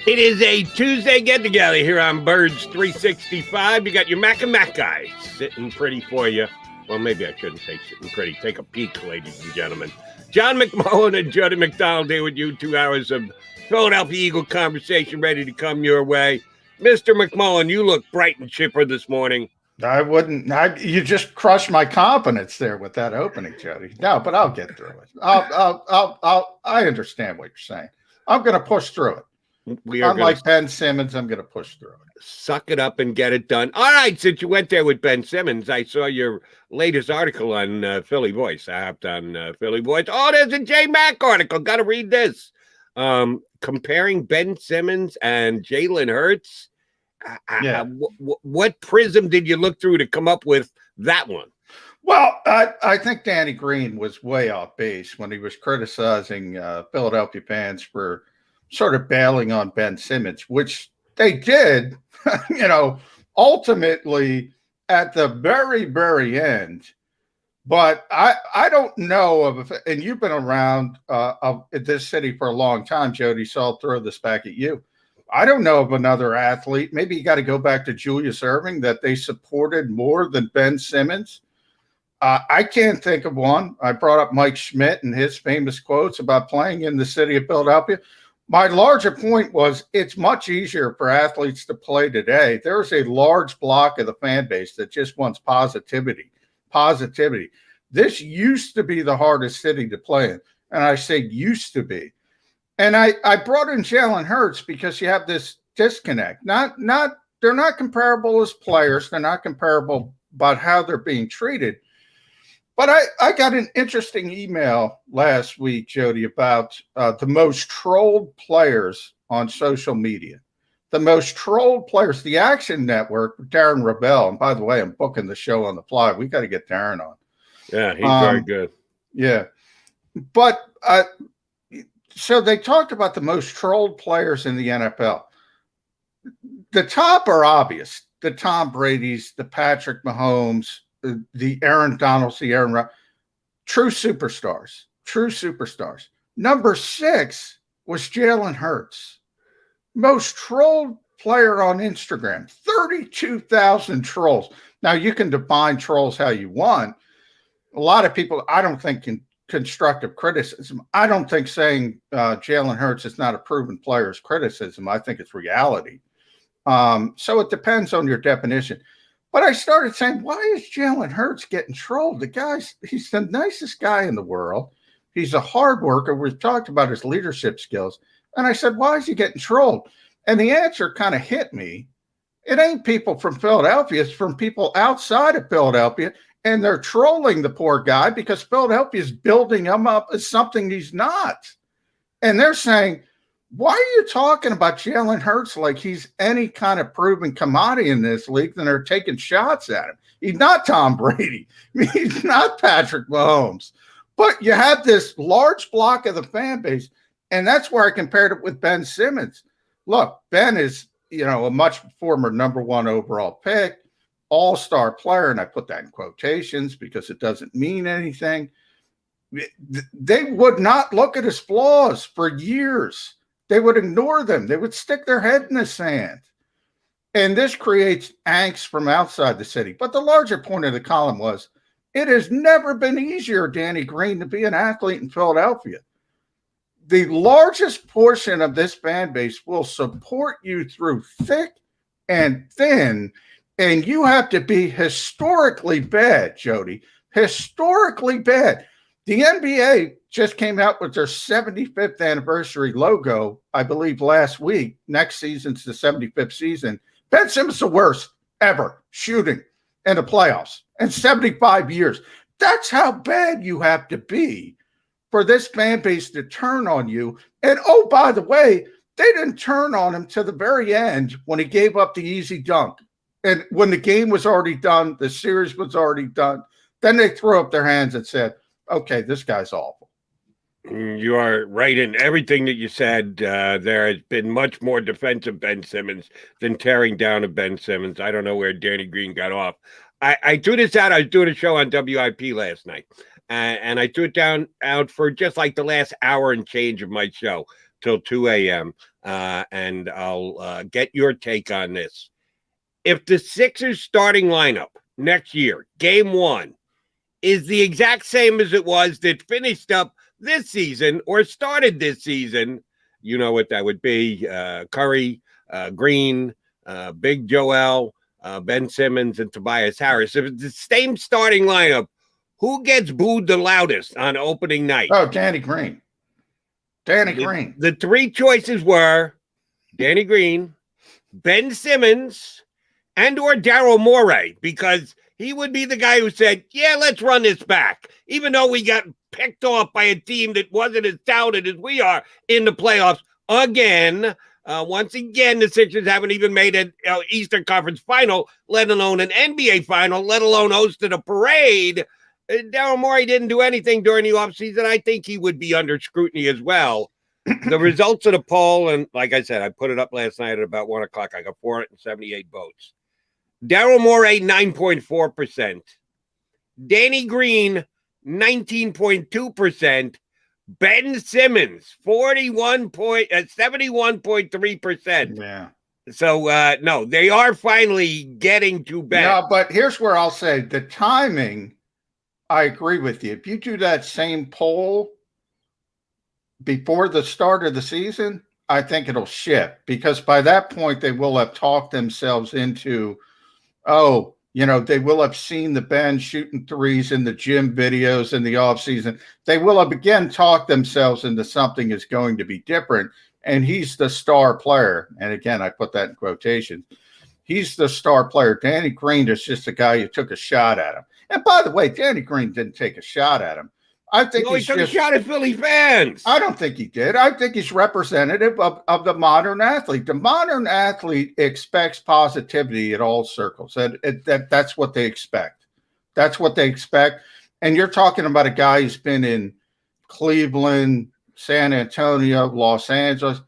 It is a Tuesday get-together here on Birds 365. You got your Mac and Mac guys sitting pretty for you. Well, maybe I shouldn't say sitting pretty. Take a peek, ladies and gentlemen. John McMullen and Jody McDonald here with you. 2 hours of Philadelphia Eagle conversation ready to come your way. Mr. McMullen, you look bright and chipper this morning. I wouldn't. You just crushed my confidence there with that opening, Jody. No, but I'll get through it. I understand what you're saying. I'm going to push through it. Unlike Ben Simmons, I'm going to push through it. Suck it up and get it done. All right, since you went there with Ben Simmons, I saw your latest article on Philly Voice. I hopped on Philly Voice. Oh, there's a J Mac article. Got to read this. Comparing Ben Simmons and Jalen Hurts. What prism did you look through to come up with that one? Well, I think Danny Green was way off base when he was criticizing Philadelphia fans for sort of bailing on Ben Simmons, which they did, ultimately at the very, very end. But I don't know of, and you've been around this city for a long time, Jody, so I'll throw this back at you. I don't know of another athlete. Maybe you got to go back to Julius Erving that they supported more than Ben Simmons. I can't think of one. I brought up Mike Schmidt and his famous quotes about playing in the city of Philadelphia. My larger point was it's much easier for athletes to play today. There's a large block of the fan base that just wants positivity. This used to be the hardest city to play in. And I say used to be. And I brought in Jalen Hurts because you have this disconnect. They're not comparable as players. They're not comparable about how they're being treated. But I got an interesting email last week, Jody, about the most trolled players on social media. The most trolled players, the Action Network, Darren Rebell. And by the way, I'm booking the show on the fly. We got to get Darren on. Yeah, he's very good. Yeah. But so they talked about the most trolled players in the NFL. The top are obvious. The Tom Brady's, the Patrick Mahomes, the Aaron Donalds, the Aaron Rodgers. True superstars. Number 6 was Jalen Hurts. Most trolled player on Instagram. 32,000 trolls. Now, you can define trolls how you want. A lot of people, I don't think, can constructive criticism. I don't think saying Jalen Hurts is not a proven player is criticism. I think it's reality. So it depends on your definition. But I started saying, why is Jalen Hurts getting trolled? He's the nicest guy in the world. He's a hard worker. We've talked about his leadership skills. And I said, why is he getting trolled? And the answer kind of hit me. It ain't people from Philadelphia. It's from people outside of Philadelphia. And they're trolling the poor guy because Philadelphia is building him up as something he's not. And they're saying, why are you talking about Jalen Hurts like he's any kind of proven commodity in this league? Then they're taking shots at him. He's not Tom Brady. He's not Patrick Mahomes. But you have this large block of the fan base, and that's where I compared it with Ben Simmons. Look, Ben is, a much former number 1 overall pick, all-star player, and I put that in quotations because it doesn't mean anything. They would not look at his flaws for years. They would ignore them. They would stick their head in the sand. And this creates angst from outside the city. But the larger point of the column was, it has never been easier, Danny Green, to be an athlete in Philadelphia. The largest portion of this fan base will support you through thick and thin, and you have to be historically bad, Jody. Historically bad. The NBA just came out with their 75th anniversary logo, I believe, last week. Next season's the 75th season. Ben Simmons the worst ever shooting in the playoffs in 75 years. That's how bad you have to be for this fan base to turn on you. And, oh, by the way, they didn't turn on him to the very end when he gave up the easy dunk. And when the game was already done, the series was already done, then they threw up their hands and said, okay, this guy's awful. You are right in everything that you said. There has been much more defensive Ben Simmons than tearing down of Ben Simmons. I don't know where Danny Green got off. I threw this out. I was doing a show on WIP last night, and I threw it out for just like the last hour and change of my show. till 2 a.m., and I'll get your take on this. If the Sixers starting lineup next year, game 1, is the exact same as it was that finished up this season or started this season, you know what that would be: Curry, Green, Big Joel, Ben Simmons, and Tobias Harris. If it's the same starting lineup, who gets booed the loudest on opening night? Oh, Danny Green. Green. The 3 choices were Danny Green, Ben Simmons, and or Daryl Morey, because he would be the guy who said, yeah, let's run this back, even though we got picked off by a team that wasn't as talented as we are in the playoffs again. Once again, the Sixers haven't even made an Eastern Conference final, let alone an NBA final, let alone hosted a parade. Daryl Morey didn't do anything during the offseason. I think he would be under scrutiny as well. The results of the poll, and like I said, I put it up last night at about 1 o'clock. I got 478 votes. Daryl Morey, 9.4%. Danny Green, 19.2%. Ben Simmons, 71.3%. Yeah. So, no, they are finally getting to Ben. No, but here's where I'll say the timing, I agree with you. If you do that same poll before the start of the season, I think it'll shift, because by that point they will have talked themselves into, they will have seen the Ben shooting threes in the gym videos in the offseason. They will have again talked themselves into something is going to be different. And he's the star player. And again, I put that in quotation. He's the star player. Danny Green is just a guy who took a shot at him. And by the way, Danny Green didn't take a shot at him. I think he took a shot at Philly fans. I don't think he did. I think he's representative of the modern athlete. The modern athlete expects positivity at all circles. That's what they expect. That's what they expect. And you're talking about a guy who's been in Cleveland, San Antonio, Los Angeles.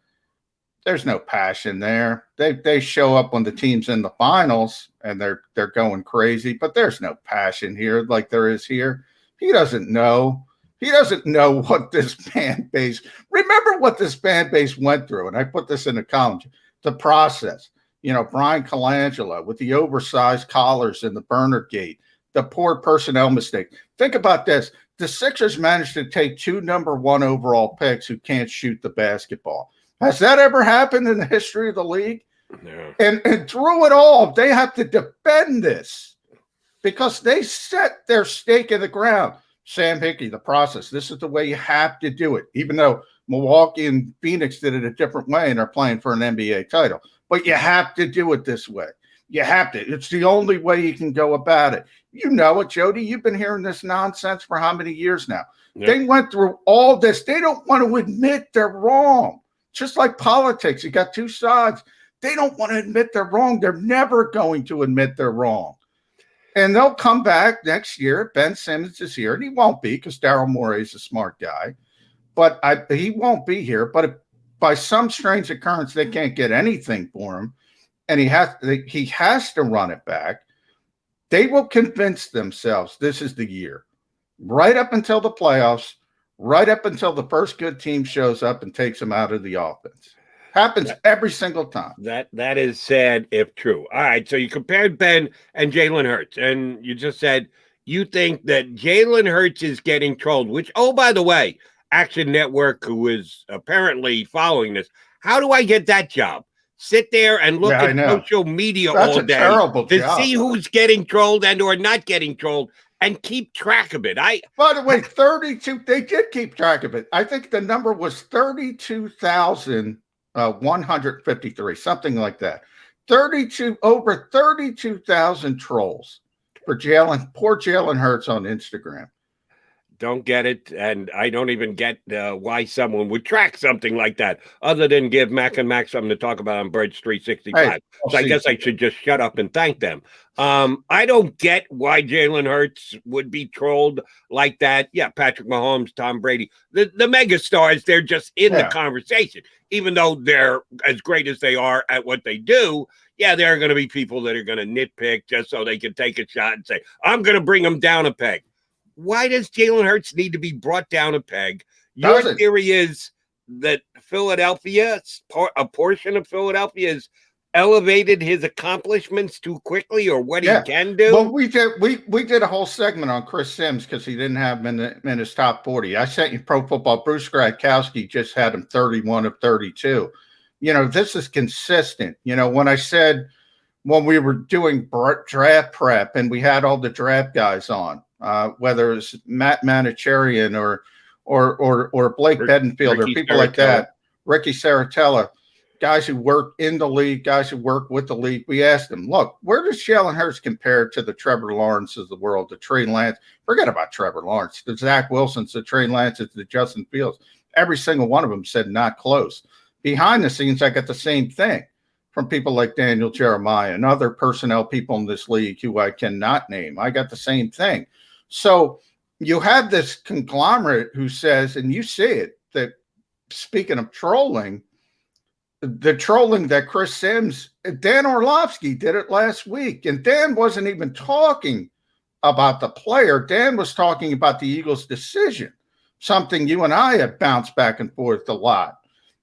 There's no passion there. They show up when the team's in the finals and they're going crazy, but there's no passion here like there is here. He doesn't know. He doesn't know what this fan base. Remember what this fan base went through, and I put this in the column. The process. Brian Colangelo with the oversized collars and the burner gate, the poor personnel mistake. Think about this. The Sixers managed to take 2 number 1 overall picks who can't shoot the basketball. Has that ever happened in the history of the league? No. And through it all, they have to defend this because they set their stake in the ground. Sam Hickey, the process. This is the way you have to do it, even though Milwaukee and Phoenix did it a different way and are playing for an NBA title. But you have to do it this way. You have to. It's the only way you can go about it. You know it, Jody. You've been hearing this nonsense for how many years now? Yep. They went through all this. They don't want to admit they're wrong. Just like politics, you got 2 sides. They don't want to admit they're wrong. They're never going to admit they're wrong. And they'll come back next year. Ben Simmons is here, and he won't be because Daryl Morey is a smart guy. But he won't be here. But if by some strange occurrence they can't get anything for him, and he has to run it back, they will convince themselves this is the year. Right up until the playoffs, right up until the first good team shows up and takes them out of the offense. Happens every single time. That is sad if true. All right, so you compared Ben and Jalen Hurts, and you just said you think that Jalen Hurts is getting trolled, which, oh, by the way, Action Network, who is apparently following this, how do I get that job? Sit there and look at social media all day to see who's getting trolled and or not getting trolled and keep track of it. By the way, 32, they did keep track of it. I think the number was 32,153, something like that. Over 32,000 trolls for poor Jalen Hurts on Instagram. Don't get it, and I don't even get why someone would track something like that, other than give Mac and Mac something to talk about on Birds 365. Hey, so I guess I should just shut up and thank them. I don't get why Jalen Hurts would be trolled like that. Yeah, Patrick Mahomes, Tom Brady, the mega stars, they're just in the conversation. Even though they're as great as they are at what they do, yeah, there are going to be people that are going to nitpick just so they can take a shot and say, I'm going to bring them down a peg. Why does Jalen Hurts need to be brought down a peg? Your theory is that Philadelphia, a portion of Philadelphia, has elevated his accomplishments too quickly, or what he can do? Well, we did a whole segment on Chris Sims because he didn't have him in his top 40. I sent you Pro Football. Bruce Gradkowski just had him 31 of 32. This is consistent. When I said when we were doing draft prep and we had all the draft guys on, whether it's Matt Manicherian or Blake Bedenfield or people like that, Ricky Saratella, guys who work in the league, guys who work with the league, we asked them, look, where does Jalen Hurts compare to the Trevor Lawrences of the world, the Trey Lance? Forget about Trevor Lawrence, the Zach Wilsons, the Trey Lances, the Justin Fields. Every single one of them said not close. Behind the scenes, I got the same thing from people like Daniel Jeremiah and other personnel people in this league who I cannot name. I got the same thing. So you have this conglomerate who says, and you see it, that speaking of trolling, the trolling that Chris Sims, Dan Orlovsky did it last week. And Dan wasn't even talking about the player. Dan was talking about the Eagles' decision, something you and I have bounced back and forth a lot,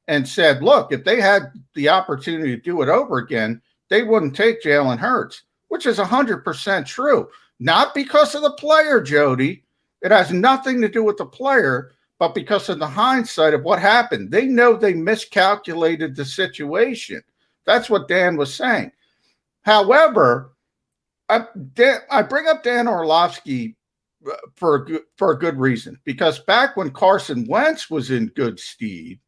and said, look, if they had the opportunity to do it over again, they wouldn't take Jalen Hurts, which is 100% true. Not because of the player, Jody. It has nothing to do with the player, but because of the hindsight of what happened. They know they miscalculated the situation. That's what Dan was saying. However, I bring up Dan Orlovsky for a good reason, because back when Carson Wentz was in good stead,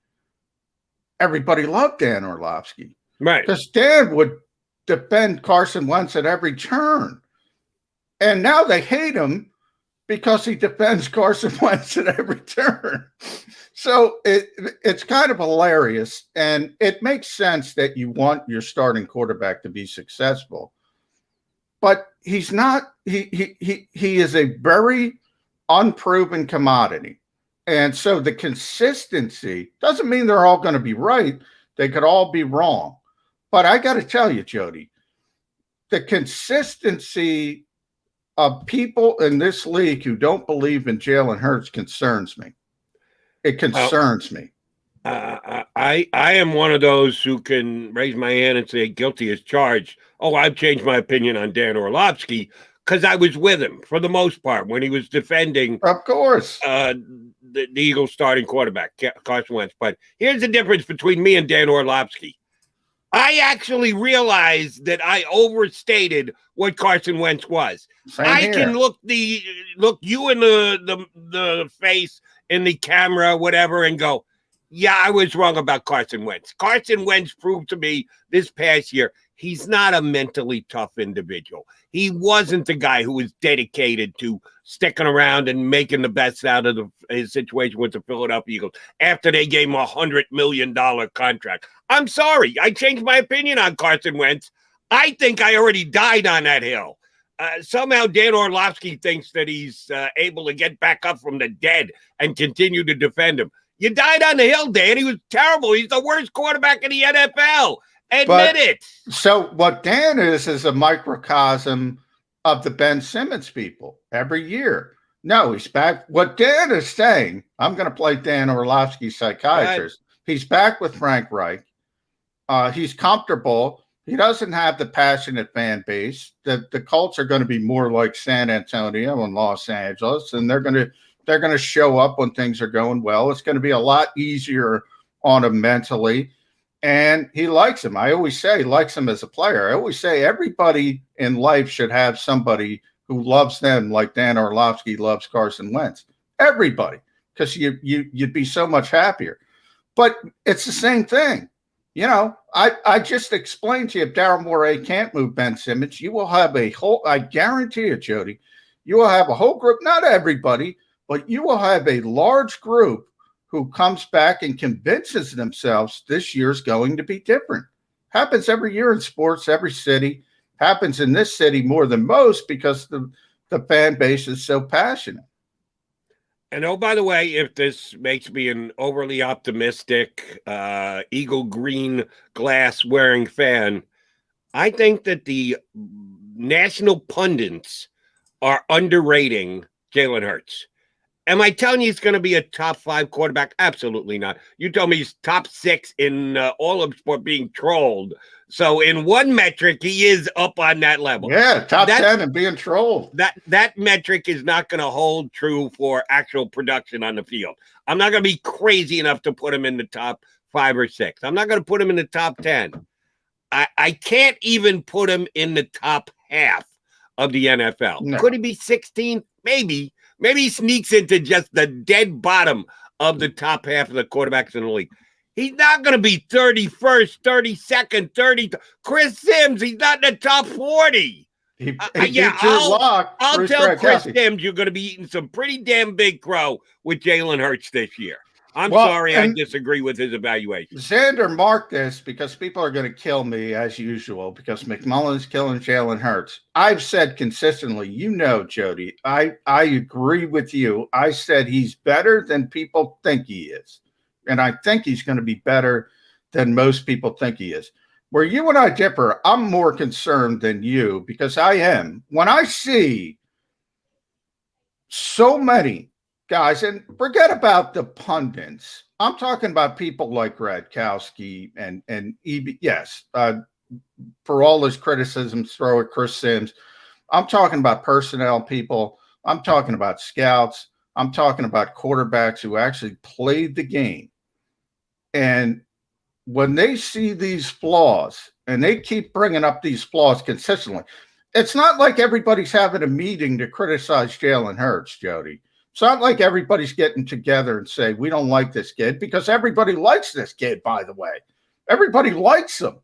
everybody loved Dan Orlovsky. Right. Because Dan would defend Carson Wentz at every turn. And now they hate him because he defends Carson Wentz at every turn. So it's kind of hilarious. And it makes sense that you want your starting quarterback to be successful. But he's not, he is a very unproven commodity. And so the consistency doesn't mean they're all going to be right. They could all be wrong. But I got to tell you, Jody, the consistency of people in this league who don't believe in Jalen Hurts concerns me. It concerns me. I am one of those who can raise my hand and say guilty as charged. Oh, I've changed my opinion on Dan Orlovsky because I was with him for the most part when he was defending, of course, the Eagles starting quarterback, Carson Wentz. But here's the difference between me and Dan Orlovsky. I actually realized that I overstated what Carson Wentz was. I can look you in the face in the camera, whatever, and go, yeah, I was wrong about Carson Wentz. Carson Wentz proved to me this past year he's not a mentally tough individual. He wasn't the guy who was dedicated to sticking around and making the best out of his situation with the Philadelphia Eagles after they gave him a $100 million contract. I'm sorry. I changed my opinion on Carson Wentz. I think I already died on that hill. Somehow Dan Orlovsky thinks that he's able to get back up from the dead and continue to defend him. You died on the hill, Dan. He was terrible. He's the worst quarterback in the NFL. Admit it. So what Dan is a microcosm of the Ben Simmons people every year. No, he's back. What Dan is saying, I'm going to play Dan Orlovsky, psychiatrist. He's back with Frank Reich. He's comfortable. He doesn't have the passionate fan base. The Colts are going to be more like San Antonio and Los Angeles, and they're going to show up when things are going well. It's going to be a lot easier on him mentally. And he likes him. I always say he likes him as a player. I always say everybody in life should have somebody who loves them like Dan Orlovsky loves Carson Wentz. Everybody, because you'd be so much happier. But it's the same thing. You know, I just explained to you, if Daryl Morey can't move Ben Simmons, you will have a whole, I guarantee you, Jody, you will have a whole group, not everybody, but you will have a large group who comes back and convinces themselves this year's going to be different. Happens every year in sports, every city. Happens in this city more than most because the fan base is so passionate. And oh, by the way, if this makes me an overly optimistic, eagle green glass wearing fan, I think that the national pundits are underrating Jalen Hurts. Am I telling you he's going to be a top 5 quarterback? Absolutely not. You told me he's top 6 in all of sport being trolled. So in one metric, he is up on that level. Yeah, top 10 and being trolled. That metric is not going to hold true for actual production on the field. I'm not going to be crazy enough to put him in the top 5 or 6. I'm not going to put him in the top 10. I can't even put him in the top half of the NFL. No. Could he be 16th? Maybe. Maybe he sneaks into just the dead bottom of the top half of the quarterbacks in the league. He's not going to be 31st, 32nd, 30th. Chris Sims, he's not in the top 40. I'll tell Chris Sims you're going to be eating some pretty damn big crow with Jalen Hurts this year. I'm sorry, I disagree with his evaluation. Xander marked this because people are going to kill me as usual because McMullen's killing Jalen Hurts. I've said consistently, Jody, I agree with you. I said he's better than people think he is. And I think he's going to be better than most people think he is. Where you and I differ, I'm more concerned than you because I am. When I see so many guys, and forget about the pundits. I'm talking about people like Radkowski and EB. Yes, for all his criticisms, throw at Chris Sims. I'm talking about personnel people. I'm talking about scouts. I'm talking about quarterbacks who actually played the game. And when they see these flaws, and they keep bringing up these flaws consistently, it's not like everybody's having a meeting to criticize Jalen Hurts, Jody. It's not like everybody's getting together and say, we don't like this kid, because everybody likes this kid, by the way. Everybody likes him.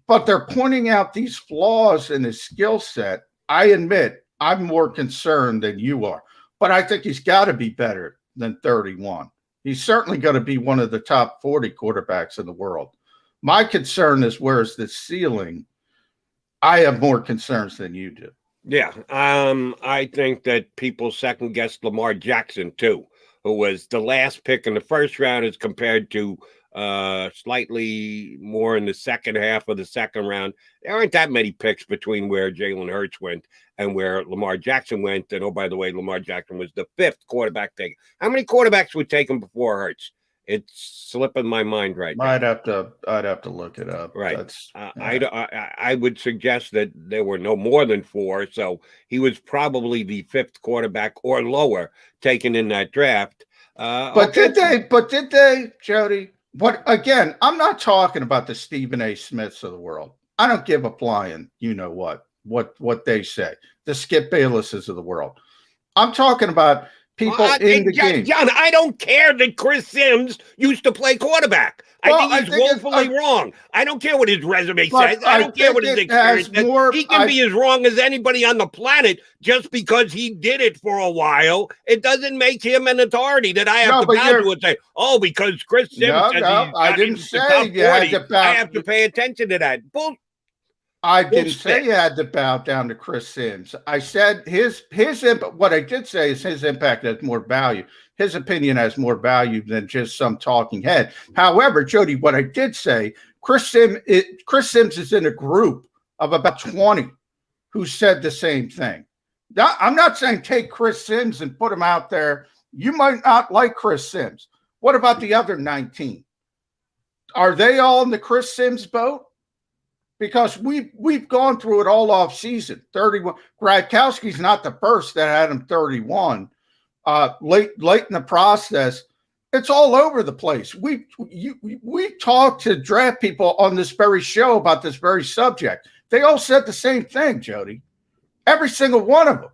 But they're pointing out these flaws in his skill set. I admit, I'm more concerned than you are. But I think he's got to be better than 31. He's certainly going to be one of the top 40 quarterbacks in the world. My concern is where's the ceiling. I have more concerns than you do. Yeah, I think that people second guess Lamar Jackson too, who was the last pick in the first round as compared to slightly more in the second half of the second round. There aren't that many picks between where Jalen Hurts went and where Lamar Jackson went. And oh, by the way, Lamar Jackson was the 5th quarterback taken. How many quarterbacks were taken before Hurts? It's slipping my mind right now. I'd have to look it up. Right. I would suggest that there were no more than 4. So he was probably the 5th quarterback or lower taken in that draft. But did they, Jody? What again? I'm not talking about the Stephen A. Smiths of the world. I don't give a flying, what they say. The Skip Baylesses of the world. I'm talking about people in the game. John, I don't care that Chris Sims used to play quarterback. I think he's woefully wrong. I don't care what his resume says. I don't care what his experience says. He can be as wrong as anybody on the planet just because he did it for a while. It doesn't make him an authority that I have to bow to and say, oh, because Chris Sims says I didn't say you had to bow. I have to pay attention to that. I didn't say you had to bow down to Chris Sims. I said what I did say is his impact has more value. His opinion has more value than just some talking head. However, Jody, what I did say, Chris Sims is in a group of about 20 who said the same thing. Now, I'm not saying take Chris Sims and put him out there. You might not like Chris Sims. What about the other 19? Are they all in the Chris Sims boat? Because we've gone through it all off season. 31. Gradkowski's not the first that had him 31. Late in the process, it's all over the place. We talked to draft people on this very show about this very subject. They all said the same thing, Jody. Every single one of them.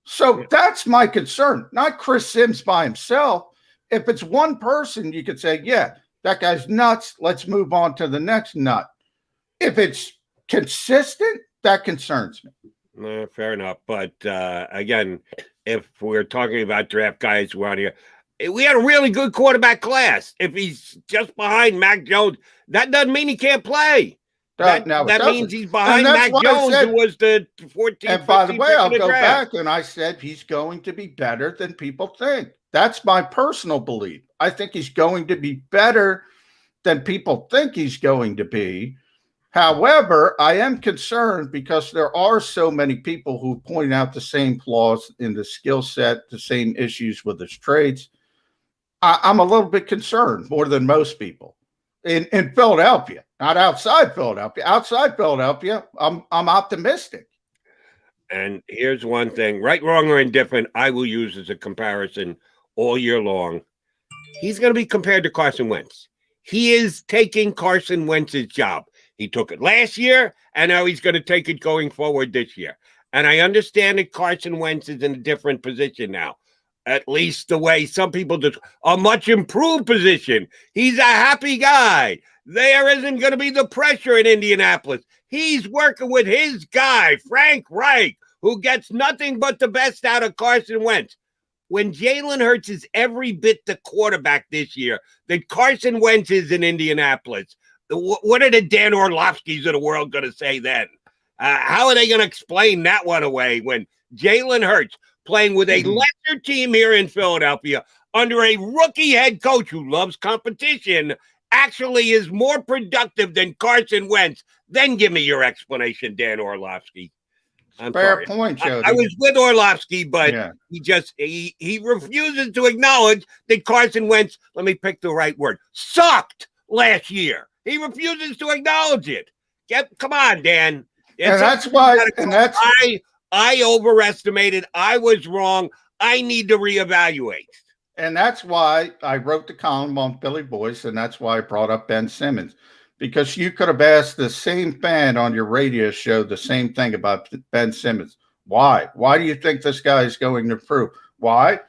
So that's my concern. Not Chris Sims by himself. If it's one person, you could say, yeah, that guy's nuts. Let's move on to the next nut. If it's consistent, that concerns me. Fair enough. But again, if we're talking about draft guys who are out here, we had a really good quarterback class. If he's just behind Mac Jones, that doesn't mean he can't play. That means he's behind Mac Jones, who was the 14th. And by the way, I'll go back and I said he's going to be better than people think. That's my personal belief. I think he's going to be better than people think he's going to be. However, I am concerned because there are so many people who point out the same flaws in the skill set, the same issues with his trades. I'm a little bit concerned more than most people in Philadelphia, not outside Philadelphia. Outside Philadelphia, I'm optimistic. And here's one thing, right, wrong, or indifferent, I will use as a comparison all year long. He's going to be compared to Carson Wentz. He is taking Carson Wentz's job. He took it last year, and now he's going to take it going forward this year. And I understand that Carson Wentz is in a different position now, at least the way some people do, a much improved position. He's a happy guy. There isn't going to be the pressure in Indianapolis. He's working with his guy, Frank Reich, who gets nothing but the best out of Carson Wentz. When Jalen Hurts is every bit the quarterback this year that Carson Wentz is in Indianapolis, what are the Dan Orlovskis of the world going to say then? How are they going to explain that one away when Jalen Hurts playing with a lesser team here in Philadelphia under a rookie head coach who loves competition actually is more productive than Carson Wentz? Then give me your explanation, Dan Orlovsky. Fair point, Jody. I was with Orlovsky, but he refuses to acknowledge that Carson Wentz, let me pick the right word, sucked last year. He refuses to acknowledge it. Come on, Dan. And that's why. And that's I overestimated. I was wrong. I need to reevaluate. And that's why I wrote the column on Philly Voice, and that's why I brought up Ben Simmons, because you could have asked the same fan on your radio show the same thing about Ben Simmons. Why? Why do you think this guy is going to improve? Why?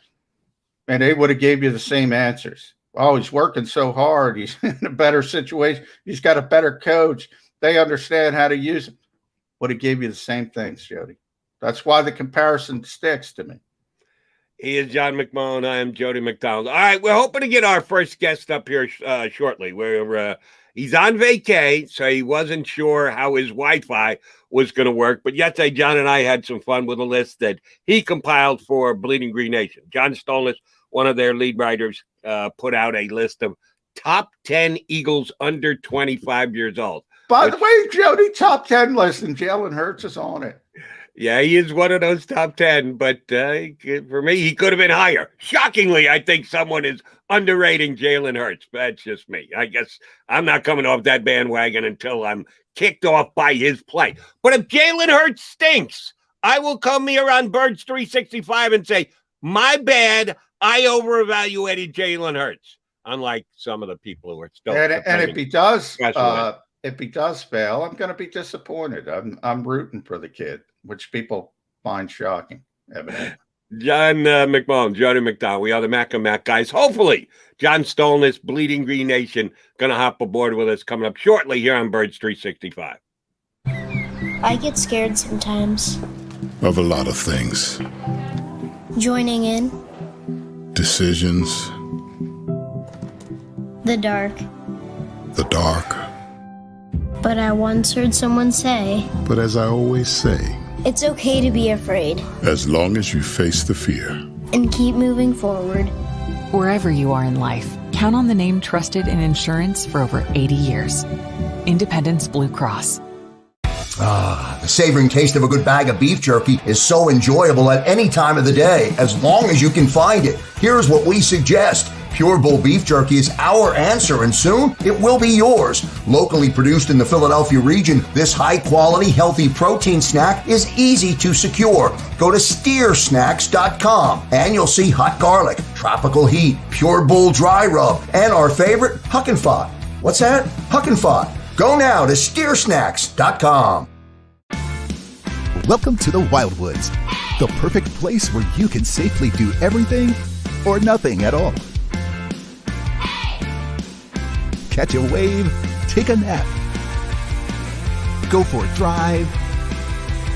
And they would have gave you the same answers. Oh, he's working so hard. He's in a better situation. He's got a better coach. They understand how to use him. Would have gave you the same things, Jody. That's why the comparison sticks to me. He is John McMullen. I am Jody McDonald. All right, we're hoping to get our first guest up here shortly. He's on vacay, so he wasn't sure how his Wi-Fi was going to work. But yesterday, John and I had some fun with a list that he compiled for Bleeding Green Nation. John Stolnis, one of their lead writers, put out a list of top 10 Eagles under 25 years old. By the way, Jody, top 10 list, and Jalen Hurts is on it. Yeah, he is one of those top 10, but for me, he could have been higher. Shockingly, I think someone is underrating Jalen Hurts. That's just me. I guess I'm not coming off that bandwagon until I'm kicked off by his play. But if Jalen Hurts stinks, I will come here on Birds 365 and say, my bad, I overevaluated Jalen Hurts, unlike some of the people who are still. And if he does, fail, I'm going to be disappointed. I'm rooting for the kid, which people find shocking, evidently. John McMullen, Jody McDonald, we are the Mac and Mac guys. Hopefully, John Stolnis, Bleeding Green Nation, going to hop aboard with us coming up shortly here on Birds 365. I get scared sometimes. Of a lot of things. Joining in. Decisions. The dark. The dark. But I once heard someone say, but as I always say, it's okay to be afraid. As long as you face the fear. And keep moving forward. Wherever you are in life, count on the name trusted in insurance for over 80 years. Independence Blue Cross. The savoring taste of a good bag of beef jerky is so enjoyable at any time of the day, as long as you can find it. Here's what we suggest. Pure Bull Beef Jerky is our answer, and soon it will be yours. Locally produced in the Philadelphia region, this high-quality, healthy protein snack is easy to secure. Go to steersnacks.com, and you'll see hot garlic, tropical heat, Pure Bull dry rub, and our favorite, Huck and Fod. What's that? Huck and Fod. Go now to steersnacks.com. Welcome to the Wildwoods, the perfect place where you can safely do everything or nothing at all. Catch a wave, take a nap, go for a drive,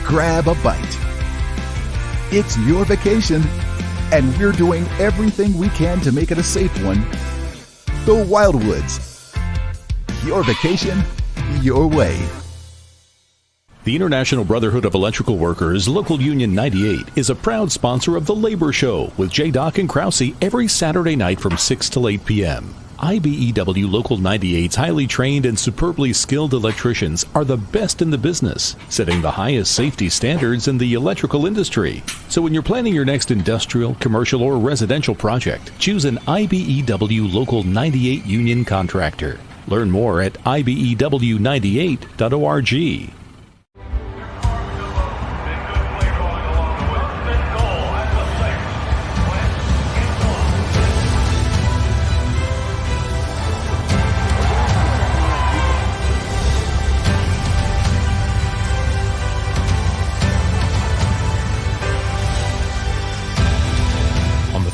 grab a bite. It's your vacation, and we're doing everything we can to make it a safe one. The Wildwoods. Your vacation, your way. The International Brotherhood of Electrical Workers, Local Union 98, is a proud sponsor of The Labor Show with J. Doc and Krause every Saturday night from 6 till 8 p.m. IBEW Local 98's highly trained and superbly skilled electricians are the best in the business, setting the highest safety standards in the electrical industry. So when you're planning your next industrial, commercial, or residential project, choose an IBEW Local 98 union contractor. Learn more at IBEW98.org.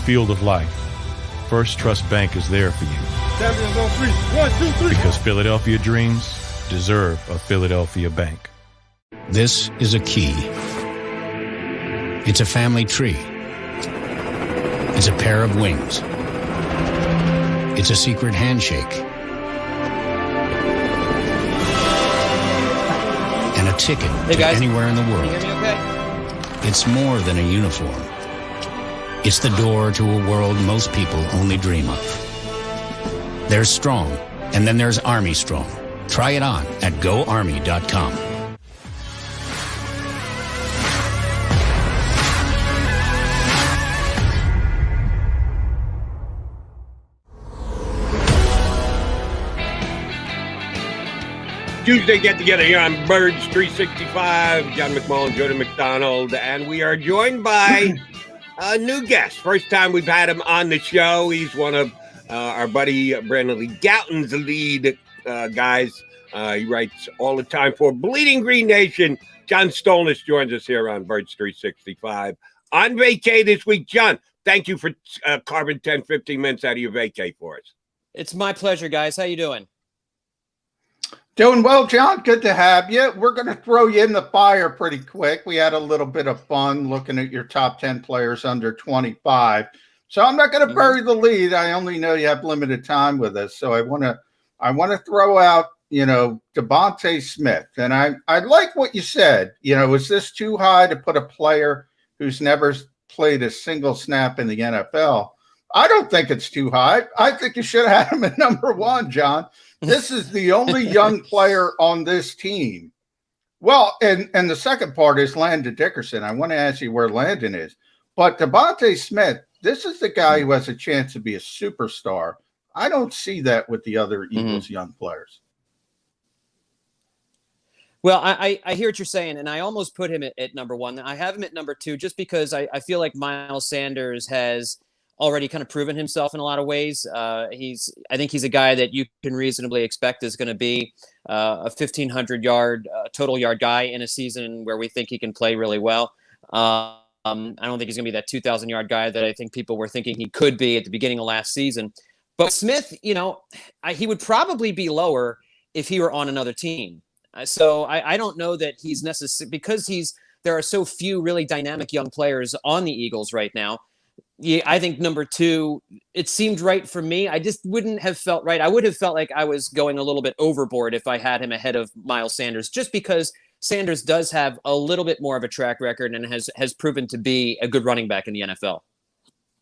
Field of life, First Trust Bank is there for you. Because Philadelphia dreams deserve a Philadelphia bank. This is a key. It's a family tree. It's a pair of wings. It's a secret handshake. And a ticket to anywhere in the world. Can you hear me okay? It's more than a uniform. It's the door to a world most people only dream of. There's Strong, and then there's Army Strong. Try it on at GoArmy.com. Tuesday get together here on Birds 365. John McMullen, Jordan McDonald, and we are joined by a new guest. First time we've had him on the show. He's one of our buddy Brandon Lee Gouton's lead guys. He writes all the time for Bleeding Green Nation. John Stolnis joins us here on Birds 365. On vacay this week. John, thank you for carving 10, 15 minutes out of your vacay for us. It's my pleasure, guys. How you doing? Doing well, John. Good to have you. We're going to throw you in the fire pretty quick. We had a little bit of fun looking at your top 10 players under 25. So I'm not going to bury the lead. I only know you have limited time with us. So I want to throw out, Devontae Smith. And I like what you said. Is this too high to put a player who's never played a single snap in the NFL? I don't think it's too high. I think you should have had him at number 1, John. This is the only young player on this team. Well, and the second part is Landon Dickerson. I want to ask you where Landon is. But Devontae Smith, this is the guy who has a chance to be a superstar. I don't see that with the other Eagles young players. Well, I hear what you're saying, and I almost put him at number 1. I have him at number 2 just because I feel like Miles Sanders has already kind of proven himself in a lot of ways. I think he's a guy that you can reasonably expect is going to be a 1,500 yard total yard guy in a season where we think he can play really well. I don't think he's going to be that 2,000 yard guy that I think people were thinking he could be at the beginning of last season. But Smith, he would probably be lower if he were on another team. So I don't know that he's necessary because there are so few really dynamic young players on the Eagles right now. Yeah, I think number 2, it seemed right for me. I just wouldn't have felt right. I would have felt like I was going a little bit overboard if I had him ahead of Miles Sanders, just because Sanders does have a little bit more of a track record and has proven to be a good running back in the NFL.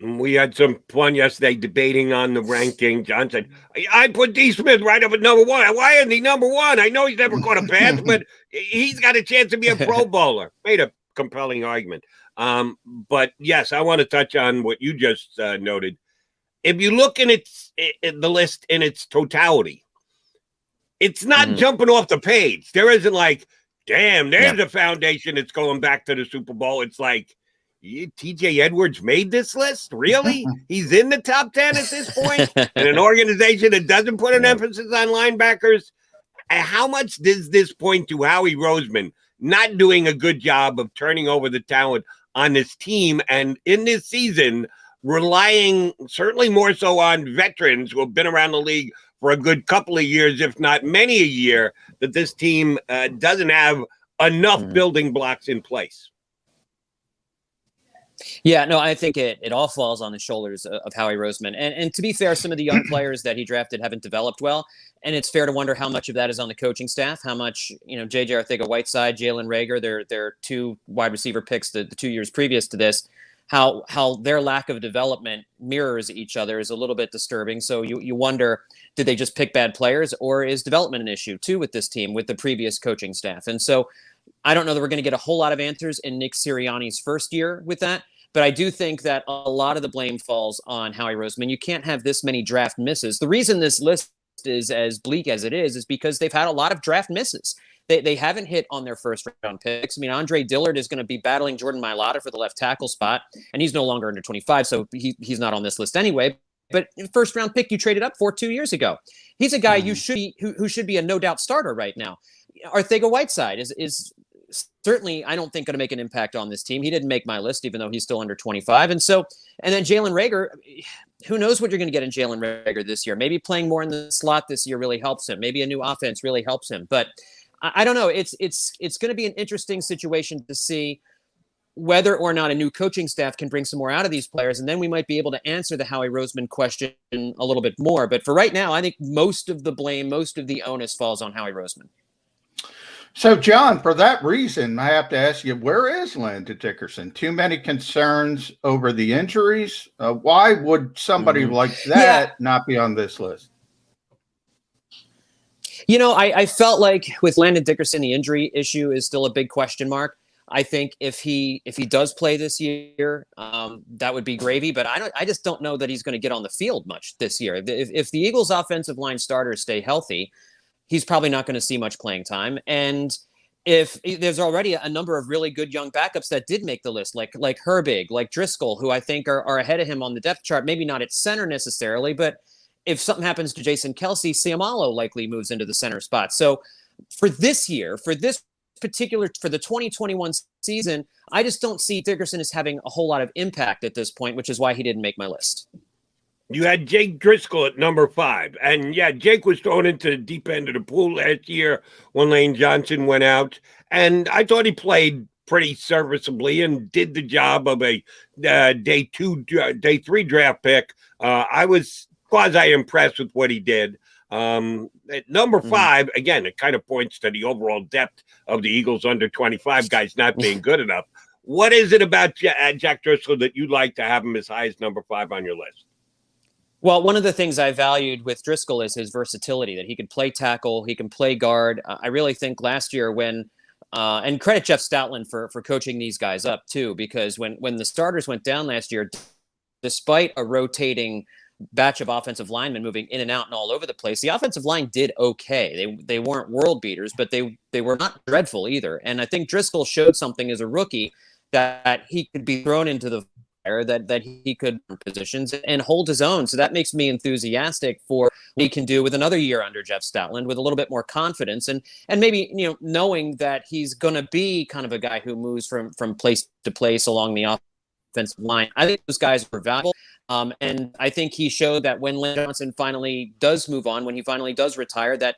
We had some fun yesterday debating on the ranking. John said, I put D. Smith right up at number 1. Why isn't he number 1? I know he's never caught a pass, but he's got a chance to be a Pro Bowler. Made a compelling argument. But yes, I want to touch on what you just noted. If you look in the list in its totality, it's not jumping off the page. There isn't like, damn, there's a foundation that's going back to the Super Bowl. It's like, TJ Edwards made this list? Really? He's in the top 10 at this point? In an organization that doesn't put an emphasis on linebackers? How much does this point to Howie Roseman not doing a good job of turning over the talent on this team, and in this season relying certainly more so on veterans who have been around the league for a good couple of years, if not many a year, that this team doesn't have enough building blocks in place? Yeah, no, I think it all falls on the shoulders of Howie Roseman. And to be fair, some of the young players that he drafted haven't developed well. And it's fair to wonder how much of that is on the coaching staff, how much, J.J. Arthega-Whiteside, Jalen Reagor, their 2 wide receiver picks the 2 years previous to this, how their lack of development mirrors each other is a little bit disturbing. So you wonder, did they just pick bad players, or is development an issue too with this team, with the previous coaching staff? And so I don't know that we're going to get a whole lot of answers in Nick Sirianni's first year with that. But I do think that a lot of the blame falls on Howie Roseman. You can't have this many draft misses. The reason this list is as bleak as it is because they've had a lot of draft misses. They haven't hit on their first round picks. I mean, Andre Dillard is going to be battling Jordan Mailata for the left tackle spot, and he's no longer under 25, so he's not on this list anyway. But first round pick you traded up for 2 years ago. He's a guy you should be, who should be a no doubt starter right now. Arcega-Whiteside is certainly, I don't think, going to make an impact on this team. He didn't make my list, even though he's still under 25. And then Jalen Reagor, who knows what you're going to get in Jalen Reagor this year? Maybe playing more in the slot this year really helps him. Maybe a new offense really helps him. But I don't know. It's going to be an interesting situation to see whether or not a new coaching staff can bring some more out of these players. And then we might be able to answer the Howie Roseman question a little bit more. But for right now, I think most of the blame, most of the onus falls on Howie Roseman. So, John, for that reason, I have to ask you, where is Landon Dickerson? Too many concerns over the injuries? Why would somebody like that not be on this list? You know, I felt like with Landon Dickerson, the injury issue is still a big question mark. I think if he does play this year, that would be gravy. But I just don't know that he's going to get on the field much this year. If the Eagles' offensive line starters stay healthy, he's probably not going to see much playing time. And if there's already a number of really good young backups that did make the list, like Herbig, like Driscoll, who I think are ahead of him on the depth chart, maybe not at center necessarily, but if something happens to Jason Kelce, Siamalo likely moves into the center spot. So for this year, for the 2021 season, I just don't see Dickerson as having a whole lot of impact at this point, which is why he didn't make my list. You had Jake Driscoll at number 5. And, yeah, Jake was thrown into the deep end of the pool last year when Lane Johnson went out. And I thought he played pretty serviceably and did the job of a day 3 draft pick. I was quasi-impressed with what he did. At number 5, again, it kind of points to the overall depth of the Eagles under 25 guys not being good enough. What is it about Jack Driscoll that you'd like to have him as high as number 5 on your list? Well, one of the things I valued with Driscoll is his versatility, that he could play tackle, he can play guard. I really think last year when and credit Jeff Stoutland for coaching these guys up too, because when the starters went down last year, despite a rotating batch of offensive linemen moving in and out and all over the place, the offensive line did okay. They weren't world beaters, but they were not dreadful either. And I think Driscoll showed something as a rookie that he could be thrown into the that he could positions and hold his own. So that makes me enthusiastic for what he can do with another year under Jeff Stoutland with a little bit more confidence and maybe, you know, knowing that he's going to be kind of a guy who moves from place to place along the offensive line. I think those guys are valuable. And I think he showed that when Lane Johnson finally does move on, when he finally does retire, that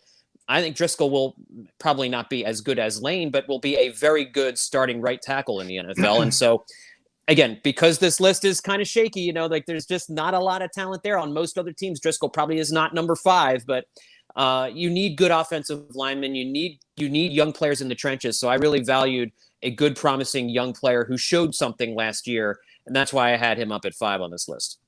I think Driscoll will probably not be as good as Lane, but will be a very good starting right tackle in the NFL. And so, again, because this list is kind of shaky, you know, like there's just not a lot of talent there on most other teams. Driscoll probably is not number 5, but you need good offensive linemen. You need young players in the trenches. So I really valued a good, promising young player who showed something last year, and that's why I had him up at 5 on this list.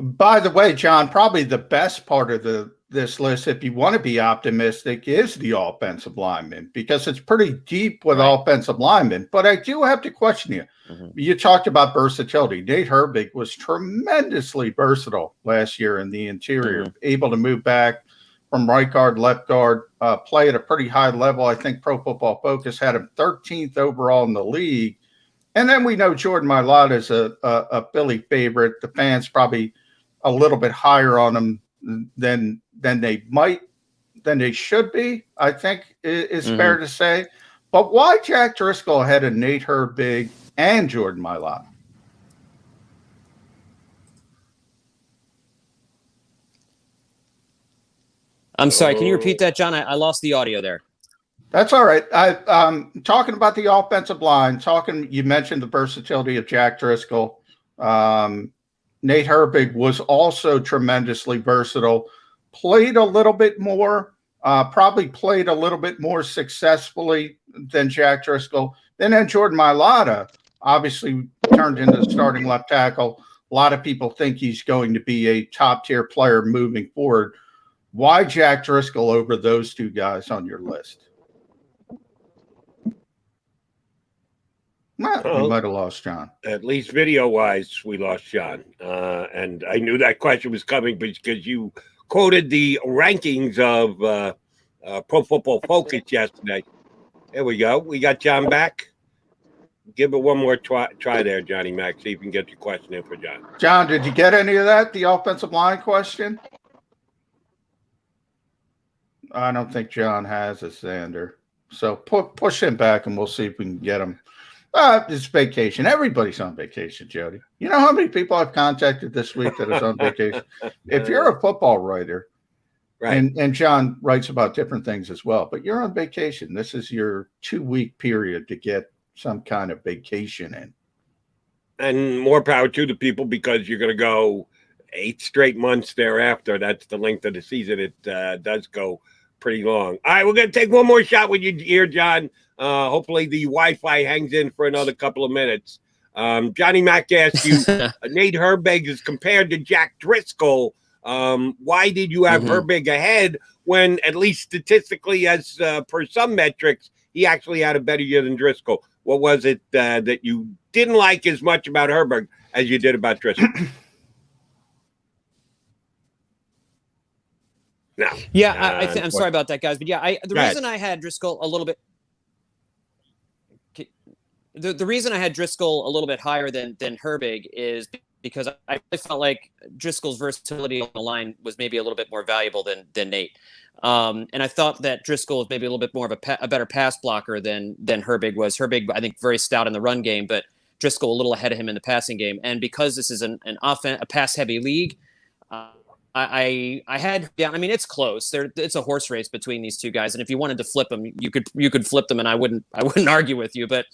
By the way, John, probably the best part of this list, if you want to be optimistic, is the offensive linemen, because it's pretty deep with offensive linemen. But I do have to question you. You talked about versatility. Nate Herbig was tremendously versatile last year in the interior, able to move back from right guard, left guard, play at a pretty high level. I think Pro Football Focus had him 13th overall in the league. And then we know Jordan Mailata is a Philly favorite. The fans probably a little bit higher on him than they should be, I think is fair to say. But why Jack Driscoll ahead of Nate Herbig and Jordan Mailata? I'm sorry, can you repeat that, John? I lost the audio there. That's all right. Talking about the offensive line, you mentioned the versatility of Jack Driscoll. Nate Herbig was also tremendously versatile, played a little bit more, probably played a little bit more successfully than Jack Driscoll. Then Jordan Mailata, obviously turned into the starting left tackle. A lot of people think he's going to be a top-tier player moving forward. Why Jack Driscoll over those two guys on your list? Well, we might have lost John. At least video-wise, we lost John. And I knew that question was coming because you quoted the rankings of Pro Football Focus yesterday. There we go. We got John back. Give it one more try there, Johnny Mac. See if you can get your question in for John. John, did you get any of that, the offensive line question? I don't think John has a Xander. So push him back, and we'll see if we can get him. It's vacation. Everybody's on vacation, Jody. You know how many people I've contacted this week that is on vacation? If you're a football writer, right, and John writes about different things as well, but you're on vacation. This is your 2-week period to get some kind of vacation in. And more power to the people, because you're going to go 8 straight months thereafter. That's the length of the season. It does go pretty long. All right, we're going to take one more shot with you here, John. Hopefully the Wi-Fi hangs in for another couple of minutes. Johnny Mac asked you, Nate Herbig is compared to Jack Driscoll. Why did you have Herbig ahead when, at least statistically, as per some metrics, he actually had a better year than Driscoll? What was it that you didn't like as much about Herbig as you did about Driscoll? No. Yeah, I'm sorry about that, guys. But yeah, the reason I had Driscoll a little bit. The reason I had Driscoll a little bit higher than Herbig is because I felt like Driscoll's versatility on the line was maybe a little bit more valuable than Nate. And I thought that Driscoll was maybe a little bit more of a better pass blocker than Herbig was. Herbig, I think, very stout in the run game, but Driscoll a little ahead of him in the passing game. And because this is a pass-heavy league, I had, yeah, I mean, it's close. It's a horse race between these two guys. And if you wanted to flip them, you could flip them, and I wouldn't argue with you. But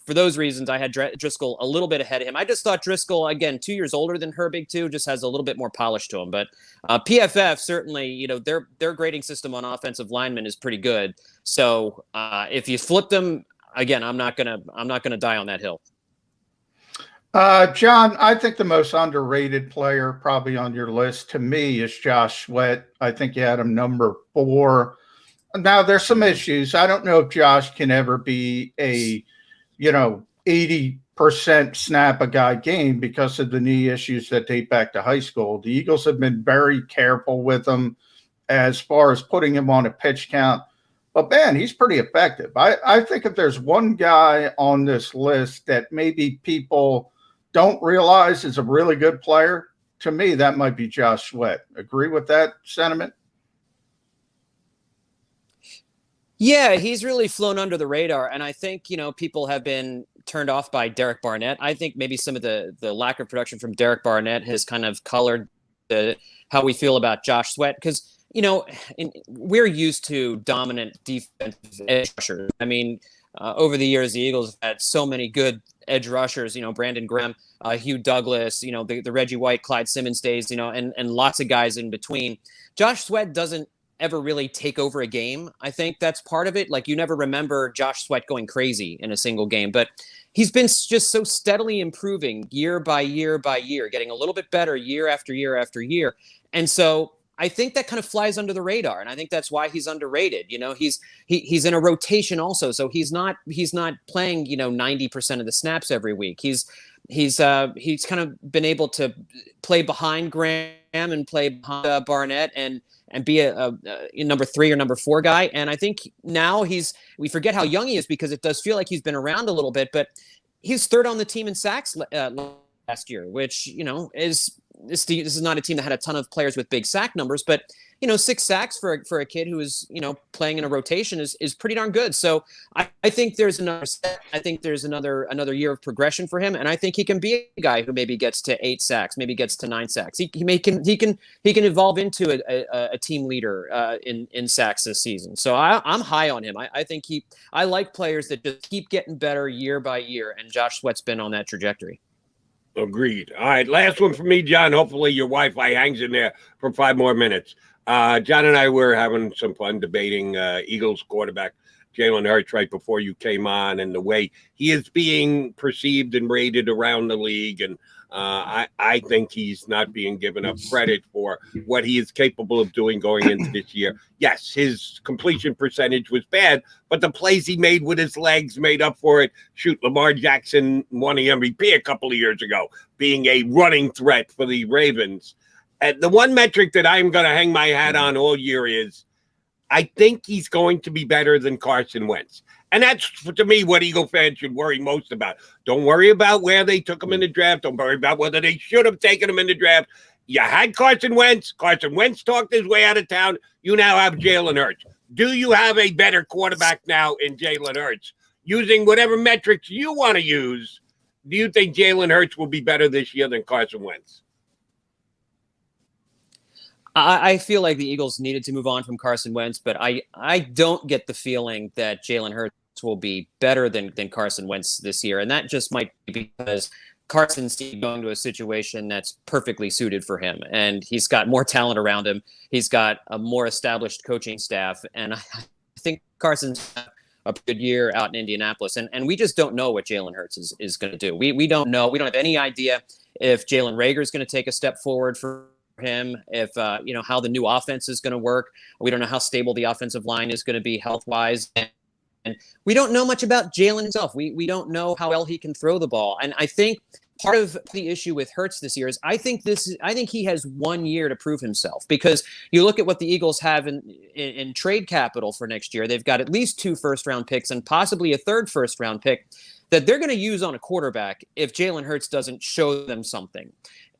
for those reasons, I had Driscoll a little bit ahead of him. I just thought Driscoll, again, 2 years older than Herbig too, just has a little bit more polish to him. But PFF certainly, their grading system on offensive linemen is pretty good. So if you flip them, again, I'm not gonna die on that hill. John, I think the most underrated player probably on your list to me is Josh Sweat. I think you had him number 4. Now, there's some issues. I don't know if Josh can ever be a, 80% snap a guy game because of the knee issues that date back to high school. The Eagles have been very careful with him as far as putting him on a pitch count. But, man, he's pretty effective. I think if there's one guy on this list that maybe people don't realize is a really good player, to me, that might be Josh Sweat. Agree with that sentiment? Yeah, he's really flown under the radar. And I think, people have been turned off by Derek Barnett. I think maybe some of the lack of production from Derek Barnett has kind of colored how we feel about Josh Sweat. Because, we're used to dominant defensive edge rushers. I mean, over the years, the Eagles have had so many good edge rushers, Brandon Graham, Hugh Douglas, the Reggie White, Clyde Simmons days, and lots of guys in between. Josh Sweat doesn't ever really take over a game. I think that's part of it. Like, you never remember Josh Sweat going crazy in a single game, but he's been just so steadily improving year by year by year, getting a little bit better year after year after year. And so I think that kind of flies under the radar, and I think that's why he's underrated. He's in a rotation also, so he's not playing 90% of the snaps every week. He's kind of been able to play behind Graham and play behind Barnett and be a number 3 or number 4 guy. And I think now we forget how young he is because it does feel like he's been around a little bit, but he's 3rd on the team in sacks last year, which this is not a team that had a ton of players with big sack numbers, but 6 sacks for a kid who is playing in a rotation is pretty darn good. So I think there's another year of progression for him, and I think he can be a guy who maybe gets to 8 sacks, maybe gets to 9 sacks. He can evolve into a team leader in sacks this season. So I'm high on him. I like players that just keep getting better year by year, and Josh Sweat's been on that trajectory. Agreed. All right, last one for me, John. Hopefully your Wi-Fi hangs in there for 5 more minutes. John and I were having some fun debating Eagles quarterback Jalen Hurts right before you came on and the way he is being perceived and rated around the league. And I think he's not being given enough credit for what he is capable of doing going into this year. Yes, his completion percentage was bad, but the plays he made with his legs made up for it. Shoot, Lamar Jackson won the MVP a couple of years ago, being a running threat for the Ravens. And the one metric that I'm going to hang my hat on all year is I think he's going to be better than Carson Wentz. And that's, to me, what Eagle fans should worry most about. Don't worry about where they took him in the draft. Don't worry about whether they should have taken him in the draft. You had Carson Wentz. Carson Wentz talked his way out of town. You now have Jalen Hurts. Do you have a better quarterback now in Jalen Hurts? Using whatever metrics you want to use, do you think Jalen Hurts will be better this year than Carson Wentz? I feel like the Eagles needed to move on from Carson Wentz, but I don't get the feeling that Jalen Hurts will be better than Carson Wentz this year. And that just might be because Carson's going to a situation that's perfectly suited for him. And he's got more talent around him. He's got a more established coaching staff. And I think Carson's a good year out in Indianapolis. And we just don't know what Jalen Hurts is going to do. We don't know. We don't have any idea if Jalen Reagor is going to take a step forward for him, if how the new offense is going to work. We don't know how stable the offensive line is going to be health-wise, and we don't know much about Jalen himself. We don't know how well he can throw the ball. And I think part of the issue with Hurts this year is I think he has 1 year to prove himself, because you look at what the Eagles have in trade capital for next year. They've got at least 2 first-round picks and possibly a 3rd first-round pick that they're going to use on a quarterback if Jalen Hurts doesn't show them something.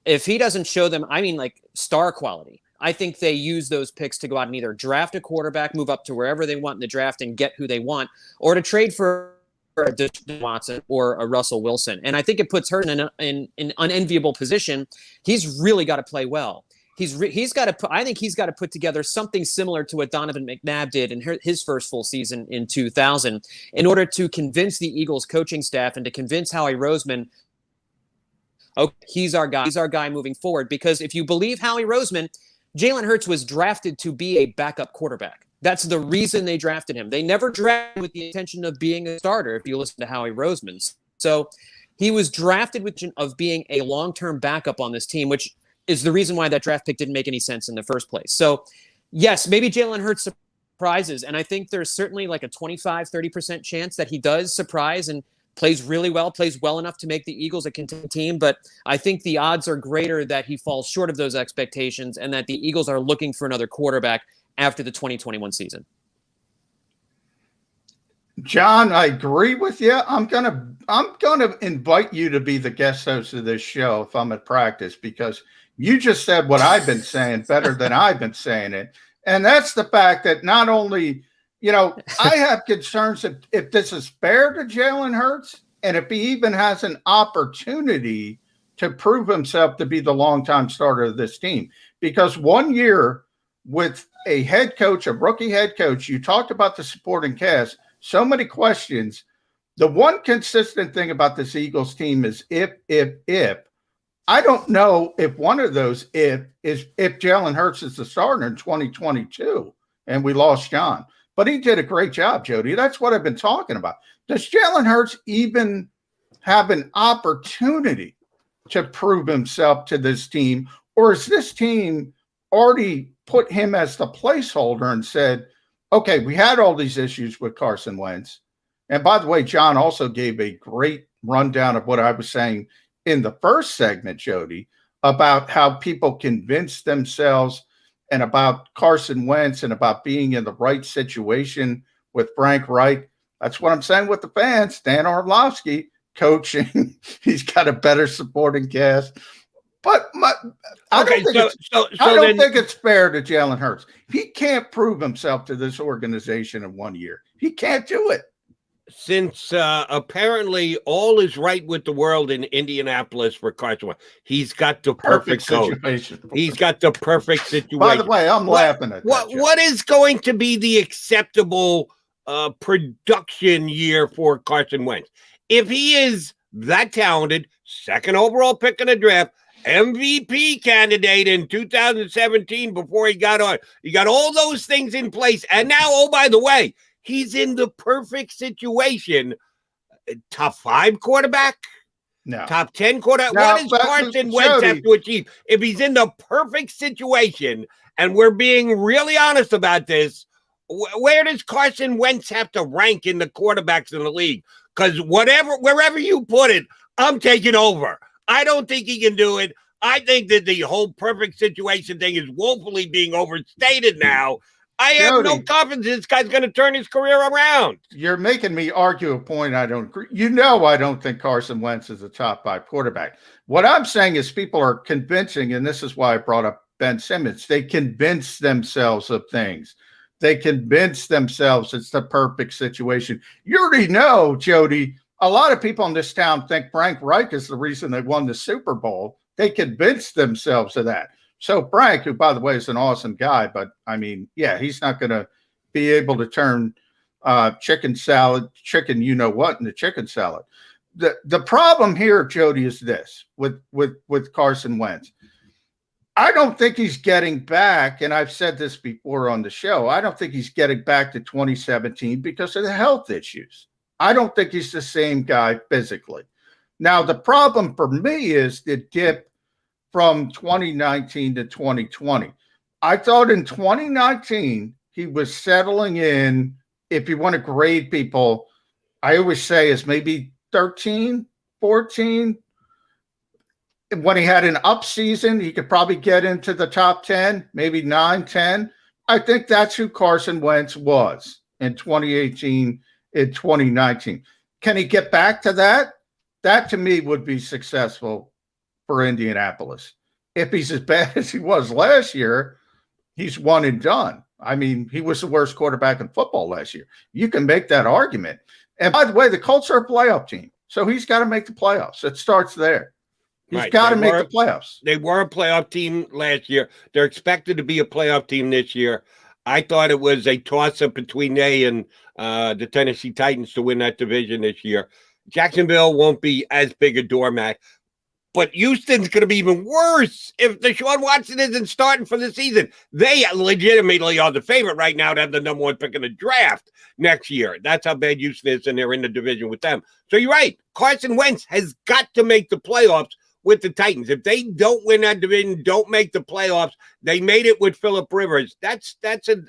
If he doesn't show them, like star quality, I think they use those picks to go out and either draft a quarterback, move up to wherever they want in the draft and get who they want, or to trade for a Deshaun Watson or a Russell Wilson. And I think it puts Hurts in an unenviable position. He's really got to play well. He's got to. I think he's got to put together something similar to what Donovan McNabb did in his first full season in 2000, in order to convince the Eagles coaching staff and to convince Howie Roseman, okay, he's our guy. He's our guy moving forward. Because if you believe Howie Roseman, Jalen Hurts was drafted to be a backup quarterback. That's the reason they drafted him. They never drafted with the intention of being a starter, if you listen to Howie Roseman. So he was drafted with the intention of being a long-term backup on this team, which is the reason why that draft pick didn't make any sense in the first place. So, yes, maybe Jalen Hurts surprises, and I think there's certainly like a 25-30% chance that he does surprise and plays really well, plays well enough to make the Eagles a contending team. But I think the odds are greater that he falls short of those expectations and that the Eagles are looking for another quarterback after the 2021 season. John, I agree with you. I'm gonna invite you to be the guest host of this show if I'm at practice, because you just said what I've been saying better than I've been saying it. And that's the fact that not only, I have concerns if this is fair to Jalen Hurts and if he even has an opportunity to prove himself to be the longtime starter of this team. Because 1 year with a head coach, a rookie head coach, you talked about the supporting cast, so many questions. The one consistent thing about this Eagles team is if. I don't know if one of those if Jalen Hurts is the starter in 2022 and we lost John. But he did a great job, Jody. That's what I've been talking about. Does Jalen Hurts even have an opportunity to prove himself to this team? Or is this team already put him as the placeholder and said, okay, we had all these issues with Carson Wentz. And by the way, John also gave a great rundown of what I was saying in the first segment, Jody, about how people convince themselves and about Carson Wentz and about being in the right situation with Frank Reich. That's what I'm saying with the fans. Dan Orlovsky coaching. He's got a better supporting cast. But I don't think it's fair to Jalen Hurts. He can't prove himself to this organization in 1 year. He can't do it. Since apparently all is right with the world in Indianapolis for Carson Wentz, he's got the perfect situation. He's got the perfect situation. By the way, I'm laughing at that. What is going to be the acceptable production year for Carson Wentz? If he is that talented, 2nd overall pick in the draft, MVP candidate in 2017 before he got on, you got all those things in place. And now, oh, by the way, He's in the perfect situation. Top 5 quarterback? No. Top 10 quarterback? No, What does Carson Wentz have to achieve? If he's in the perfect situation, and we're being really honest about this, where does Carson Wentz have to rank in the quarterbacks in the league? Because wherever you put it, I'm taking over. I don't think he can do it. I think that the whole perfect situation thing is woefully being overstated now. I have no confidence this guy's going to turn his career around. You're making me argue a point I don't agree. You know, I don't think Carson Wentz is a top 5 quarterback. What I'm saying is people are convincing, and this is why I brought up Ben Simmons. They convince themselves of things. They convince themselves it's the perfect situation. You already know, Jody, a lot of people in this town think Frank Reich is the reason they won the Super Bowl. They convinced themselves of that. So Frank, who, by the way, is an awesome guy, but, I mean, yeah, he's not going to be able to turn chicken you-know-what into chicken salad. The problem here, Jody, is this with Carson Wentz. I don't think he's getting back, and I've said this before on the show, I don't think he's getting back to 2017 because of the health issues. I don't think he's the same guy physically. Now, the problem for me is the dip from 2019 to 2020. I thought in 2019, he was settling in, if you want to grade people, I always say is maybe 13, 14. When he had an up season, he could probably get into the top 10, maybe 9, 10. I think that's who Carson Wentz was in 2018, in 2019. Can he get back to that? That, to me, would be successful for Indianapolis. If he's as bad as he was last year, he's one and done. I mean, he was the worst quarterback in football last year. You can make that argument. And by the way, the Colts are a playoff team, so he's got to make the playoffs. It starts there. He's got to make the playoffs. They were a playoff team last year. They're expected to be a playoff team this year. I thought it was a toss-up between they and the Tennessee Titans to win that division this year. Jacksonville won't be as big a doormat. But Houston's going to be even worse if Deshaun Watson isn't starting for the season. They legitimately are the favorite right now to have the number 1 pick in the draft next year. That's how bad Houston is, and they're in the division with them. So you're right. Carson Wentz has got to make the playoffs with the Titans. If they don't win that division, don't make the playoffs, they made it with Phillip Rivers. That's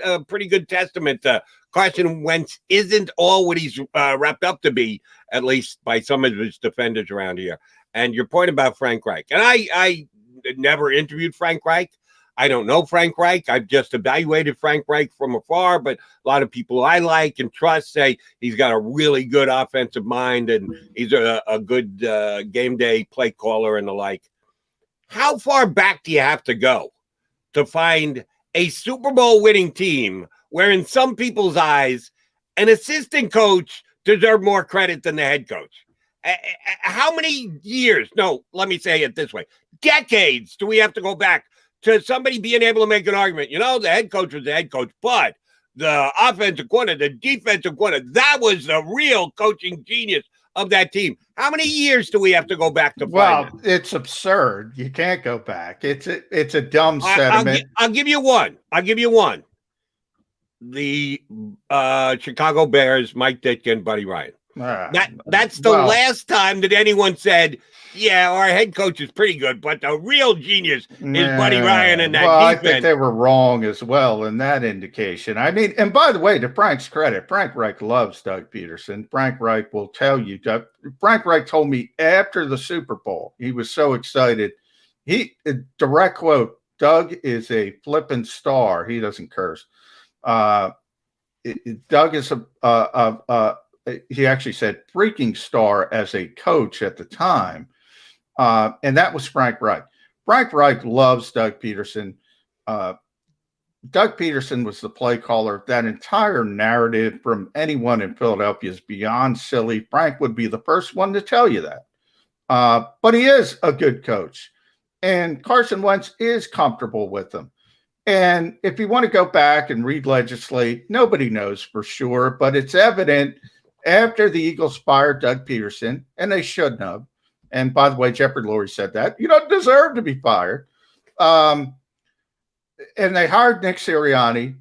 a pretty good testament to Carson Wentz isn't all what he's wrapped up to be, at least by some of his defenders around here. And your point about Frank Reich, and I never interviewed Frank Reich. I don't know Frank Reich. I've just evaluated Frank Reich from afar, but a lot of people I like and trust say he's got a really good offensive mind and he's a good game day play caller and the like. How far back do you have to go to find a Super Bowl winning team where in some people's eyes, an assistant coach deserves more credit than the head coach? How many years? No, let me say it this way. Decades do we have to go back to somebody being able to make an argument? You know, the head coach was the head coach, but the offensive coordinator, the defensive coordinator, that was the real coaching genius of that team. How many years do we have to go back to find it? It's absurd. You can't go back. It's a dumb sentiment. I'll give you one. The Chicago Bears, Mike Ditka, Buddy Ryan. That's the last time that anyone said, yeah, our head coach is pretty good, but the real genius is Buddy Ryan and that defense. I think they were wrong as well in that indication. I mean, and by the way, to Frank's credit, Frank Reich loves Doug Peterson. Frank Reich will tell you, Frank Reich told me after the Super Bowl, he was so excited. Direct quote, Doug is a flippin' star. He doesn't curse. Doug is he actually said freaking star as a coach at the time. And that was Frank Reich. Frank Reich loves Doug Peterson. Doug Peterson was the play caller. That entire narrative from anyone in Philadelphia is beyond silly. Frank would be the first one to tell you that. But he is a good coach. And Carson Wentz is comfortable with him. And if you want to go back and read legislate, nobody knows for sure, but it's evident after the Eagles fired Doug Peterson, and they shouldn't have. And by the way, Jeffrey Lurie said that. You don't deserve to be fired. And they hired Nick Sirianni.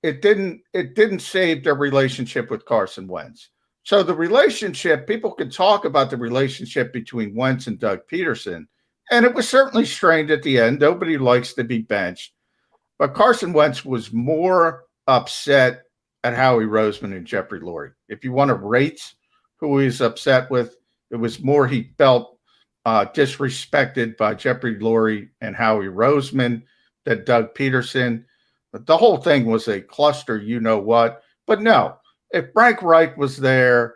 it didn't save their relationship with Carson Wentz. So the relationship, people could talk about the relationship between Wentz and Doug Peterson, and it was certainly strained at the end. Nobody likes to be benched. But Carson Wentz was more upset at Howie Roseman and Jeffrey Lurie. If you want to rate who he was upset with, it was more he felt disrespected by Jeffrey Lurie and Howie Roseman than Doug Peterson. But the whole thing was a cluster, you know what. But no, if Frank Reich was there,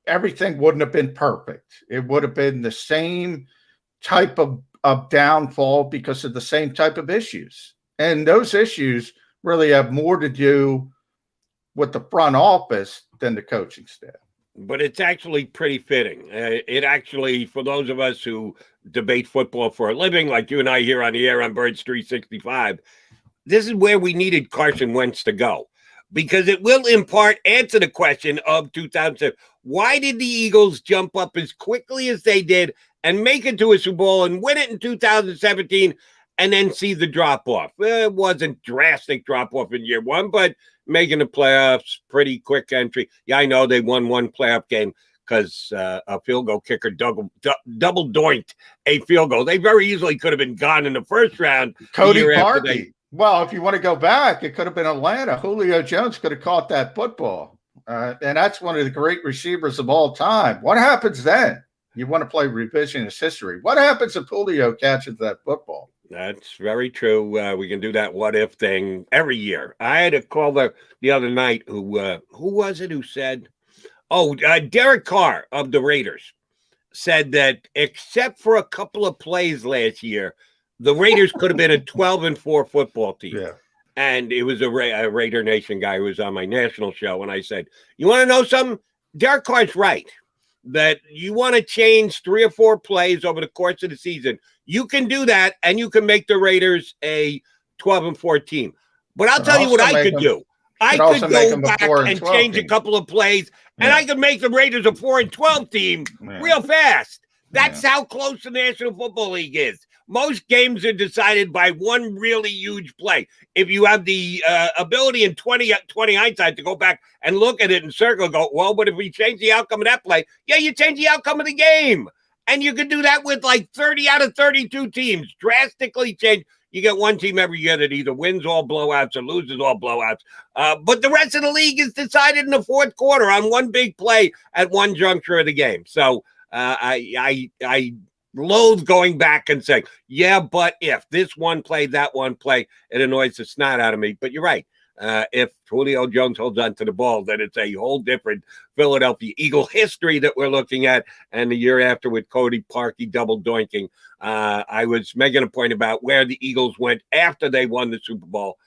everything wouldn't have been perfect. It would have been the same type of downfall because of the same type of issues. And those issues really have more to do with the front office than the coaching staff. But it's actually pretty fitting. It actually, for those of us who debate football for a living, like you and I here on the air on Birds 365, this is where we needed Carson Wentz to go, because it will in part answer the question of 2007. Why did the Eagles jump up as quickly as they did and make it to a Super Bowl and win it in 2017 and then see the drop-off? It wasn't drastic drop-off in year one, but making the playoffs, pretty quick entry. Yeah, I know they won one playoff game because a field goal kicker double doinked a field goal. They very easily could have been gone in the first round. Cody Parkey. Well, if you want to go back, it could have been Atlanta. Julio Jones could have caught that football. And that's one of the great receivers of all time. What happens then? You want to play revisionist history. What happens if Julio catches that football? That's very true. We can do that what if thing every year. I had a caller the other night who was it who said, Derek Carr of the Raiders said that except for a couple of plays last year, the Raiders could have been a 12-4 football team. Yeah. And it was a Raider Nation guy who was on my national show. And I said, you want to know something? Derek Carr's right. That you want to change 3 or 4 plays over the course of the season. You can do that, and you can make the Raiders a 12-4 team. But I'll tell you what I could do. I could go back and change a couple of plays, and I could make the Raiders a 4-12 team real fast. That's how close the National Football League is. Most games are decided by one really huge play. If you have the ability in 20 hindsight to go back and look at it and circle and go, well, but if we change the outcome of that play, yeah, you change the outcome of the game. And you can do that with like 30 out of 32 teams. Drastically change. You get one team every year that either wins all blowouts or loses all blowouts. But the rest of the league is decided in the fourth quarter on one big play at one juncture of the game. So I loathe going back and saying, yeah, but if this one play, that one play, it annoys the snot out of me. But you're right. If Julio Jones holds on to the ball, then it's a whole different Philadelphia Eagle history that we're looking at. And the year after with Cody Parkey double doinking, I was making a point about where the Eagles went after they won the Super Bowl.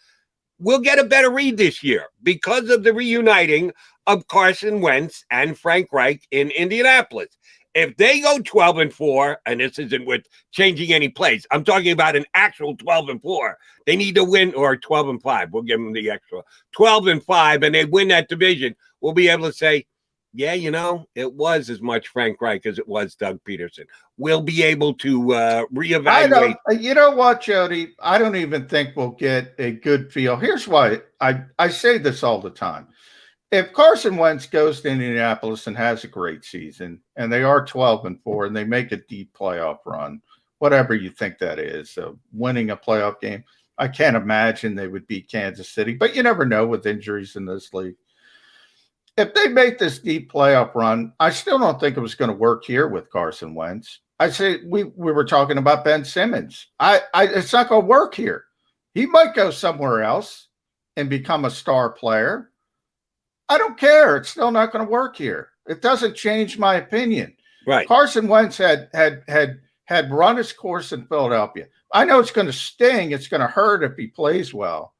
We'll get a better read this year because of the reuniting of Carson Wentz and Frank Reich in Indianapolis. If they go 12-4, and this isn't with changing any plays, I'm talking about an actual 12-4. They need to win, or 12-5. We'll give them the extra 12-5, and they win that division. We'll be able to say, yeah, you know, it was as much Frank Reich as it was Doug Peterson. We'll be able to reevaluate. You know what, Jody? I don't even think we'll get a good feel. Here's why I say this all the time. If Carson Wentz goes to Indianapolis and has a great season, and they are 12-4, and they make a deep playoff run, whatever you think that is, winning a playoff game, I can't imagine they would beat Kansas City, but you never know with injuries in this league. If they make this deep playoff run, I still don't think it was going to work here with Carson Wentz. I say we were talking about Ben Simmons. It's not going to work here. He might go somewhere else and become a star player. I don't care. It's still not going to work here. It doesn't change my opinion. Right. Carson Wentz had run his course in Philadelphia. I know it's going to sting. It's going to hurt if he plays well.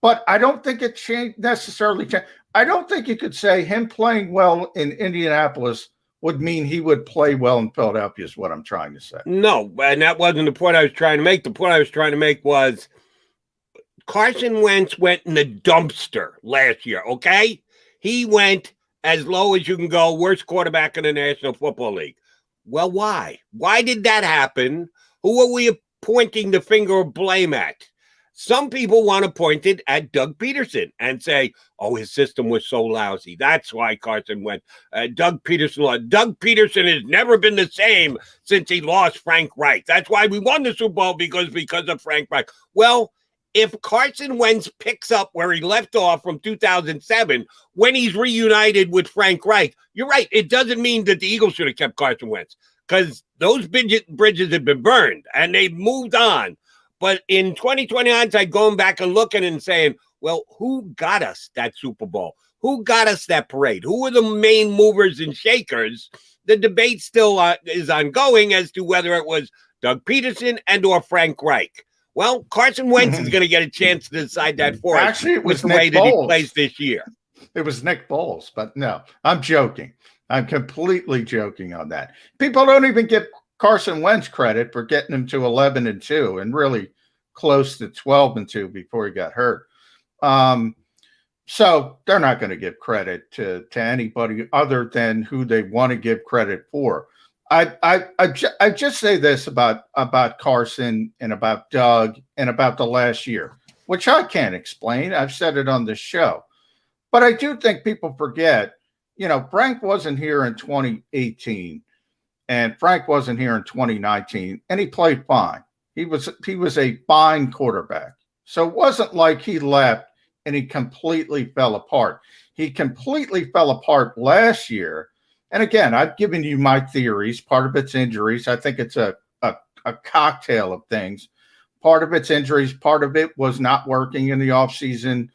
But I don't think it necessarily changed. I don't think you could say him playing well in Indianapolis would mean he would play well in Philadelphia is what I'm trying to say. No, and that wasn't the point I was trying to make. The point I was trying to make was Carson Wentz went in the dumpster last year, okay? He went as low as you can go, worst quarterback in the National Football League. Well, why? Why did that happen? Who are we pointing the finger of blame at? Some people want to point it at Doug Peterson and say, oh, his system was so lousy. That's why Carson went. Doug Peterson has never been the same since he lost Frank Reich. That's why we won the Super Bowl, because of Frank Reich. Well, if Carson Wentz picks up where he left off from 2007, when he's reunited with Frank Reich, you're right. It doesn't mean that the Eagles should have kept Carson Wentz, because those bridges have been burned and they've moved on. But in 2020 hindsight, going back and looking and saying, well, who got us that Super Bowl? Who got us that parade? Who were the main movers and shakers? The debate still is ongoing as to whether it was Doug Peterson and or Frank Reich. Well, Carson Wentz is going to get a chance to decide that for us. Actually, it was the Nick way that Foles. he plays this year. It was Nick Foles, but no, I'm joking. I'm completely joking on that. People don't even give Carson Wentz credit for getting him to 11-2 and really close to 12-2 before he got hurt. So they're not going to give credit to anybody other than who they want to give credit for. I just say this about Carson and about Doug and about the last year, which I can't explain. I've said it on this show. But I do think people forget, Frank wasn't here in 2018 and Frank wasn't here in 2019, and he played fine. He was a fine quarterback. So it wasn't like he left and he completely fell apart. He completely fell apart last year. And again, I've given you my theories. Part of it's injuries. I think it's a cocktail of things. Part of it's injuries. Part of it was not working in the offseason,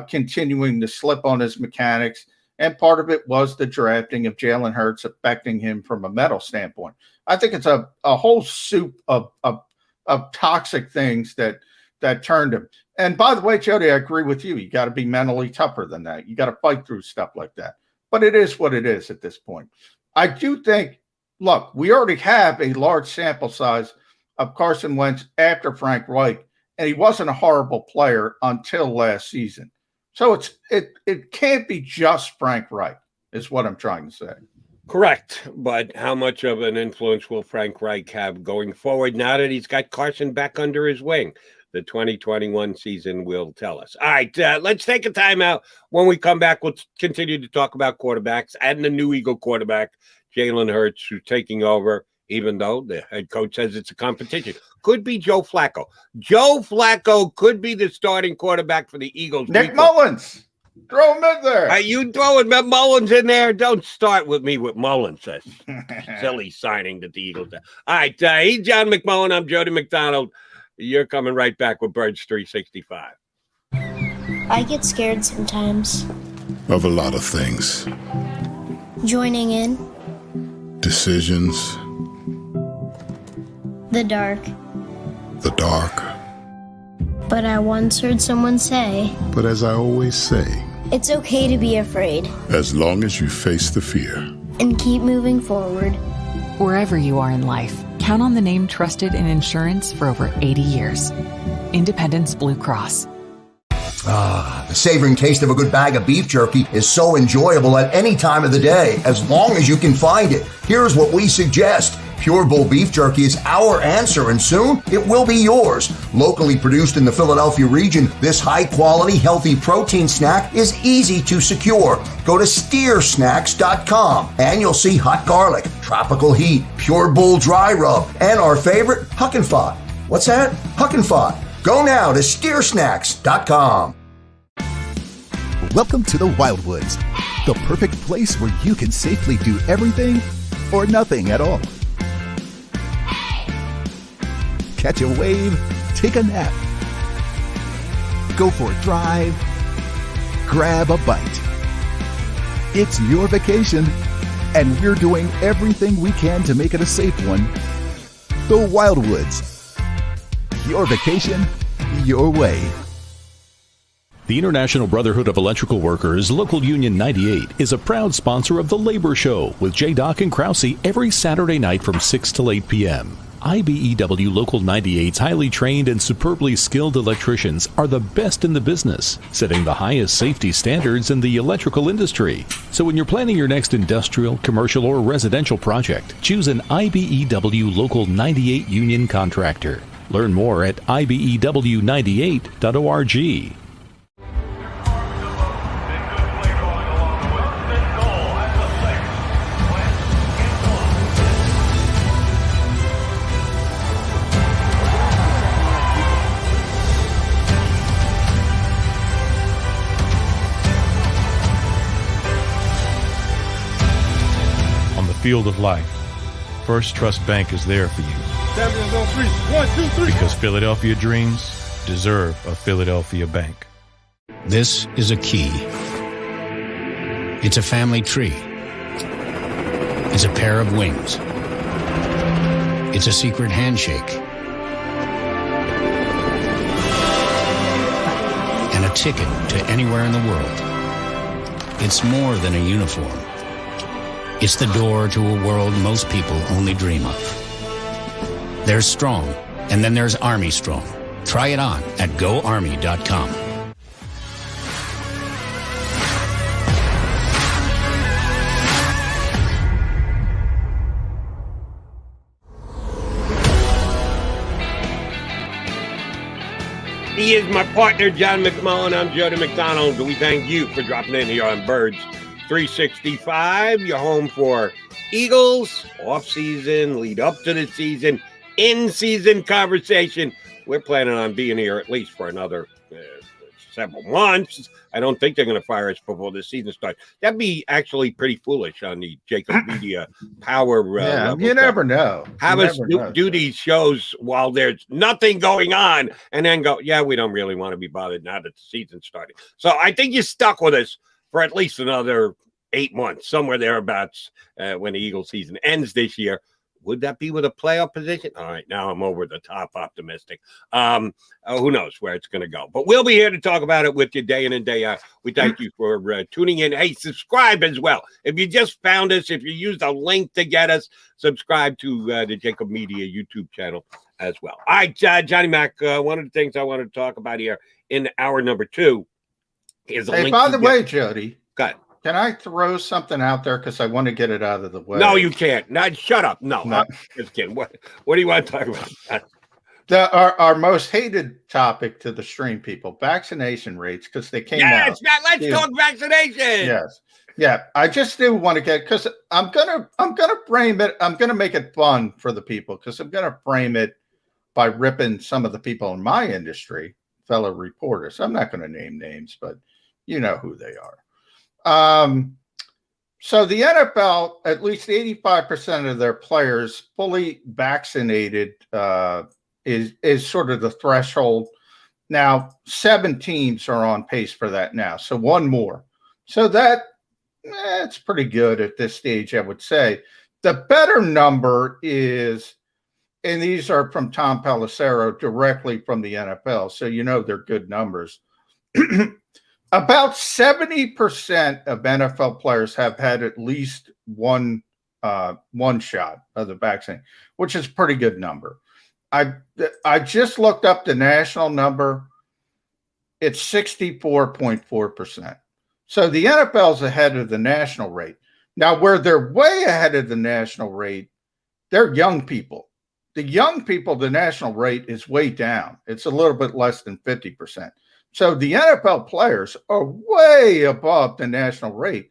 continuing to slip on his mechanics. And part of it was the drafting of Jalen Hurts affecting him from a mental standpoint. I think it's a whole soup of toxic things that turned him. And by the way, Jody, I agree with you. You got to be mentally tougher than that. You got to fight through stuff like that. But it is what it is at this point. I do think, look, we already have a large sample size of Carson Wentz after Frank Reich, and he wasn't a horrible player until last season. So it can't be just Frank Reich, is what I'm trying to say. Correct. But how much of an influence will Frank Reich have going forward now that he's got Carson back under his wing? The 2021 season will tell us. All right, let's take a timeout. When we come back, we'll continue to talk about quarterbacks and the new Eagle quarterback, Jalen Hurts, who's taking over, even though the head coach says it's a competition. Could be Joe Flacco. Joe Flacco could be the starting quarterback for the Eagles. Nick Mullins. Throw him in there. Are you throwing Mullins in there? Don't start with me with Mullins. Silly signing that the Eagles did. All right, he's John McMullen. I'm Jody McDonald. You're coming right back with Birds 365. I get scared sometimes. Of a lot of things. Joining in. Decisions. The dark. The dark. But I once heard someone say, But as I always say, it's okay to be afraid. as long as you face the fear. And keep moving forward. Wherever you are in life, count on the name trusted in insurance for over 80 years. Independence Blue Cross. The savoring taste of a good bag of beef jerky is so enjoyable at any time of the day, as long as you can find it. Here's what we suggest. Pure Bull Beef Jerky is our answer, and soon it will be yours. Locally produced in the Philadelphia region, this high-quality, healthy protein snack is easy to secure. Go to steersnacks.com, and you'll see hot garlic, tropical heat, Pure Bull dry rub, and our favorite, Huck and Fod. What's that? Huck and Fod. Go now to steersnacks.com. Welcome to the Wildwoods, the perfect place where you can safely do everything or nothing at all. Catch a wave, take a nap, go for a drive, grab a bite. It's your vacation, and we're doing everything we can to make it a safe one. The Wildwoods. Your vacation, your way. The International Brotherhood of Electrical Workers, Local Union 98, is a proud sponsor of The Labor Show with J. Doc and Krause every Saturday night from 6 till 8 p.m. IBEW Local 98's highly trained and superbly skilled electricians are the best in the business, setting the highest safety standards in the electrical industry. So when you're planning your next industrial, commercial, or residential project, choose an IBEW Local 98 union contractor. Learn more at ibew98.org. On the field of life, First Trust Bank is there for you. Champions on three. 1, 2, 3. Because Philadelphia dreams deserve a Philadelphia bank. This is a key. It's a family tree. It's a pair of wings. It's a secret handshake. And a ticket to anywhere in the world. It's more than a uniform. It's the door to a world most people only dream of. There's strong, and then there's Army Strong. Try it on at GoArmy.com. He is my partner, John McMullen. I'm Jody McDonald. We thank you for dropping in here on Birds 365. Your home for Eagles, off-season, lead up to the season, in-season conversation. We're planning on being here at least for another several months. I don't think they're going to fire us before the season starts. That'd be actually pretty foolish on the JAKIB Media power level. You never know. Have us do these shows while there's nothing going on and then go, yeah, we don't really want to be bothered now that the season's starting. So I think you're stuck with us for at least another 8 months, somewhere thereabouts, when the Eagles season ends this year. Would that be with a playoff position? All right, now I'm over the top optimistic. Who knows where it's going to go? But we'll be here to talk about it with you day in and day out. We thank you for tuning in. Hey, subscribe as well. If you just found us, if you used a link to get us, subscribe to the JAKIB Media YouTube channel as well. All right, Johnny Mac, one of the things I wanted to talk about here in hour number 2 is a link. Hey, by the way, Jody. Go ahead. Can I throw something out there because I want to get it out of the way? No, you can't. No, shut up. No. I'm just kidding. What do you want to talk about? Our most hated topic to the stream people, vaccination rates, because they came out. Let's talk vaccination. Yes. Yeah. I just do want to get, because I'm gonna frame it. I'm gonna make it fun for the people because I'm gonna frame it by ripping some of the people in my industry, fellow reporters. I'm not gonna name names, but you know who they are. So the NFL, at least 85% of their players fully vaccinated, is sort of the threshold. Now, 7 teams are on pace for that now. So one more. So that it's pretty good at this stage, I would say. The better number is, and these are from Tom Pelissero directly from the NFL. So, you know, they're good numbers. About 70% of NFL players have had at least one shot of the vaccine, which is a pretty good number. I just looked up the national number. It's 64.4%. So the NFL is ahead of the national rate. Now, where they're way ahead of the national rate, they're young people. The young people, the national rate is way down. It's a little bit less than 50%. So the NFL players are way above the national rate.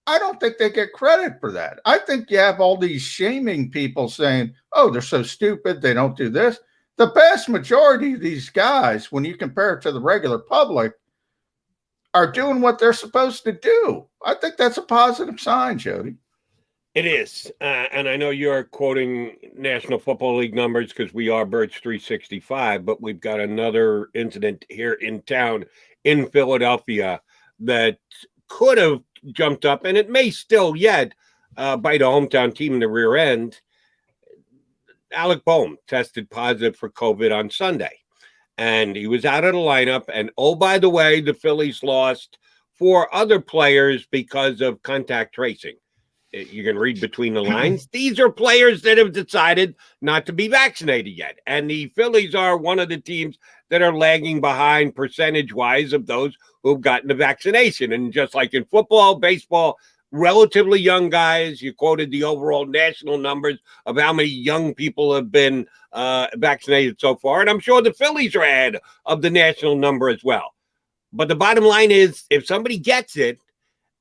I don't think they get credit for that. I think you have all these shaming people saying, oh, they're so stupid, they don't do this. The vast majority of these guys, when you compare it to the regular public, are doing what they're supposed to do. I think that's a positive sign, Jody. It is. And I know you're quoting National Football League numbers because we are Birds 365, but we've got another incident here in town in Philadelphia that could have jumped up, and it may still yet bite a hometown team in the rear end. Alec Boehm tested positive for COVID on Sunday, and he was out of the lineup. And, oh, by the way, the Phillies lost 4 other players because of contact tracing. You can read between the lines. These are players that have decided not to be vaccinated yet. And the Phillies are one of the teams that are lagging behind percentage-wise of those who've gotten the vaccination. And just like in football, baseball, relatively young guys. You quoted the overall national numbers of how many young people have been vaccinated so far. And I'm sure the Phillies are ahead of the national number as well. But the bottom line is, if somebody gets it,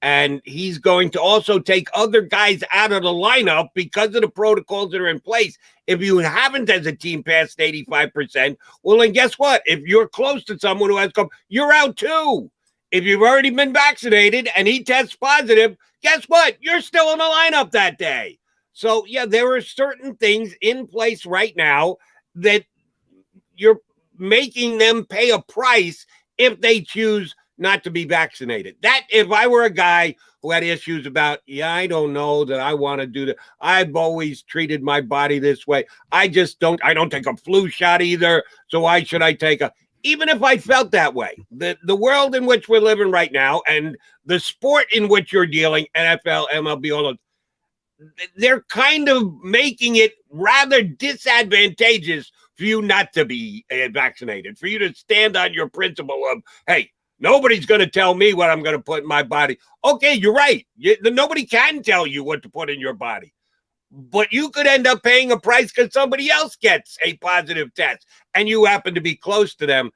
and he's going to also take other guys out of the lineup because of the protocols that are in place. If you haven't, as a team, passed 85%, well, then guess what? If you're close to someone who has COVID, you're out too. If you've already been vaccinated and he tests positive, guess what? You're still in the lineup that day. So, yeah, there are certain things in place right now that you're making them pay a price if they choose not to be vaccinated. That, if I were a guy who had issues about, I don't know that I want to do that. I've always treated my body this way. I don't take a flu shot either. So why should I take even if I felt that way, the world in which we're living right now and the sport in which you're dealing, NFL, MLB, all of, they're kind of making it rather disadvantageous for you not to be vaccinated, for you to stand on your principle of, hey, nobody's going to tell me what I'm going to put in my body. Okay, you're right. Nobody can tell you what to put in your body. But you could end up paying a price because somebody else gets a positive test and you happen to be close to them.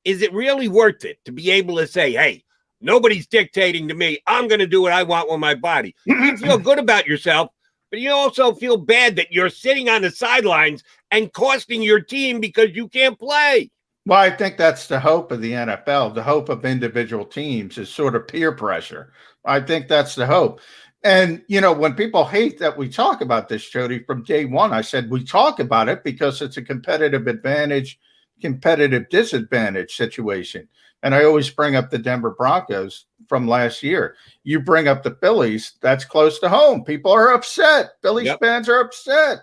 Is it really worth it to be able to say, hey, nobody's dictating to me. I'm going to do what I want with my body. You feel good about yourself, but you also feel bad that you're sitting on the sidelines and costing your team because you can't play. Well, I think that's the hope of the NFL. The hope of individual teams is sort of peer pressure. I think that's the hope. And, when people hate that we talk about this, Jody, from day one, I said we talk about it because it's a competitive advantage, competitive disadvantage situation. And I always bring up the Denver Broncos from last year. You bring up the Phillies, that's close to home. People are upset. Phillies fans are upset.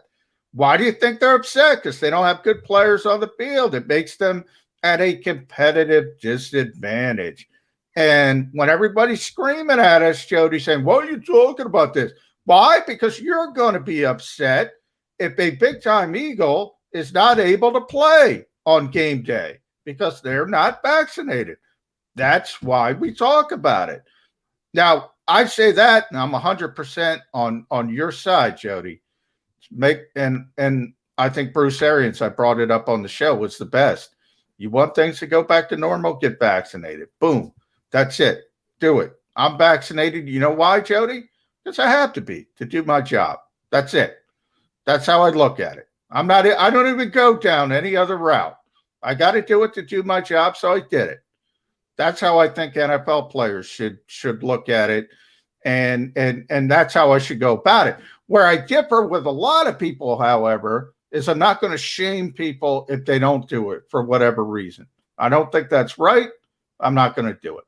Why do you think they're upset? Because they don't have good players on the field. It makes them at a competitive disadvantage. And when everybody's screaming at us, Jody, saying, what are you talking about this? Why? Because you're going to be upset if a big-time Eagle is not able to play on game day because they're not vaccinated. That's why we talk about it. Now, I say that, and I'm 100% on your side, Jody. And I think Bruce Arians, I brought it up on the show, was the best. You want things to go back to normal, get vaccinated. Boom. That's it. Do it. I'm vaccinated. You know why, Jody? Because I have to be to do my job. That's it. That's how I look at it. I don't even go down any other route. I got to do it to do my job, so I did it. That's how I think NFL players should look at it. And that's how I should go about it. Where I differ with a lot of people, however, is I'm not going to shame people if they don't do it for whatever reason. I don't think that's right. I'm not going to do it.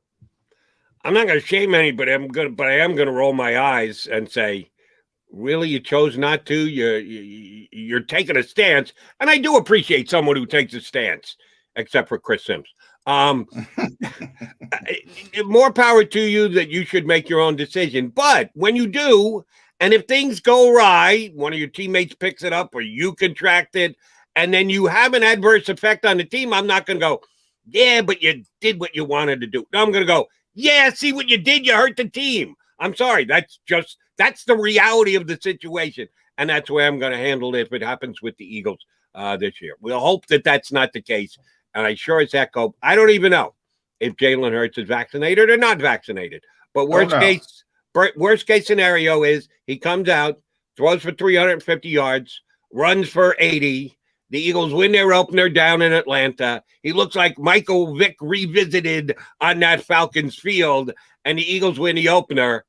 I'm not going to shame anybody. But I am going to roll my eyes and say, really, you chose not to? You're taking a stance. And I do appreciate someone who takes a stance, except for Chris Sims. More power to you that you should make your own decision. But when you do, and if things go awry, one of your teammates picks it up or you contract it, and then you have an adverse effect on the team, I'm not going to go, yeah, but you did what you wanted to do. No, I'm going to go, yeah, see what you did? You hurt the team. I'm sorry. That's the reality of the situation. And that's the way I'm going to handle it if it happens with the Eagles this year. We'll hope that that's not the case. And I sure as heck hope. I don't even know if Jalen Hurts is vaccinated or not vaccinated. But worst case scenario is he comes out, throws for 350 yards, runs for 80. The Eagles win their opener down in Atlanta. He looks like Michael Vick revisited on that Falcons field, and the Eagles win the opener.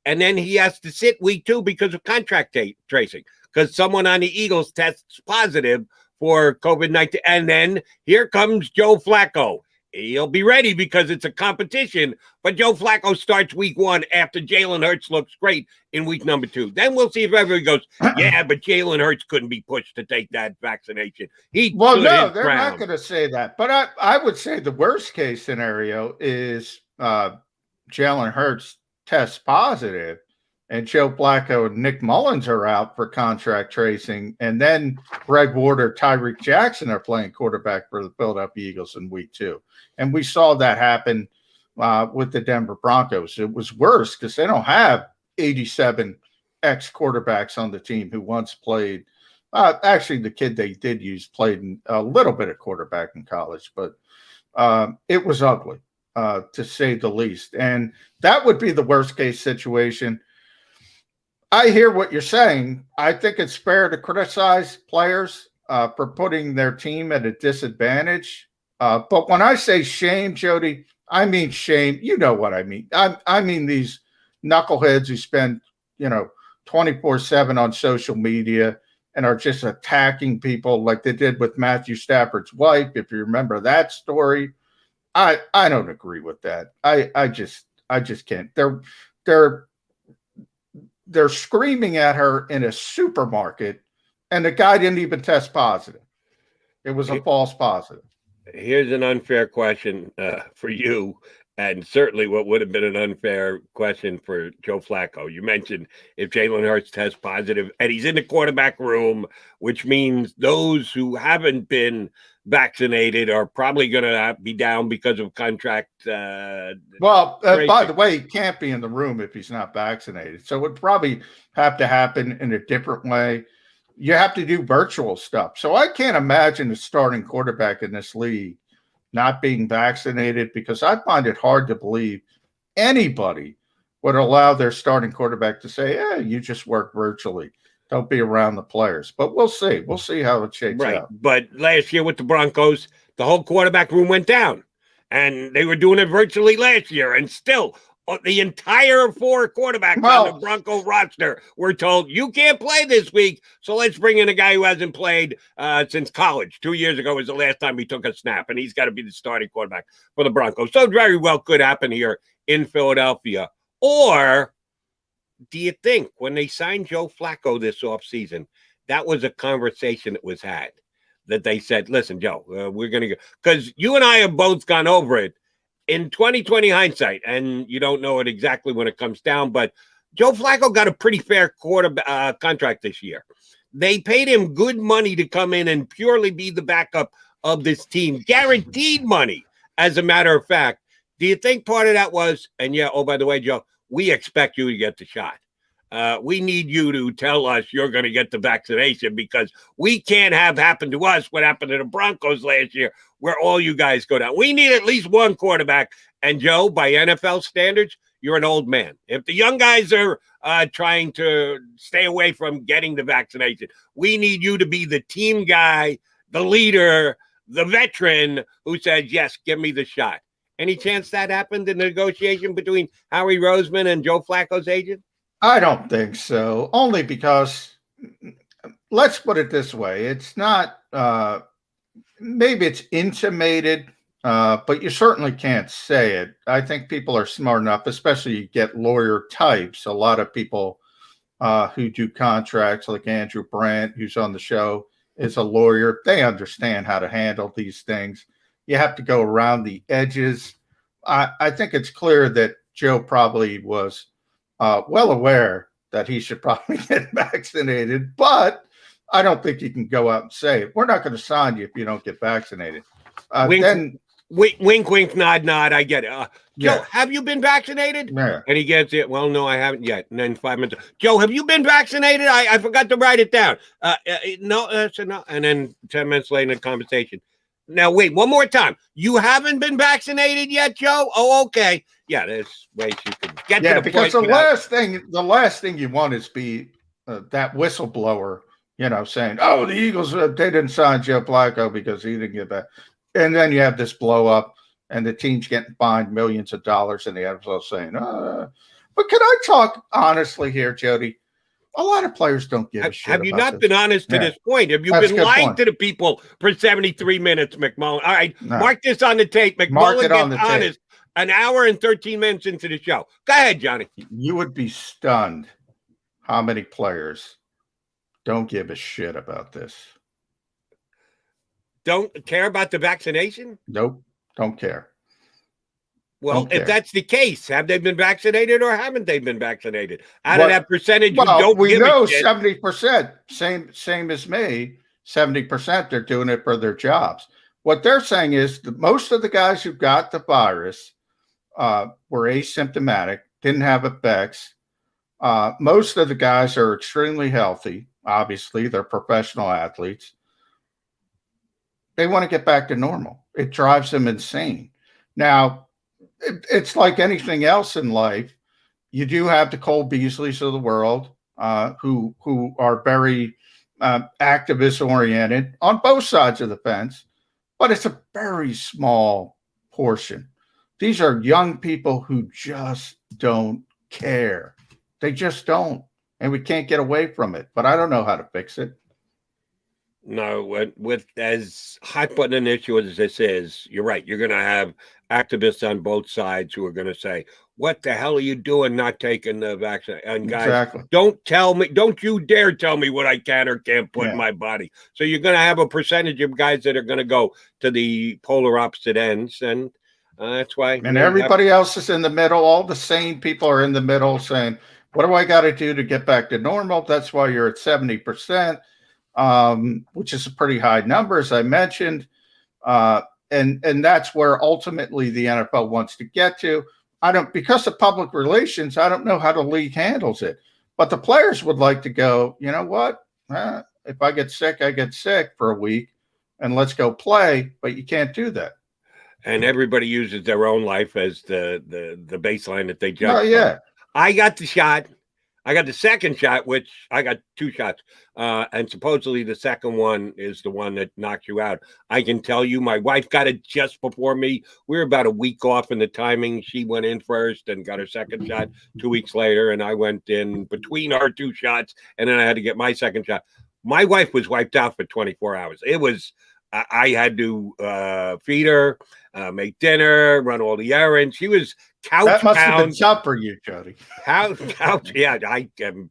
And then he has to sit week 2 because of contract tracing, because someone on the Eagles tests positive for COVID-19. And then here comes Joe Flacco. He'll be ready because it's a competition, but Joe Flacco starts week 1 after Jalen Hurts looks great in week number 2. Then we'll see if everybody goes, yeah, but Jalen Hurts couldn't be pushed to take that vaccination. No, they're not going to say that. But I would say the worst case scenario is Jalen Hurts tests positive and Joe Flacco and Nick Mullins are out for contract tracing, and then Greg Ward or Tyreek Jackson are playing quarterback for the Philadelphia Eagles in week 2. And we saw that happen with the Denver Broncos. It was worse because they don't have 87 ex-quarterbacks on the team who once played. Actually, the kid they did use played a little bit of quarterback in college, but it was ugly, to say the least. And that would be the worst-case situation. I hear what you're saying. I think it's fair to criticize players for putting their team at a disadvantage. But when I say shame, Jody, I mean shame. You know what I mean. I mean these knuckleheads who spend, 24/7 on social media and are just attacking people like they did with Matthew Stafford's wife. If you remember that story, I don't agree with that. I just can't. They're screaming at her in a supermarket, and the guy didn't even test positive. It was a false positive. Here's an unfair question for you, and certainly what would have been an unfair question for Joe Flacco. You mentioned if Jalen Hurts tests positive and he's in the quarterback room, which means those who haven't been vaccinated are probably going to be down because of contract. By the way, he can't be in the room if he's not vaccinated. So it would probably have to happen in a different way. You have to do virtual stuff. So I can't imagine a starting quarterback in this league not being vaccinated, because I find it hard to believe anybody would allow their starting quarterback to say, you just work virtually. Don't be around the players. But we'll see. We'll see how it shakes out. But last year with the Broncos, the whole quarterback room went down. And they were doing it virtually last year. And still, the entire 4 quarterbacks on the Bronco roster were told, you can't play this week, so let's bring in a guy who hasn't played since college. 2 years ago was the last time he took a snap, and he's got to be the starting quarterback for the Broncos. So very well could happen here in Philadelphia. Or do you think when they signed Joe Flacco this offseason, that was a conversation that was had, that they said, listen, Joe, we're going to go. Because you and I have both gone over it. In 2020 hindsight, and you don't know it exactly when it comes down, but Joe Flacco got a pretty fair contract this year. They paid him good money to come in and purely be the backup of this team, guaranteed money, as a matter of fact. Do you think part of that was, and by the way, Joe, we expect you to get the shot. We need you to tell us you're going to get the vaccination, because we can't have happen to us what happened to the Broncos last year, where all you guys go down. We need at least one quarterback. And Joe, by NFL standards, you're an old man. If the young guys are trying to stay away from getting the vaccination, we need you to be the team guy, the leader, the veteran who says, yes, give me the shot. Any chance that happened in the negotiation between Howie Roseman and Joe Flacco's agent? I don't think so, only because, let's put it this way. It's not, maybe it's intimated, but you certainly can't say it. I think people are smart enough, especially you get lawyer types. A lot of people who do contracts, like Andrew Brandt, who's on the show, is a lawyer. They understand how to handle these things. You have to go around the edges. I think it's clear that Joe probably was well aware that he should probably get vaccinated, but I don't think you can go out and say, we're not going to sign you if you don't get vaccinated. Wink, wink, nod, nod. I get it. Joe, have you been vaccinated? Yeah. And he gets it. Well, no, I haven't yet. And then 5 minutes. Joe, have you been vaccinated? I forgot to write it down. No, that's a no. And then 10 minutes later in the conversation. Now, wait, one more time. You haven't been vaccinated yet, Joe? Oh, okay. Yeah, there's ways you can get to the because point. The last thing you want is be that whistleblower, saying, oh, the Eagles, they didn't sign Joe Flacco because he didn't get back. And then you have this blow up and the team's getting fined millions of dollars and the NFL saying, but can I talk honestly here, Jody? A lot of players don't give a shit. Have you not been honest to this point? Have you been lying to the people for 73 minutes, McMullen? All right, mark this on the tape. McMullen gets honest an hour and 13 minutes into the show. Go ahead, Johnny. You would be stunned how many players don't give a shit about this. Don't care about the vaccination? Nope, don't care. Well, if that's the case, have they been vaccinated or haven't they been vaccinated? Out of that percentage, you don't we give know a shit. 70%, same as me, 70% they're doing it for their jobs. What they're saying is that most of the guys who got the virus were asymptomatic, didn't have effects, Most of the guys are extremely healthy. Obviously, they're professional athletes. They want to get back to normal. It drives them insane. Now, it's like anything else in life. You do have the Cole Beasleys of the world who are very activist oriented on both sides of the fence, but it's a very small portion. These are young people who just don't care. They just don't, and we can't get away from it. But I don't know how to fix it. No, with as hot button an issue as this is, you're right. You're going to have activists on both sides who are going to say, "What the hell are you doing not taking the vaccine?" And guys, Exactly. don't you dare tell me what I can or can't put in my body. So you're going to have a percentage of guys that are going to go to the polar opposite ends, and that's why. And everybody else is in the middle. All the sane people are in the middle saying, "What do I got to do to get back to normal?" That's why you're at 70%. Which is a pretty high number, as I mentioned. And that's where ultimately the NFL wants to get to. Because of public relations, I don't know how the league handles it. But the players would like to go, you know what? If I get sick, I get sick for a week, and let's go play. But you can't do that. And everybody uses their own life as the baseline that they judge. Oh, yeah. I got the shot. I got the second shot, which I got 2 shots. And supposedly the second one is the one that knocks you out. I can tell you my wife got it just before me. We were about a week off in the timing. She went in first and got her second shot 2 weeks later. And I went in between our 2 shots. And then I had to get my second shot. My wife was wiped out for 24 hours. It was, I had to feed her, make dinner, run all the errands. She was couch That must bound. have been tough for you, Jody. Couch, yeah, I am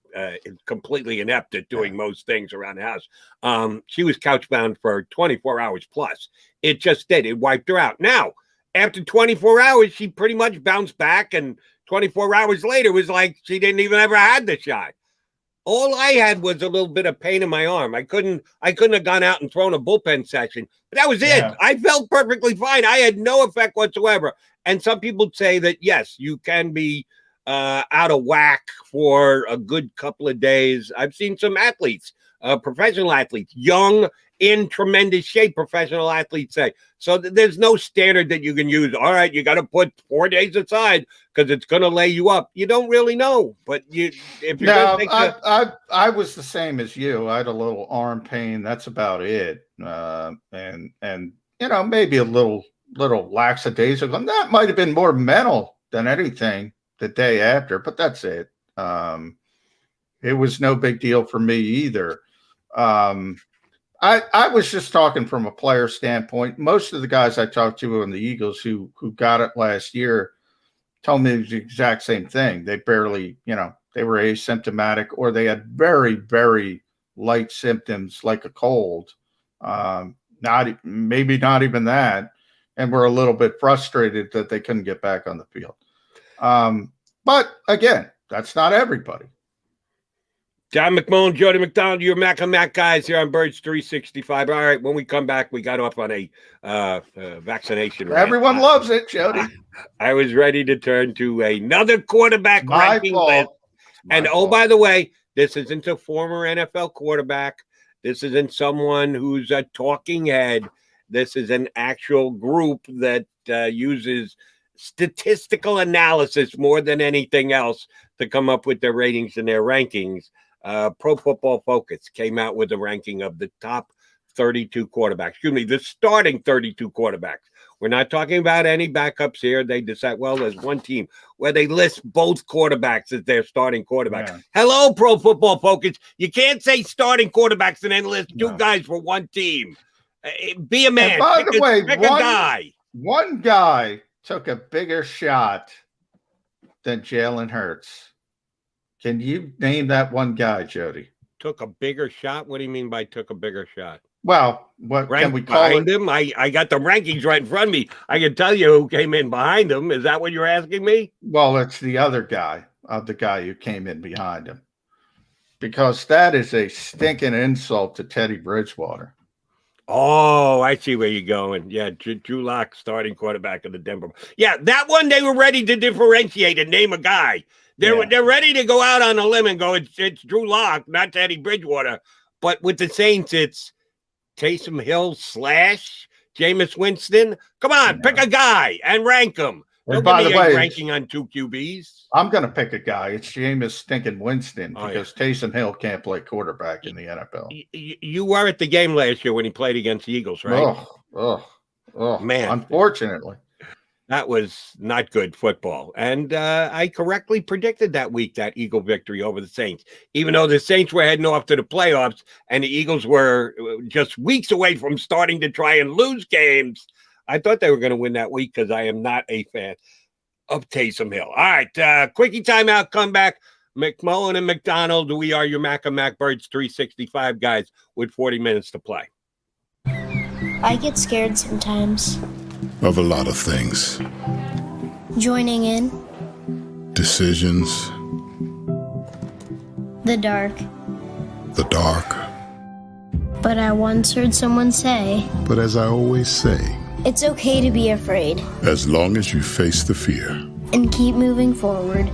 completely inept at doing most things around the house. She was couch bound for 24 hours plus. It just did. It wiped her out. Now, after 24 hours, she pretty much bounced back, and 24 hours later was like she didn't even ever had the shot. All I had was a little bit of pain in my arm. I couldn't have gone out and thrown a bullpen session, but that was it. Yeah. I felt perfectly fine. I had no effect whatsoever. And some people say that, yes, you can be out of whack for a good couple of days. I've seen some athletes, professional athletes, young, in tremendous shape, professional athletes say. So there's no standard that you can use. All right, you got to put 4 days aside because it's going to lay you up. You don't really know. But if you're No, going to I was the same as you. I had a little arm pain. That's about it. And maybe a little lackadaisical. And that might have been more mental than anything the day after, but that's it. It was no big deal for me either. I was just talking from a player standpoint. Most of the guys I talked to on the Eagles who got it last year told me the exact same thing. They barely, they were asymptomatic, or they had very, very light symptoms like a cold. Maybe not even that. And were a little bit frustrated that they couldn't get back on the field. But again, that's not everybody. John McMullen, Jody McDonald, your Mac and Mac guys here on Birds 365. All right, when we come back, we got off on a vaccination rant. Everyone loves it, Jody. I was ready to turn to another quarterback ranking list. And by the way, this isn't a former NFL quarterback. This isn't someone who's a talking head. This is an actual group that uses statistical analysis more than anything else to come up with their ratings and their rankings. Pro Football Focus came out with a ranking of the top 32 quarterbacks. Excuse me, the starting 32 quarterbacks. We're not talking about any backups here. They decide, well, there's one team where they list both quarterbacks as their starting quarterbacks. Yeah. Hello, Pro Football Focus. You can't say starting quarterbacks and then list 2 guys for one team. Be a man. And by the way, pick a guy. One guy took a bigger shot than Jalen Hurts. Can you name that one guy, Jody? Took a bigger shot? What do you mean by took a bigger shot? Well, what can we call behind him? I got the rankings right in front of me. I can tell you who came in behind him. Is that what you're asking me? Well, it's the other guy, the guy who came in behind him. Because that is a stinking insult to Teddy Bridgewater. Oh, I see where you're going. Yeah, Drew Lock, starting quarterback of the Denver. Yeah, that one they were ready to differentiate and name a guy. They're ready to go out on a limb and go, it's Drew Lock, not Teddy Bridgewater. But with the Saints, it's Taysom Hill / Jameis Winston. Come on, pick a guy and rank him. And by the way, ranking on 2 QBs. I'm going to pick a guy. It's Jameis stinking Winston because Taysom Hill can't play quarterback in the NFL. You were at the game last year when he played against the Eagles, right? Oh, man. Unfortunately. That was not good football. And I correctly predicted that week that Eagle victory over the Saints, even though the Saints were heading off to the playoffs and the Eagles were just weeks away from starting to try and lose games. I thought they were going to win that week because I am not a fan of Taysom Hill. All right, quickie timeout, come back. McMullen and McDonald, we are your Mac and Mac Birds 365 guys with 40 minutes to play. I get scared sometimes. Of a lot of things. Joining in. Decisions. The dark. The dark. But I once heard someone say, But as I always say, it's okay to be afraid. as long as you face the fear. And keep moving forward.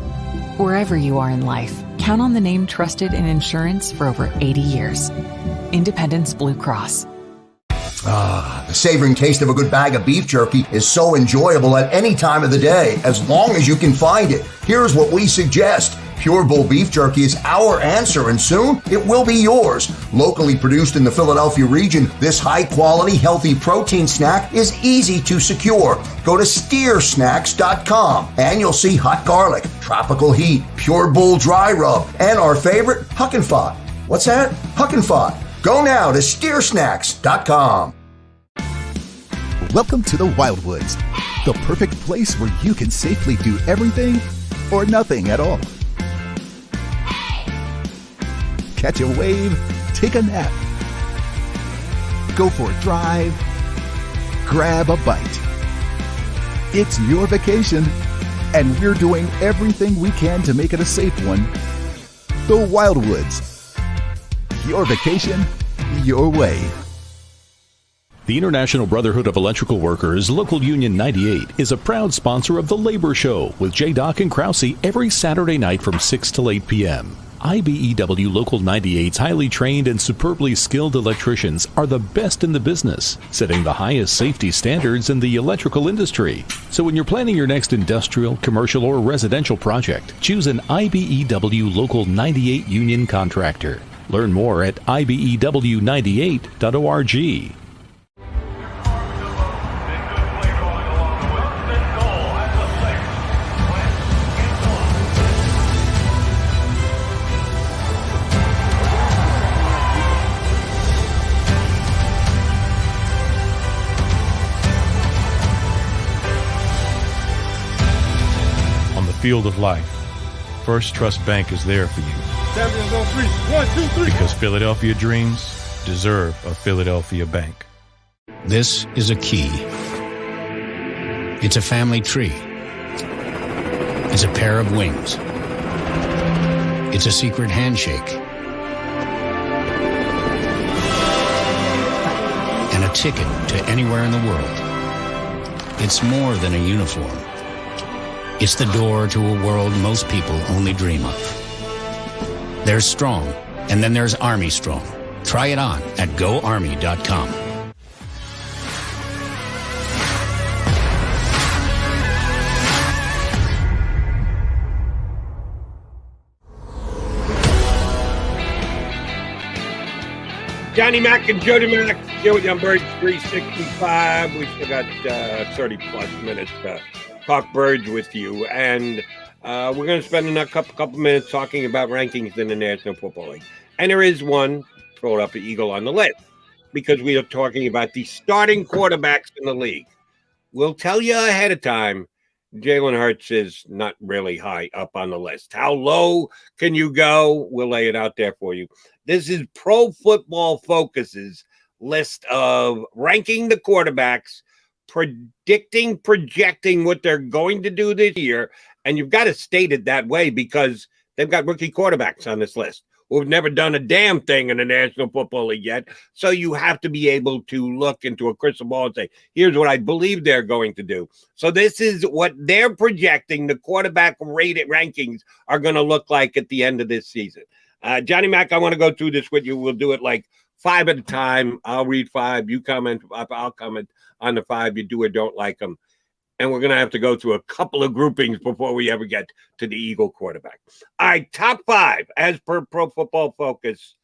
Wherever you are in life, count on the name trusted in insurance for over 80 years. Independence Blue Cross. The savoring taste of a good bag of beef jerky is so enjoyable at any time of the day, as long as you can find it. Here's what we suggest. Pure Bull beef jerky is our answer, and soon it will be yours. Locally produced in the Philadelphia region, this high-quality, healthy protein snack is easy to secure. Go to steersnacks.com, and you'll see hot garlic, tropical heat, Pure Bull dry rub, and our favorite, Huck and Fod. What's that? Huck and Fod. Go now to steersnacks.com. Welcome to the Wildwoods, the perfect place where you can safely do everything or nothing at all. Catch a wave, take a nap, go for a drive, grab a bite. It's your vacation, and we're doing everything we can to make it a safe one. The Wildwoods. Your vacation, your way. The International Brotherhood of Electrical Workers, Local Union 98, is a proud sponsor of The Labor Show with J. Doc and Krause every Saturday night from 6 to 8 p.m. IBEW Local 98's highly trained and superbly skilled electricians are the best in the business, setting the highest safety standards in the electrical industry. So when you're planning your next industrial, commercial, or residential project, choose an IBEW Local 98 union contractor. Learn more at ibew98.org. On the field of life, First Trust Bank is there for you. Champions on 3. 1, 2, 3. Because Philadelphia dreams deserve a Philadelphia bank. This is a key. It's a family tree. It's a pair of wings. It's a secret handshake. And a ticket to anywhere in the world. It's more than a uniform. It's the door to a world most people only dream of. There's Strong, and then there's Army Strong. Try it on at GoArmy.com. Johnny Mac and Jody Mac here with you on Birds 365. We still got 30 plus minutes to talk birds with you, and we're going to spend a couple minutes talking about rankings in the National Football League. And there is one Philadelphia Eagle on the list because we are talking about the starting quarterbacks in the league. We'll tell you ahead of time, Jalen Hurts is not really high up on the list. How low can you go? We'll lay it out there for you. This is Pro Football Focus's list of ranking the quarterbacks, projecting what they're going to do this year. And you've got to state it that way because they've got rookie quarterbacks on this list. who have never done a damn thing in the National Football League yet. So you have to be able to look into a crystal ball and say, here's what I believe they're going to do. So this is what they're projecting the quarterback rated rankings are going to look like at the end of this season. Johnny Mac, I want to go through this with you. We'll do it like 5 at a time. I'll read 5. You comment. I'll comment on the 5. You do or don't like them. And we're going to have to go through a couple of groupings before we ever get to the Eagle quarterback. All right, top 5 as per Pro Football Focus.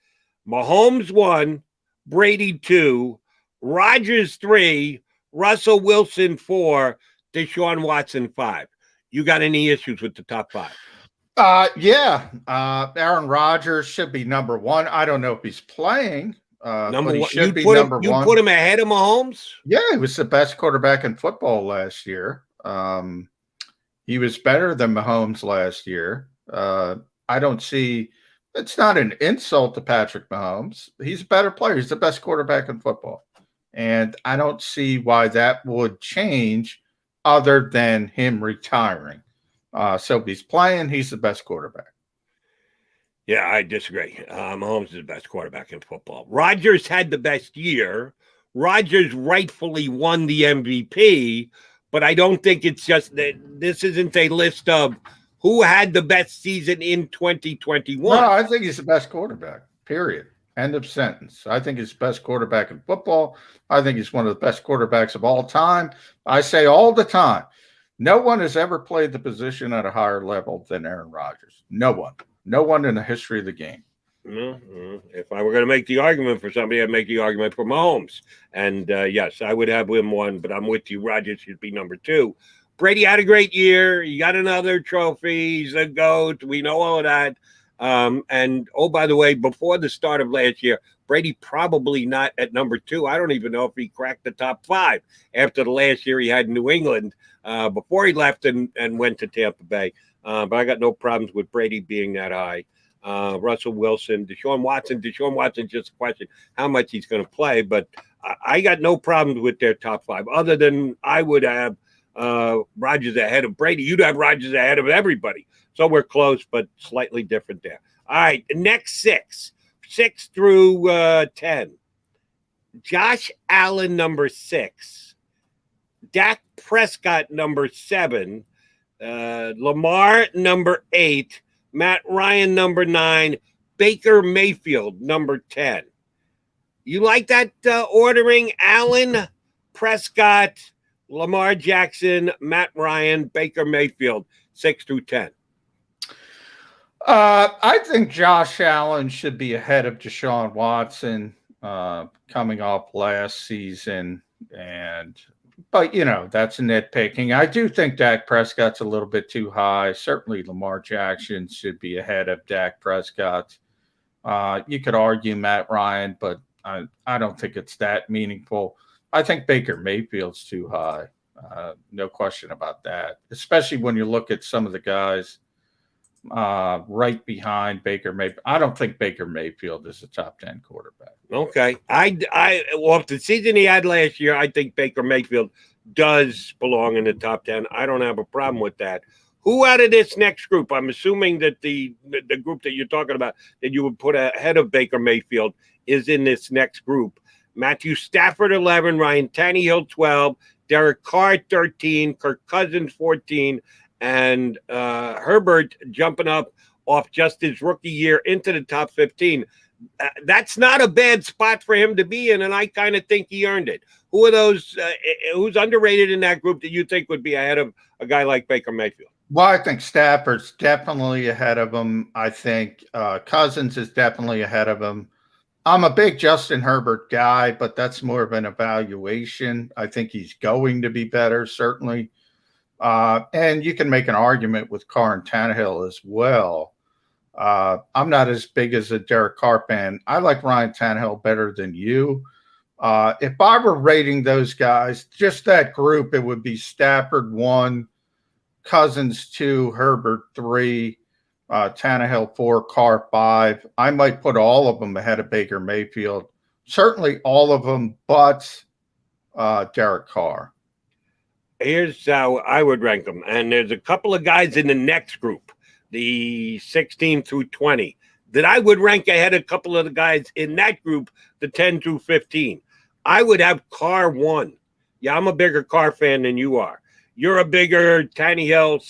Mahomes 1, Brady 2, Rodgers 3, Russell Wilson 4, Deshaun Watson 5. You got any issues with the top 5? Yeah. Aaron Rodgers should be number 1. I don't know if he's playing. Number but he 1. should be number 1. You put him ahead of Mahomes? Yeah, he was the best quarterback in football last year. He was better than Mahomes last year. I don't see – it's not an insult to Patrick Mahomes. He's a better player. He's the best quarterback in football. And I don't see why that would change other than him retiring. So if he's playing, he's the best quarterback. Yeah, I disagree. Mahomes is the best quarterback in football. Rodgers had the best year. Rodgers rightfully won the MVP, but I don't think it's just that this isn't a list of who had the best season in 2021. No, I think he's the best quarterback, period. End of sentence. I think he's the best quarterback in football. I think he's one of the best quarterbacks of all time. I say all the time, no one has ever played the position at a higher level than Aaron Rodgers. No one. No one in the history of the game. If I were going to make the argument for somebody, I'd make the argument for Mahomes. And yes, I would have him 1, but I'm with you. Rodgers should be number 2. Brady had a great year. He got another trophy. He's a GOAT. We know all of that. And, oh, by the way, before the start of last year, Brady probably not at number 2. I don't even know if he cracked the top 5 after the last year he had in New England before he left and went to Tampa Bay. But I got no problems with Brady being that high. Russell Wilson, Deshaun Watson, just a question how much he's going to play. But I got no problems with their top 5, other than I would have Rodgers ahead of Brady. You'd have Rodgers ahead of everybody. So we're close, but slightly different there. All right, the next 6 through 10. Josh Allen, number 6. Dak Prescott, number 7. Lamar, number 8. Matt Ryan, number 9. Baker Mayfield, number 10. You like that ordering? Allen, Prescott, Lamar Jackson, Matt Ryan, Baker Mayfield, 6 through 10. I think Josh Allen should be ahead of Deshaun Watson coming off last season. But, you know, that's nitpicking. I do think Dak Prescott's a little bit too high. Certainly Lamar Jackson should be ahead of Dak Prescott. You could argue Matt Ryan, but I don't think it's that meaningful. I think Baker Mayfield's too high. No question about that, especially when you look at some of the guys right behind Baker Mayfield. I don't think Baker Mayfield is a top 10 quarterback. Okay. Well, if the season he had last year, I think Baker Mayfield does belong in the top 10. I don't have a problem with that. Who out of this next group? I'm assuming that the group that you're talking about that you would put ahead of Baker Mayfield is in this next group. Matthew Stafford, 11, Ryan Tannehill, 12, Derek Carr, 13, Kirk Cousins, 14, and Herbert jumping up off just his rookie year into the top 15. That's not a bad spot for him to be in, and I kind of think he earned it. Who are those? Who's underrated in that group that you think would be ahead of a guy like Baker Mayfield? Well, I think Stafford's definitely ahead of him. I think Cousins is definitely ahead of him. I'm a big Justin Herbert guy, but that's more of an evaluation. I think he's going to be better, certainly. And you can make an argument with Carr and Tannehill as well. I'm not as big as a Derek Carr fan. I like Ryan Tannehill better than you. If I were rating those guys, just that group, it would be Stafford 1, Cousins 2, Herbert 3, Tannehill 4, Carr 5. I might put all of them ahead of Baker Mayfield. Certainly all of them, but Derek Carr. Here's how I would rank them. And there's a couple of guys in the next group, the 16 through 20. that I would rank ahead of a couple of the guys in that group, the 10 through 15. I would have Carr 1. Yeah, I'm a bigger Carr fan than you are. You're a bigger Tannehill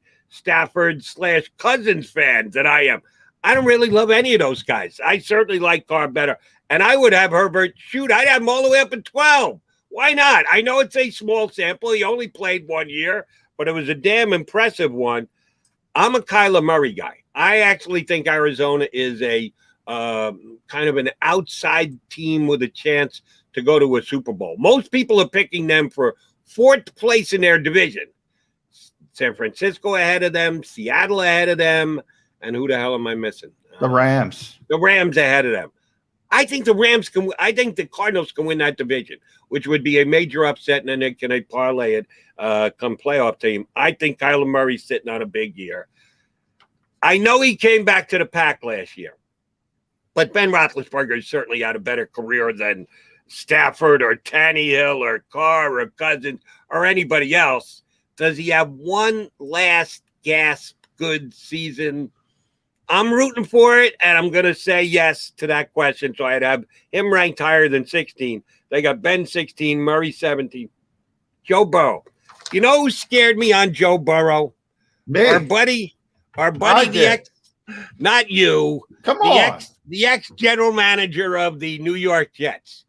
/ Stafford / Cousins fan than I am. I don't really love any of those guys. I certainly like Carr better. And I would have Herbert, I'd have him all the way up at 12. Why not? I know it's a small sample. He only played 1 year, but it was a damn impressive one. I'm a Kyler Murray guy. I actually think Arizona is a kind of an outside team with a chance to go to a Super Bowl. Most people are picking them for 4th place in their division. San Francisco ahead of them, Seattle ahead of them, and who the hell am I missing? The Rams. The Rams ahead of them. I think I think the Cardinals can win that division, which would be a major upset, and then they can parlay it come playoff team. I think Kyler Murray's sitting on a big year. I know he came back to the pack last year, but Ben Roethlisberger has certainly had a better career than Stafford or Tannehill or Carr or Cousins or anybody else. Does he have one last gasp good season? I'm rooting for it, and I'm going to say yes to that question. So I'd have him ranked higher than 16. They got Ben 16, Murray 17. Joe Burrow. You know who scared me on Joe Burrow? Me. Our buddy, the ex, not you. Come on. The ex-general manager of the New York Jets.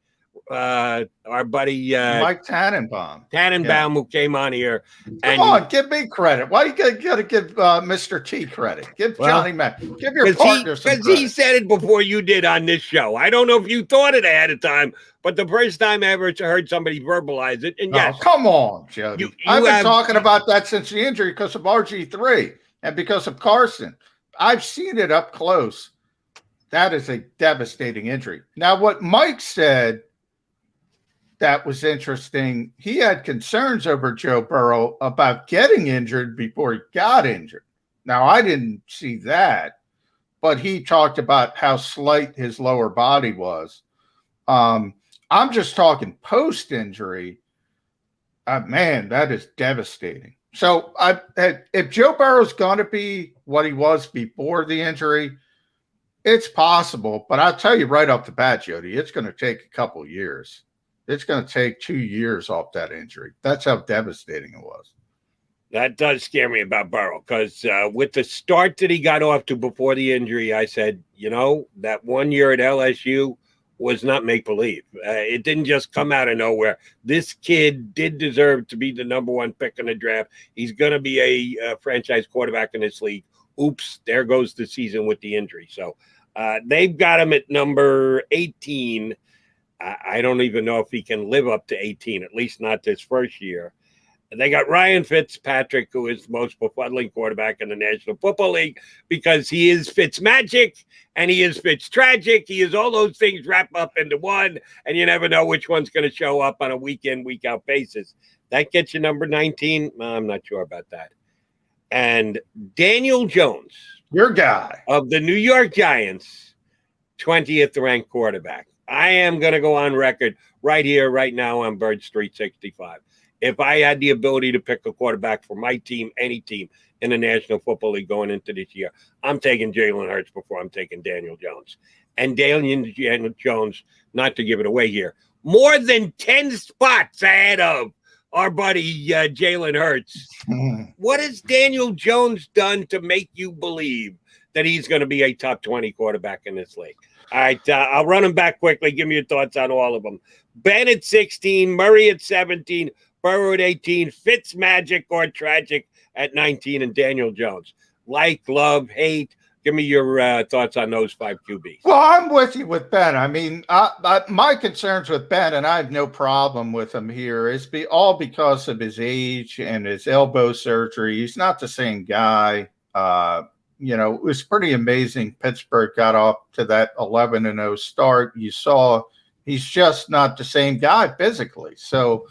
Our buddy Mike Tannenbaum. Who came on here. Come on, give me credit. Why you got to give Mr. T credit? Give Johnny Mac. Give your partner some credit. Because he said it before you did on this show. I don't know if you thought it ahead of time, but the first time I ever heard somebody verbalize it, and yes. Oh, come on, Jody. I've been talking about that since the injury because of RG3 and because of Carson. I've seen it up close. That is a devastating injury. Now, what Mike said that was interesting. He had concerns over Joe Burrow about getting injured before he got injured. Now, I didn't see that, but he talked about how slight his lower body was. I'm just talking post-injury. Man, that is devastating. So if Joe Burrow's going to be what he was before the injury, it's possible. But I'll tell you right off the bat, Jody, it's going to take a couple years. It's going to take 2 years off that injury. That's how devastating it was. That does scare me about Burrow because with the start that he got off to before the injury, I said, that 1 year at LSU was not make-believe. It didn't just come out of nowhere. This kid did deserve to be the number 1 pick in the draft. He's going to be a franchise quarterback in this league. Oops, there goes the season with the injury. So they've got him at number 18. I don't even know if he can live up to 18, at least not this first year. And they got Ryan Fitzpatrick, who is the most befuddling quarterback in the National Football League because he is Fitzmagic and he is Fitztragic. He is all those things wrapped up into one, and you never know which one's going to show up on a week-in, week-out basis. That gets you number 19? I'm not sure about that. And Daniel Jones. Your guy. Of the New York Giants, 20th ranked quarterback. I am going to go on record right here, right now on Bird Street 65. If I had the ability to pick a quarterback for my team, any team in the National Football League going into this year, I'm taking Jalen Hurts before I'm taking Daniel Jones. And Daniel Jones, not to give it away here, more than 10 spots ahead of our buddy Jalen Hurts. What has Daniel Jones done to make you believe that he's going to be a top 20 quarterback in this league? All right, I'll run them back quickly. Give me your thoughts on all of them. Ben at 16, Murray at 17, Burrow at 18, Fitzmagic or Tragic at 19, and Daniel Jones. Like, love, hate. Give me your thoughts on those 5 QBs. Well, I'm with you with Ben. I mean, my concerns with Ben, and I have no problem with him here, is all because of his age and his elbow surgery. He's not the same guy. It was pretty amazing. Pittsburgh got off to that 11-0 start. You saw he's just not the same guy physically. So,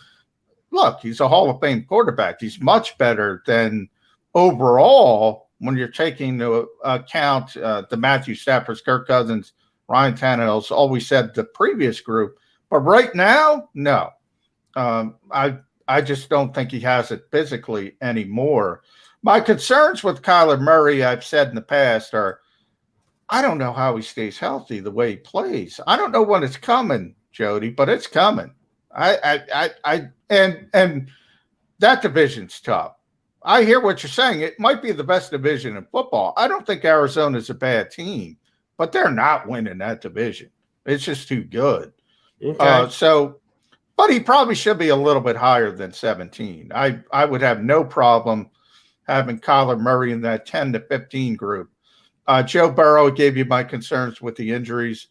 look, he's a Hall of Fame quarterback. He's much better than overall when you're taking into account the Matthew Staffords, Kirk Cousins, Ryan Tannehill's, always said the previous group. But right now, no. I just don't think he has it physically anymore. My concerns with Kyler Murray, I've said in the past, are I don't know how he stays healthy the way he plays. I don't know when it's coming, Jody, but it's coming. And that division's tough. I hear what you're saying. It might be the best division in football. I don't think Arizona's a bad team, but they're not winning that division. It's just too good. Okay. But he probably should be a little bit higher than 17. I would have no problem having Kyler Murray in that 10 to 15 group. Joe Burrow gave you my concerns with the injuries.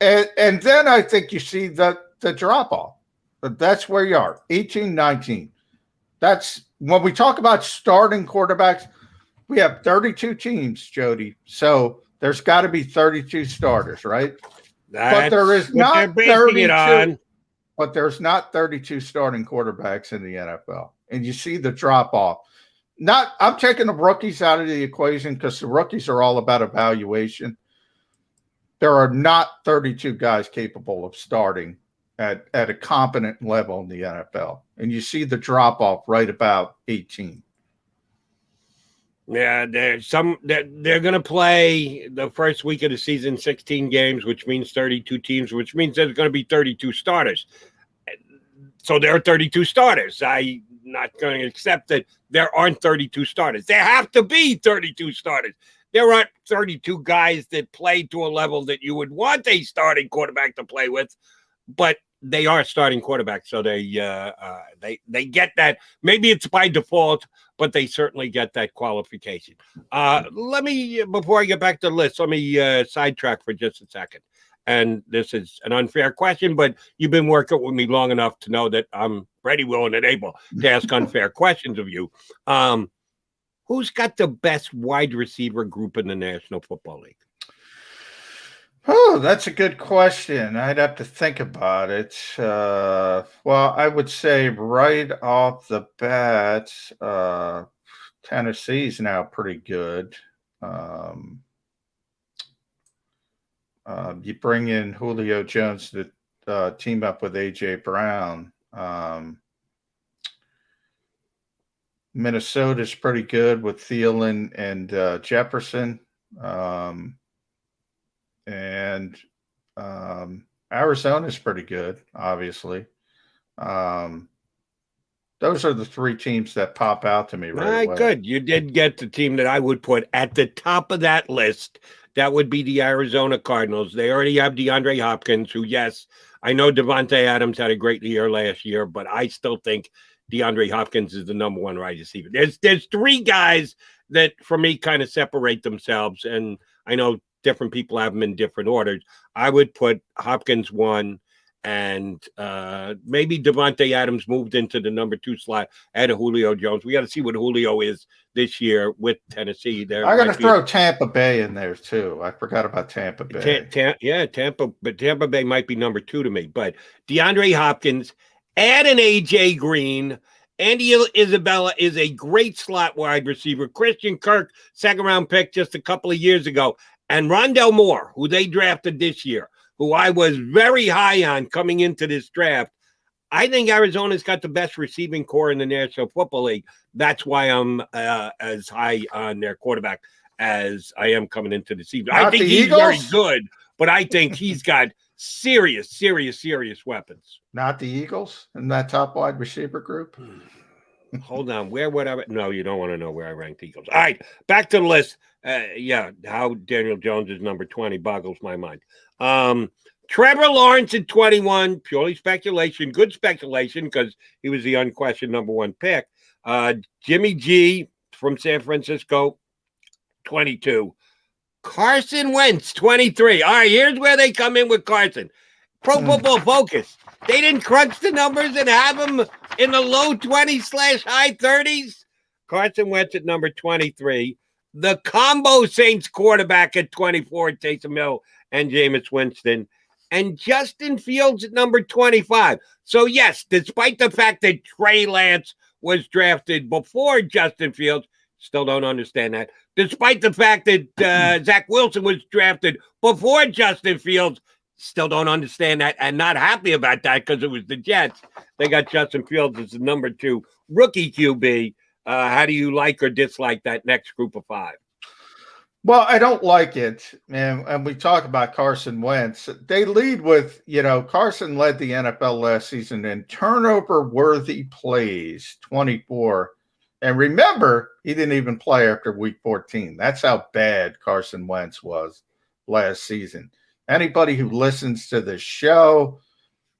And then I think you see the drop-off. But that's where you are, 18, 19. That's when we talk about starting quarterbacks, we have 32 teams, Jody. So there's got to be 32 starters, right? But there is not 32. But there's not 32 starting quarterbacks in the NFL. And you see the drop-off. I'm taking the rookies out of the equation because the rookies are all about evaluation. There are not 32 guys capable of starting at a competent level in the NFL. And you see the drop-off right about 18. Yeah, they're going to play the first week of the season 16 games, which means 32 teams, which means there's going to be 32 starters. So there are 32 starters. I'm not going to accept that there aren't 32 starters. There have to be 32 starters. There aren't 32 guys that play to a level that you would want a starting quarterback to play with, but they are starting quarterbacks, so they get that. Maybe it's by default, but they certainly get that qualification. Let me, before I get back to the list, let me sidetrack for just a second. And this is an unfair question, but you've been working with me long enough to know that I'm ready, willing, and able to ask unfair questions of you. Who's got the best wide receiver group in the National Football League? Oh, that's a good question. I'd have to think about it. Well, I would say right off the bat, Tennessee's now pretty good. You bring in Julio Jones to team up with A.J. Brown. Minnesota's pretty good with Thielen and Jefferson. And Arizona's pretty good, obviously. Those are the three teams that pop out to me right away. Good. You did get the team that I would put at the top of that list. That would be the Arizona Cardinals. They already have DeAndre Hopkins, who, yes, I know Devontae Adams had a great year last year, but I still think DeAndre Hopkins is the number one wide receiver. There's three guys that, for me, kind of separate themselves, and I know different people have them in different orders. I would put Hopkins 1, and maybe Devontae Adams moved into the number 2 slot ahead of Julio Jones. We got to see what Julio is this year with Tennessee. I got to throw Tampa Bay in there too. I forgot about Tampa Bay. Tampa Bay might be number 2 to me. But DeAndre Hopkins, add an AJ Green. Andy Isabella is a great slot wide receiver. Christian Kirk, second-round pick just a couple of years ago. And Rondell Moore, who they drafted this year, who I was very high on coming into this draft. I think Arizona's got the best receiving core in the National Football League. That's why I'm as high on their quarterback as I am coming into the season. I think he's very good, but I think he's got serious weapons. Not the Eagles in that top wide receiver group? Hold on. Where would I? No, you don't want to know where I ranked the Eagles. All right, back to the list. How Daniel Jones is number 20 boggles my mind. Trevor Lawrence at 21, purely speculation, good speculation because he was the unquestioned number 1 pick. Jimmy G from San Francisco, 22. Carson Wentz, 23. All right, here's where they come in with Carson. Pro Football Focus. They didn't crunch the numbers and have him in the low 20s/high 30s. Carson Wentz at number 23. The combo Saints quarterback at 24, Taysom Hill and Jameis Winston. And Justin Fields at number 25. So, yes, despite the fact that Trey Lance was drafted before Justin Fields, still don't understand that. Despite the fact that Zach Wilson was drafted before Justin Fields, still don't understand that and not happy about that because it was the Jets. They got Justin Fields as the number 2 rookie QB. How do you like or dislike that next group of 5? Well, I don't like it, and we talk about Carson Wentz. They lead with, Carson led the NFL last season in turnover-worthy plays, 24. And remember, he didn't even play after week 14. That's how bad Carson Wentz was last season. Anybody who listens to the show,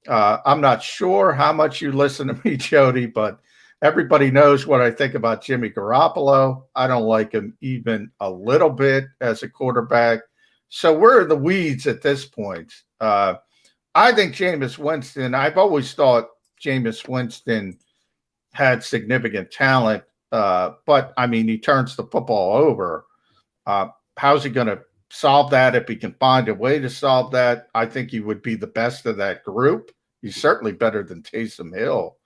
I'm not sure how much you listen to me, Jody, but everybody knows what I think about Jimmy Garoppolo. I don't like him even a little bit as a quarterback. So we're in the weeds at this point. I think Jameis Winston, I've always thought Jameis Winston had significant talent, but, he turns the football over. How's he going to solve that if he can find a way to solve that? I think he would be the best of that group. He's certainly better than Taysom Hill.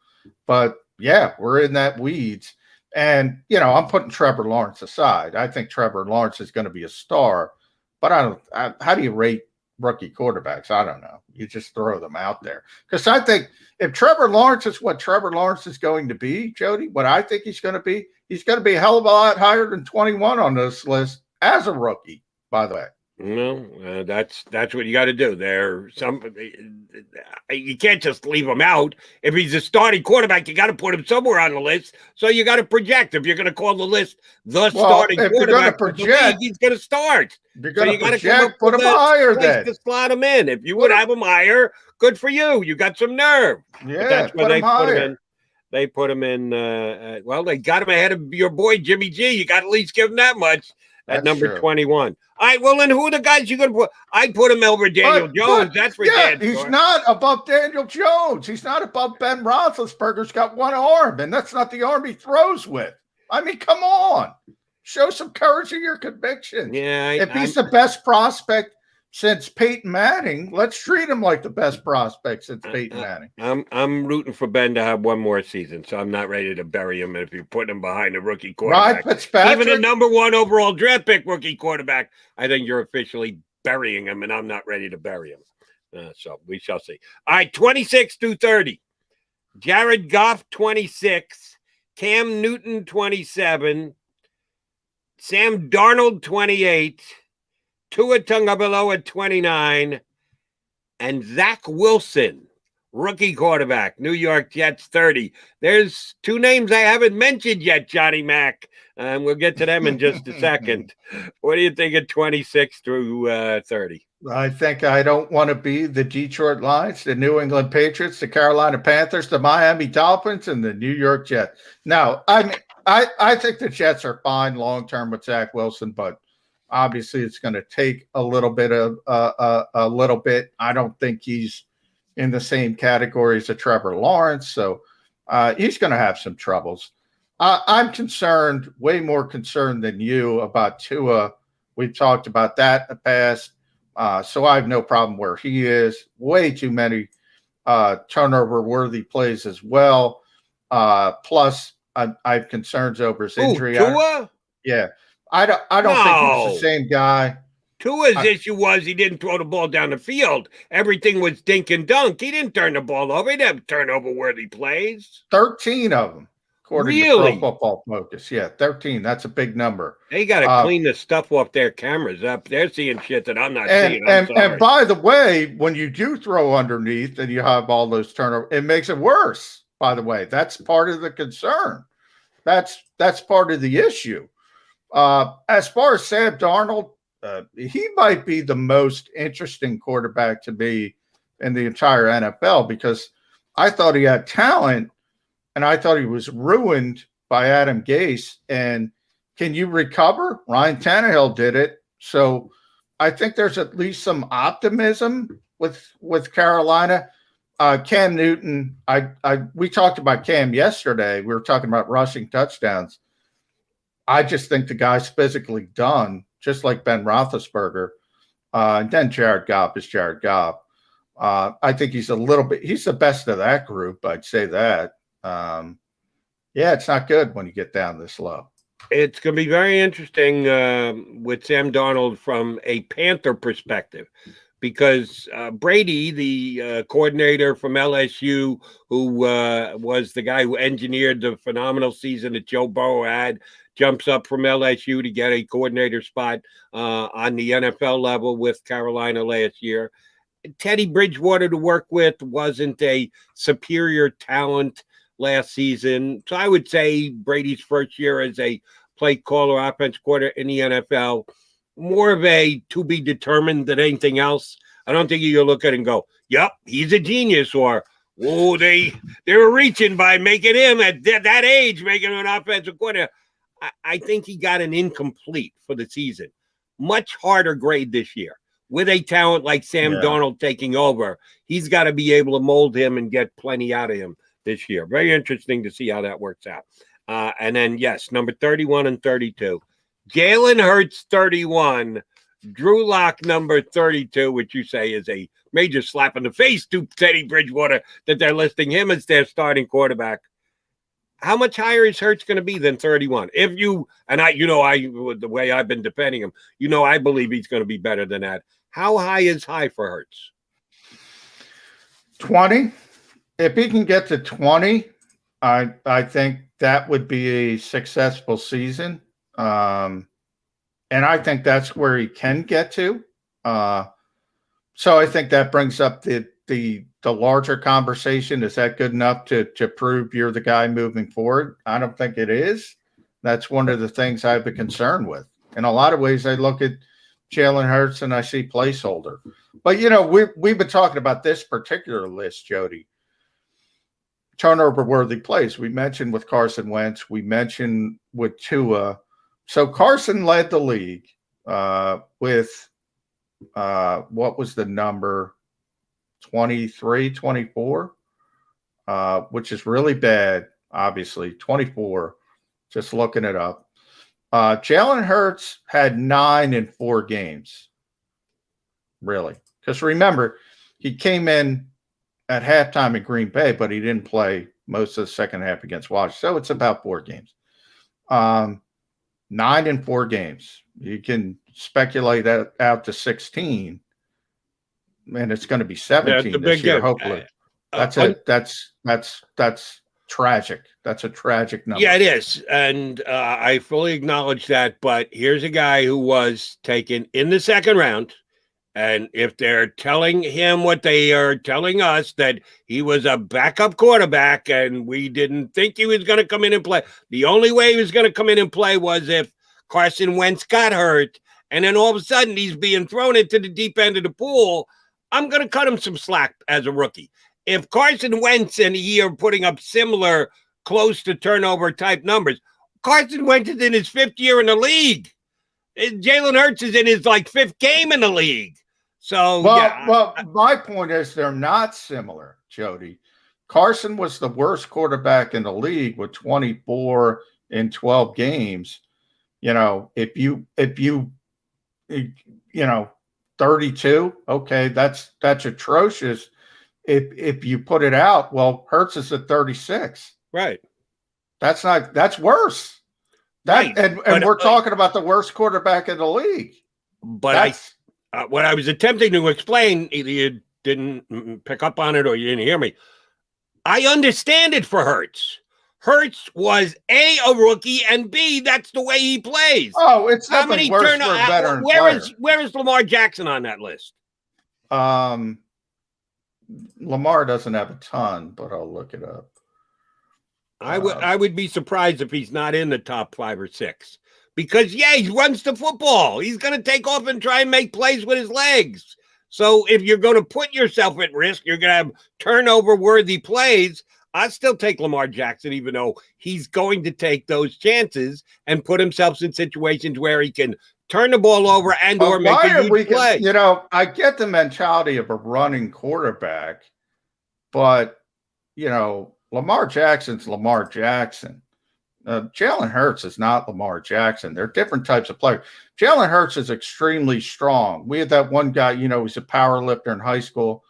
But, yeah, we're in that weeds. And, I'm putting Trevor Lawrence aside. I think Trevor Lawrence is going to be a star. But how do you rate rookie quarterbacks? I don't know. You just throw them out there. Because I think if Trevor Lawrence is what Trevor Lawrence is going to be, Jody, what I think he's going to be a hell of a lot higher than 21 on this list as a rookie, by the way. No, that's what you got to do. You can't just leave him out. If he's a starting quarterback, you got to put him somewhere on the list. So you got to project. If you're going to call the list starting quarterback, he's going to start. You're going to project, put him higher then. To slot him in. If you would have him higher, good for you. You got some nerve. Yeah, but that's where they put him in. They put him in. They got him ahead of your boy Jimmy G. You got to at least give him that much at number 21. All right, well, then who are the guys you're going to put? I'd put him over Daniel Jones. That's for Dan. He's not above Daniel Jones. He's not above Ben Roethlisberger's got one arm, and that's not the arm he throws with. Come on. Show some courage in your conviction. Yeah. If he's the best prospect since Peyton Manning, let's treat him like the best prospect since Peyton Manning. I'm rooting for Ben to have one more season, so I'm not ready to bury him if you're putting him behind a rookie quarterback. Ryan Fitzpatrick, even a number 1 overall draft pick rookie quarterback, I think you're officially burying him, and I'm not ready to bury him. So we shall see. All right, 26 through 30. Jared Goff, 26. Cam Newton, 27. Sam Darnold, 28. Tua Tagovailoa, 29, and Zach Wilson, rookie quarterback, New York Jets, 30. There's 2 names I haven't mentioned yet, Johnny Mac, and we'll get to them in just a second. What do you think of 26 through 30? I think I don't want to be the Detroit Lions, the New England Patriots, the Carolina Panthers, the Miami Dolphins, and the New York Jets. No, I think the Jets are fine long-term with Zach Wilson, but obviously, it's going to take a little bit. I don't think he's in the same category as a Trevor Lawrence, so he's going to have some troubles. I'm concerned, way more concerned than you about Tua. We've talked about that in the past, so I have no problem where he is. Way too many turnover-worthy plays as well. Plus, I have concerns over his injury. Tua? Yeah. I don't think he's the same guy. Tua's issue was he didn't throw the ball down the field. Everything was dink and dunk. He didn't turn the ball over. He didn't have turnover-worthy plays. 13 of them, according to Pro Football Focus. Yeah, 13. That's a big number. They got to clean the stuff off their cameras up. They're seeing shit that I'm not seeing. And by the way, when you do throw underneath and you have all those turnovers, it makes it worse, by the way. That's part of the concern. That's part of the issue. As far as Sam Darnold, he might be the most interesting quarterback to me in the entire NFL because I thought he had talent and I thought he was ruined by Adam Gase. And can you recover? Ryan Tannehill did it. So I think there's at least some optimism with Carolina. Cam Newton, we talked about Cam yesterday. We were talking about rushing touchdowns. I just think the guy's physically done, just like Ben Roethlisberger. And then Jared Goff is Jared Goff. I think he's the best of that group. I'd say that. It's not good when you get down this low. It's going to be very interesting with Sam Darnold from a Panther perspective. Because Brady, the coordinator from LSU, who was the guy who engineered the phenomenal season that Joe Burrow had, jumps up from LSU to get a coordinator spot on the NFL level with Carolina last year. Teddy Bridgewater to work with wasn't a superior talent last season. So I would say Brady's first year as a play caller, offense coordinator in the NFL, more of a to be determined than anything else. I don't think you can look at it and go, yep, he's a genius, or, oh, they were reaching by making him at that age, making him an offensive coordinator. I think he got an incomplete for the season. Much harder grade this year. With a talent like Sam Darnold taking over, he's got to be able to mold him and get plenty out of him this year. Very interesting to see how that works out. And then, yes, number 31 and 32. Jalen Hurts, 31. Drew Lock, number 32, which you say is a major slap in the face to Teddy Bridgewater that they're listing him as their starting quarterback. How much higher is Hurts going to be than 31? If you, and I, the way I've been defending him, I believe he's going to be better than that. How high is high for Hurts? 20. If he can get to 20, I think that would be a successful season. And I think that's where he can get to. So I think that brings up the larger conversation. Is that good enough to prove you're the guy moving forward? I don't think it is. That's one of the things I have a concern with. In a lot of ways, I look at Jalen Hurts and I see placeholder. But, we've been talking about this particular list, Jody. Turnover-worthy plays. We mentioned with Carson Wentz. We mentioned with Tua. So Carson led the league with what was the number? 23, 24, which is really bad, obviously. 24, just looking it up. Jalen Hurts had 9 in 4 games, really. Because remember, he came in at halftime in Green Bay, but he didn't play most of the second half against Washington. So it's about 4 games. 9 in 4 games. You can speculate that out to 16. And it's going to be 17 this year, hopefully. That's tragic. That's a tragic number. Yeah, it is. And I fully acknowledge that. But here's a guy who was taken in the second round. And if they're telling him what they are telling us, that he was a backup quarterback and we didn't think he was going to come in and play. The only way he was going to come in and play was if Carson Wentz got hurt. And then all of a sudden he's being thrown into the deep end of the pool. I'm going to cut him some slack as a rookie. If Carson Wentz and he are putting up similar close to turnover type numbers, Carson Wentz is in his 5th year in the league. Jalen Hurts is in his 5th game in the league. So, well, my point is they're not similar, Jody. Carson was the worst quarterback in the league with 24 in 12 games. If you 32, okay, that's atrocious. If you put it out, well, Hurts is at 36. Right. That's worse. Right. And we're talking about the worst quarterback in the league. But what I was attempting to explain, either you didn't pick up on it or you didn't hear me. I understand it for Hurts. Hurts was A, rookie, and B, that's the way he plays. Oh, it's nothing worse for a veteran player. Where is Lamar Jackson on that list? Lamar doesn't have a ton, but I'll look it up. I would be surprised if he's not in the top 5 or 6. Because, he runs the football. He's going to take off and try and make plays with his legs. So if you're going to put yourself at risk, you're going to have turnover-worthy plays. I'd still take Lamar Jackson, even though he's going to take those chances and put himself in situations where he can turn the ball over and or make a huge play. I get the mentality of a running quarterback, but, Lamar Jackson's Lamar Jackson. Jalen Hurts is not Lamar Jackson. They're different types of players. Jalen Hurts is extremely strong. We had that one guy, he's a power lifter in high school.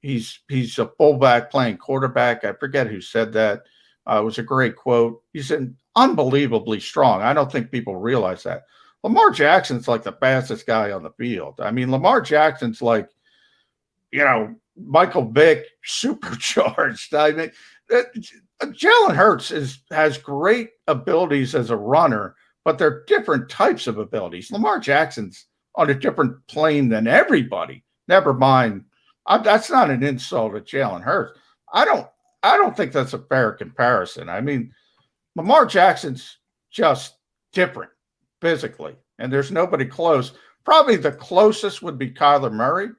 He's a fullback playing quarterback. I forget who said that. It was a great quote. He's unbelievably strong. I don't think people realize that. Lamar Jackson's like the fastest guy on the field. I mean, Lamar Jackson's like, Michael Vick supercharged. I mean, Jalen Hurts has great abilities as a runner, but they're different types of abilities. Lamar Jackson's on a different plane than everybody. Never mind. That's not an insult to Jalen Hurts. I don't think that's a fair comparison. I mean, Lamar Jackson's just different physically, and there's nobody close. Probably the closest would be Kyler Murray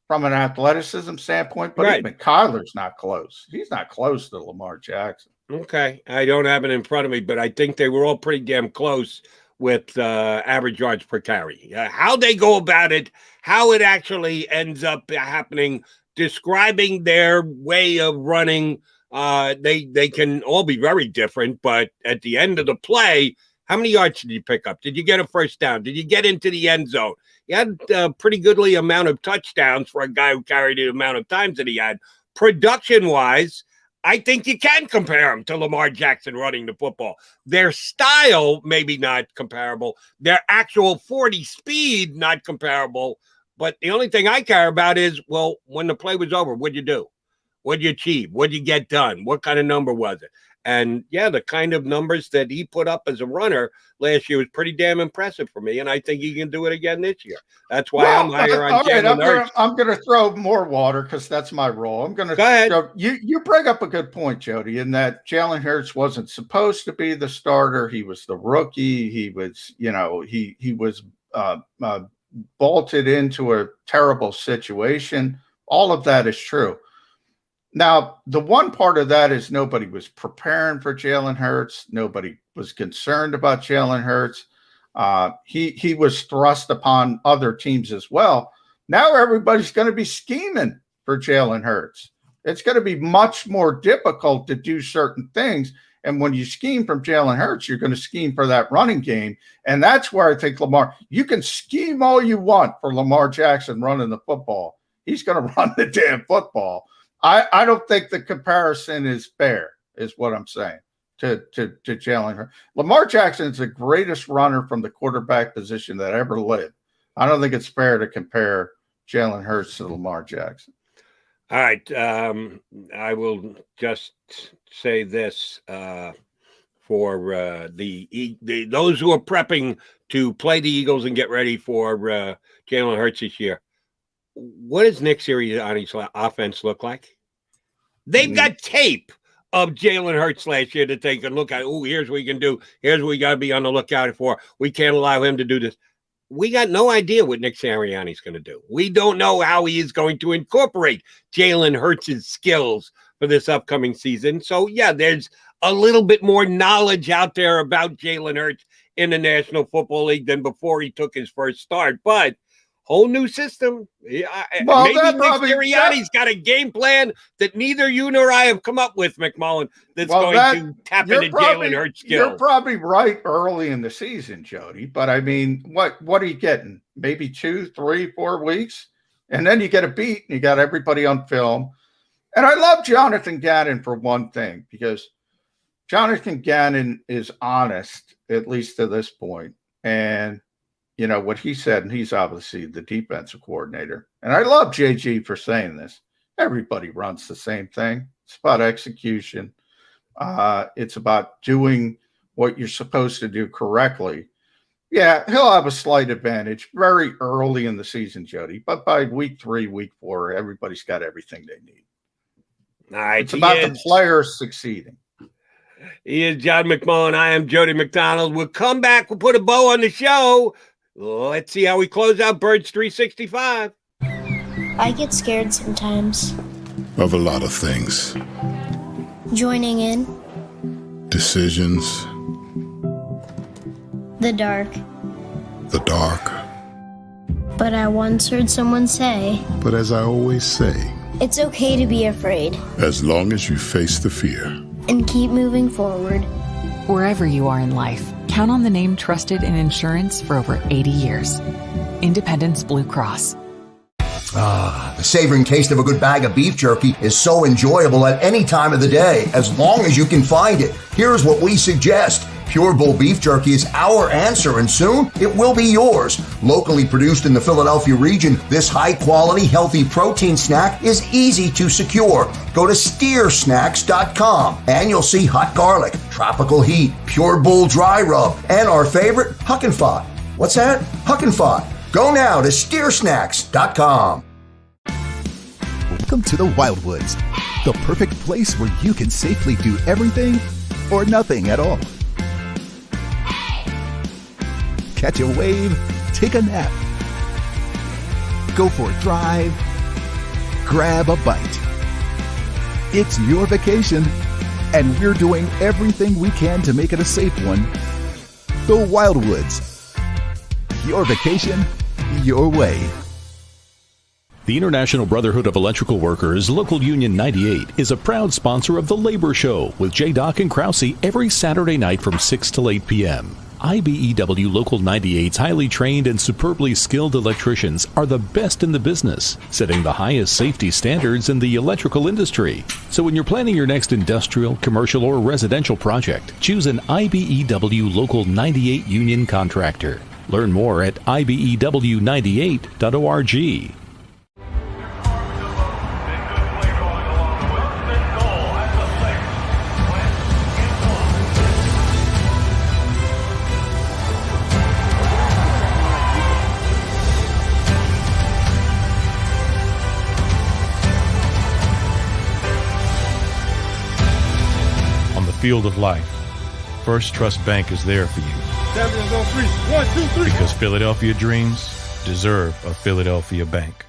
from an athleticism standpoint, but even Kyler's not close. He's not close to Lamar Jackson. Okay. I don't have it in front of me, but I think they were all pretty damn close with average yards per carry. How they go about it, how it actually ends up happening, describing their way of running, they can all be very different, but at the end of the play, how many yards did you pick up? Did you get a first down? Did you get into the end zone? You had a pretty goodly amount of touchdowns for a guy who carried the amount of times that he had. Production-wise, I think you can compare him to Lamar Jackson running the football. Their style, maybe not comparable. Their actual 40 speed, not comparable. But the only thing I care about is, well, when the play was over, what'd you do? What'd you achieve? What'd you get done? What kind of number was it? And, yeah, the kind of numbers that he put up as a runner last year was pretty damn impressive for me, and I think he can do it again this year. That's why I'm higher on Jalen Hurts. I'm going to throw more water because that's my role. I'm going to go ahead. You bring up a good point, Jody, in that Jalen Hurts wasn't supposed to be the starter. He was the rookie. He was, he was bolted into a terrible situation. All of that is true. Now, the one part of that is nobody was preparing for Jalen Hurts. Nobody was concerned about Jalen Hurts. He was thrust upon other teams as well. Now everybody's going to be scheming for Jalen Hurts. It's going to be much more difficult to do certain things. And when you scheme from Jalen Hurts, you're going to scheme for that running game. And that's where I think you can scheme all you want for Lamar Jackson running the football. He's going to run the damn football. I don't think the comparison is fair, is what I'm saying, to Jalen Hurts. Lamar Jackson is the greatest runner from the quarterback position that ever lived. I don't think it's fair to compare Jalen Hurts to Lamar Jackson. All right. I will just say this for those who are prepping to play the Eagles and get ready for Jalen Hurts this year. What does Nick Sirianni's offense look like? They've got tape of Jalen Hurts last year to take a look at. Oh, here's what we can do. Here's what we got to be on the lookout for. We can't allow him to do this. We got no idea what Nick Sirianni's going to do. We don't know how he is going to incorporate Jalen Hurts' skills for this upcoming season. So, yeah, there's a little bit more knowledge out there about Jalen Hurts in the National Football League than before he took his first start. But whole new system. Maybe Nick Sirianni's got a game plan that neither you nor I have come up with, McMullen, that's going to tap into Jalen Hurts' skills. You're probably right early in the season, Jody. But, I mean, what are you getting? Maybe 2, 3, 4 weeks? And then you get a beat and you got everybody on film. And I love Jonathan Gannon for one thing, because Jonathan Gannon is honest, at least to this point. And what he said, and he's obviously the defensive coordinator. And I love JG for saying this. Everybody runs the same thing. It's about execution. It's about doing what you're supposed to do correctly. Yeah, he'll have a slight advantage very early in the season, Jody. But by week 3, week 4, everybody's got everything they need. All right, it's about the players succeeding. He is John McMullen. I am Jody McDonald. We'll come back. We'll put a bow on the show. Let's see how we close out Birds 365. I get scared sometimes. Of a lot of things. Joining in. Decisions. The dark. The dark. But I once heard someone say, but as I always say, it's okay to be afraid. As long as you face the fear. And keep moving forward. Wherever you are in life, count on the name trusted in insurance for over 80 years. Independence Blue Cross. The savoring taste of a good bag of beef jerky is so enjoyable at any time of the day, as long as you can find it. Here's what we suggest. Pure Bull beef jerky is our answer, and soon it will be yours. Locally produced in the Philadelphia region, this high-quality, healthy protein snack is easy to secure. Go to steersnacks.com, and you'll see hot garlic, tropical heat, Pure Bull dry rub, and our favorite, Huck and Fod. What's that? Huck and Fod. Go now to steersnacks.com. Welcome to the Wildwoods, the perfect place where you can safely do everything or nothing at all. Catch a wave, take a nap, go for a drive, grab a bite. It's your vacation, and we're doing everything we can to make it a safe one. The Wildwoods. Your vacation, your way. The International Brotherhood of Electrical Workers, Local Union 98, is a proud sponsor of The Labor Show with J. Doc and Krause every Saturday night from 6 to 8 p.m. IBEW Local 98's highly trained and superbly skilled electricians are the best in the business, setting the highest safety standards in the electrical industry. So when you're planning your next industrial, commercial, or residential project, choose an IBEW Local 98 union contractor. Learn more at ibew98.org. Field of life, First Trust Bank is there for you. Champions on 3. 1, 2, 3. Because Philadelphia dreams deserve a Philadelphia bank.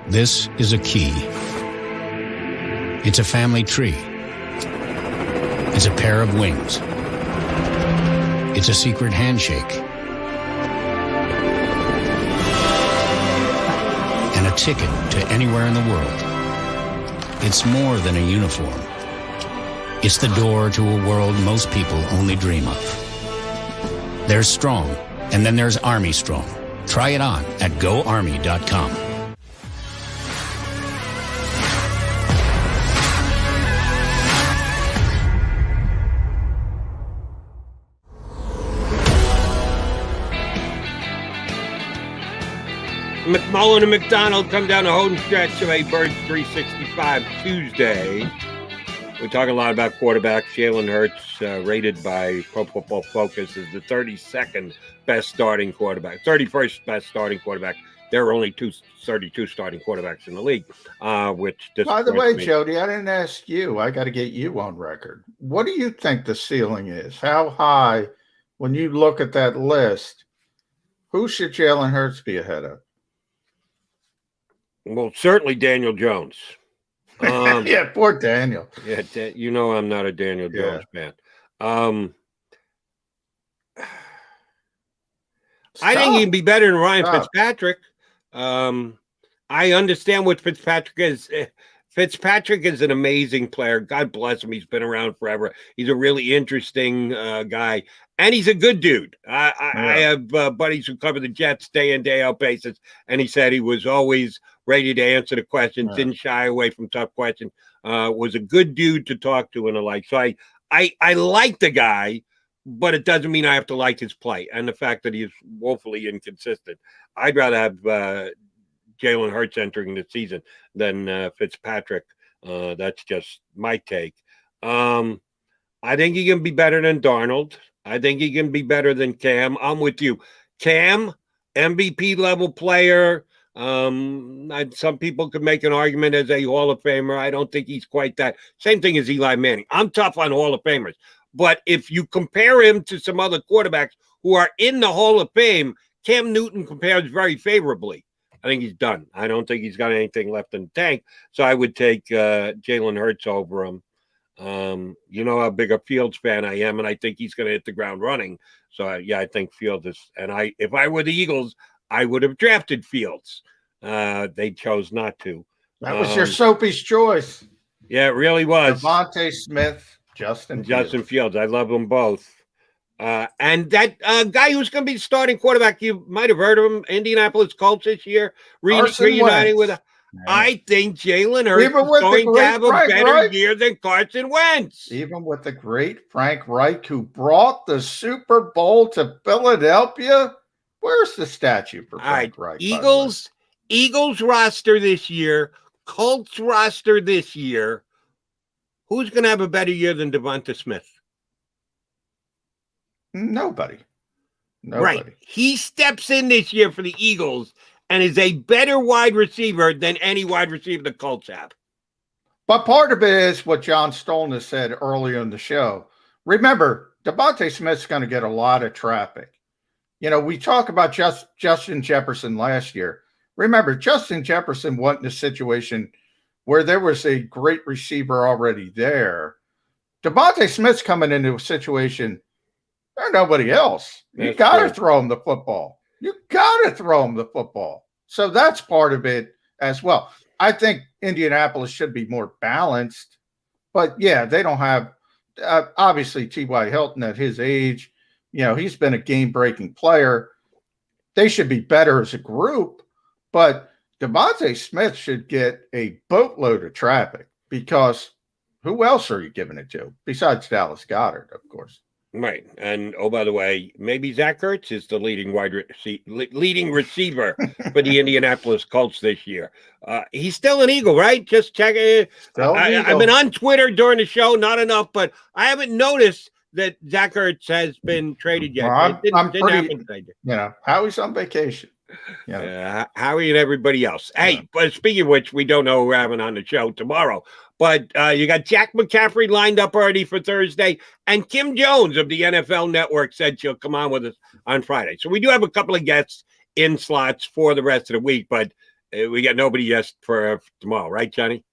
This is a key. It's a family tree. It's a pair of wings. It's a secret handshake. And a ticket to anywhere in the world. It's more than a uniform. It's the door to a world most people only dream of. There's strong, and then there's Army Strong. Try it on at GoArmy.com. McMullen and McDonald come down the home stretch of a Birds 365 Tuesday. We're talking a lot about quarterbacks. Jalen Hurts, rated by Pro Football Focus, is the 32nd best starting quarterback, 31st best starting quarterback. There are only 32 starting quarterbacks in the league, which by the way, me. Jody, I didn't ask you. I got to get you on record. What do you think the ceiling is? How high, when you look at that list, who should Jalen Hurts be ahead of? Well, certainly Daniel Jones. Yeah, poor Daniel. Yeah, you know I'm not a Daniel Jones fan. I think he'd be better than Ryan Fitzpatrick. I understand what Fitzpatrick is. Fitzpatrick is an amazing player. God bless him. He's been around forever. He's a really interesting guy, and he's a good dude. I have buddies who cover the Jets day in, day out basis, and he said he was always ready to answer the questions, didn't shy away from tough questions, was a good dude to talk to and the like. So I like the guy, but it doesn't mean I have to like his play and the fact that he is woefully inconsistent. I'd rather have Jalen Hurts entering the season than Fitzpatrick. That's just my take. I think he can be better than Darnold. I think he can be better than Cam. I'm with you. Cam, MVP level player. Some people could make an argument as a Hall of Famer. I don't think he's quite that. Same thing as Eli Manning. I'm tough on Hall of Famers. But if you compare him to some other quarterbacks who are in the Hall of Fame, Cam Newton compares very favorably. I think he's done. I don't think he's got anything left in the tank. So I would take Jalen Hurts over him. You know how big a Fields fan I am, and I think he's going to hit the ground running. So, I think Fields is – and if I were the Eagles, I would have drafted Fields. They chose not to. That was your Soapy's choice. Yeah, it really was. Devontae Smith, Justin Fields. I love them both. And that guy who's going to be the starting quarterback, you might have heard of him, Indianapolis Colts this year, reuniting with I think Jalen Hurts is going to have a better year than Carson Wentz. Even with the great Frank Reich, who brought the Super Bowl to Philadelphia. Where's the statue for Frank Reich? Eagles roster this year, Colts roster this year. Who's going to have a better year than Devonta Smith? Nobody. Right. He steps in this year for the Eagles and is a better wide receiver than any wide receiver the Colts have. But part of it is what John Stolnis said earlier in the show. Remember, Devonta Smith's going to get a lot of traffic. You know, we talk about Justin Jefferson last year. Remember, Justin Jefferson went in a situation where there was a great receiver already there. Devonta Smith's coming into a situation there's nobody else. You got to throw him the football. You got to throw him the football. So that's part of it as well. I think Indianapolis should be more balanced. But, yeah, they don't have obviously T.Y. Hilton at his age. You know, he's been a game-breaking player. They should be better as a group. But Devonta Smith should get a boatload of traffic because who else are you giving it to besides Dallas Goedert, of course? Right. And, oh, by the way, maybe Zach Ertz is the leading receiver for the Indianapolis Colts this year. He's still an Eagle, right? Just check it. I've been on Twitter during the show, not enough, but I haven't noticed that Zach Ertz has been traded yet. Well, I'm pretty, Howie's on vacation. Howie and everybody else. Hey, but speaking of which, we don't know who we're having on the show tomorrow. But you got Jack McCaffrey lined up already for Thursday. And Kim Jones of the NFL Network said she'll come on with us on Friday. So we do have a couple of guests in slots for the rest of the week. But we got nobody yet for tomorrow. Right, Johnny?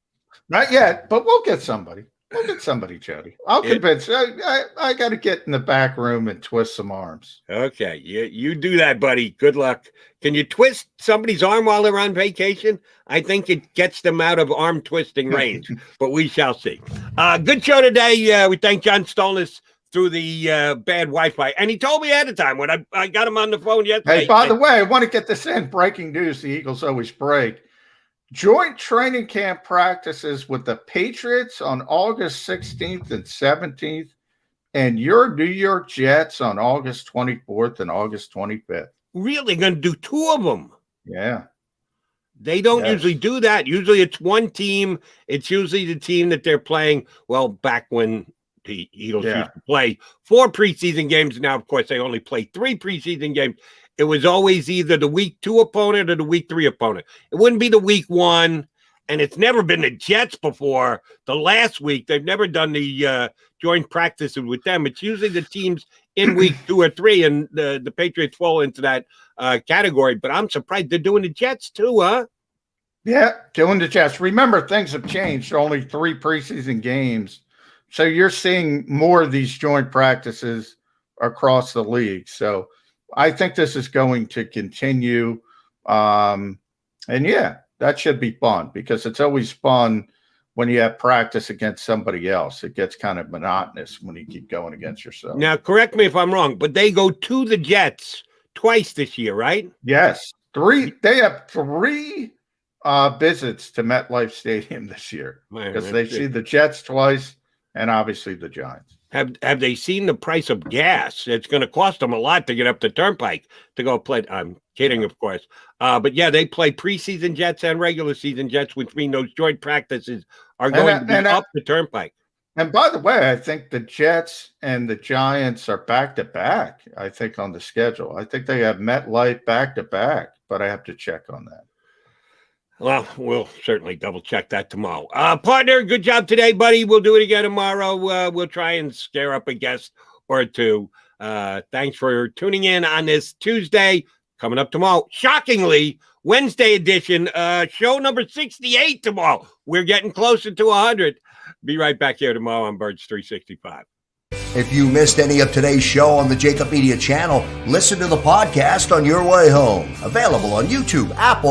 Not yet, but we'll get somebody. We'll get somebody, Jody. I'll convince. I got to get in the back room and twist some arms. Okay, you do that, buddy. Good luck. Can you twist somebody's arm while they're on vacation? I think it gets them out of arm twisting range, but we shall see. Good show today. We thank John Stolnis through the bad Wi-Fi, and he told me ahead of time when I got him on the phone yesterday. Hey, by the way, I want to get this in. Breaking news: the Eagles always break. Joint training camp practices with the Patriots on August 16th and 17th, and your New York Jets on August 24th and August 25th. Really going to do two of them? Yeah. They don't usually do that. Usually it's one team. It's usually the team that they're playing. Well, back when the Eagles used to play 4 preseason games. Now, of course, they only play 3 preseason games. It was always either the week 2 opponent or the week 3 opponent. It wouldn't be the week 1, and it's never been the Jets before the last week. They've never done the joint practices with them. It's usually the teams in week 2 or 3, and the Patriots fall into that category. But I'm surprised they're doing the Jets too, huh? Yeah, doing the Jets. Remember, things have changed. Only 3 preseason games. So you're seeing more of these joint practices across the league. So I think this is going to continue. And yeah, that should be fun because it's always fun when you have practice against somebody else. It gets kind of monotonous when you keep going against yourself. Now, correct me if I'm wrong, but they go to the Jets twice this year, right? Yes. 3. They have 3 visits to MetLife Stadium this year because they see the Jets twice and obviously the Giants. Have they seen the price of gas? It's going to cost them a lot to get up the turnpike to go play. I'm kidding, of course. But yeah, they play preseason Jets and regular season Jets, which mean those joint practices are going to be up the turnpike. And by the way, I think the Jets and the Giants are back-to-back, I think, on the schedule. I think they have MetLife back-to-back, but I have to check on that. Well, we'll certainly double-check that tomorrow. Partner, good job today, buddy. We'll do it again tomorrow. We'll try and scare up a guest or two. Thanks for tuning in on this Tuesday. Coming up tomorrow, shockingly, Wednesday edition, show number 68 tomorrow. We're getting closer to 100. Be right back here tomorrow on Birds 365. If you missed any of today's show on the JAKIB Media channel, listen to the podcast on your way home. Available on YouTube, Apple,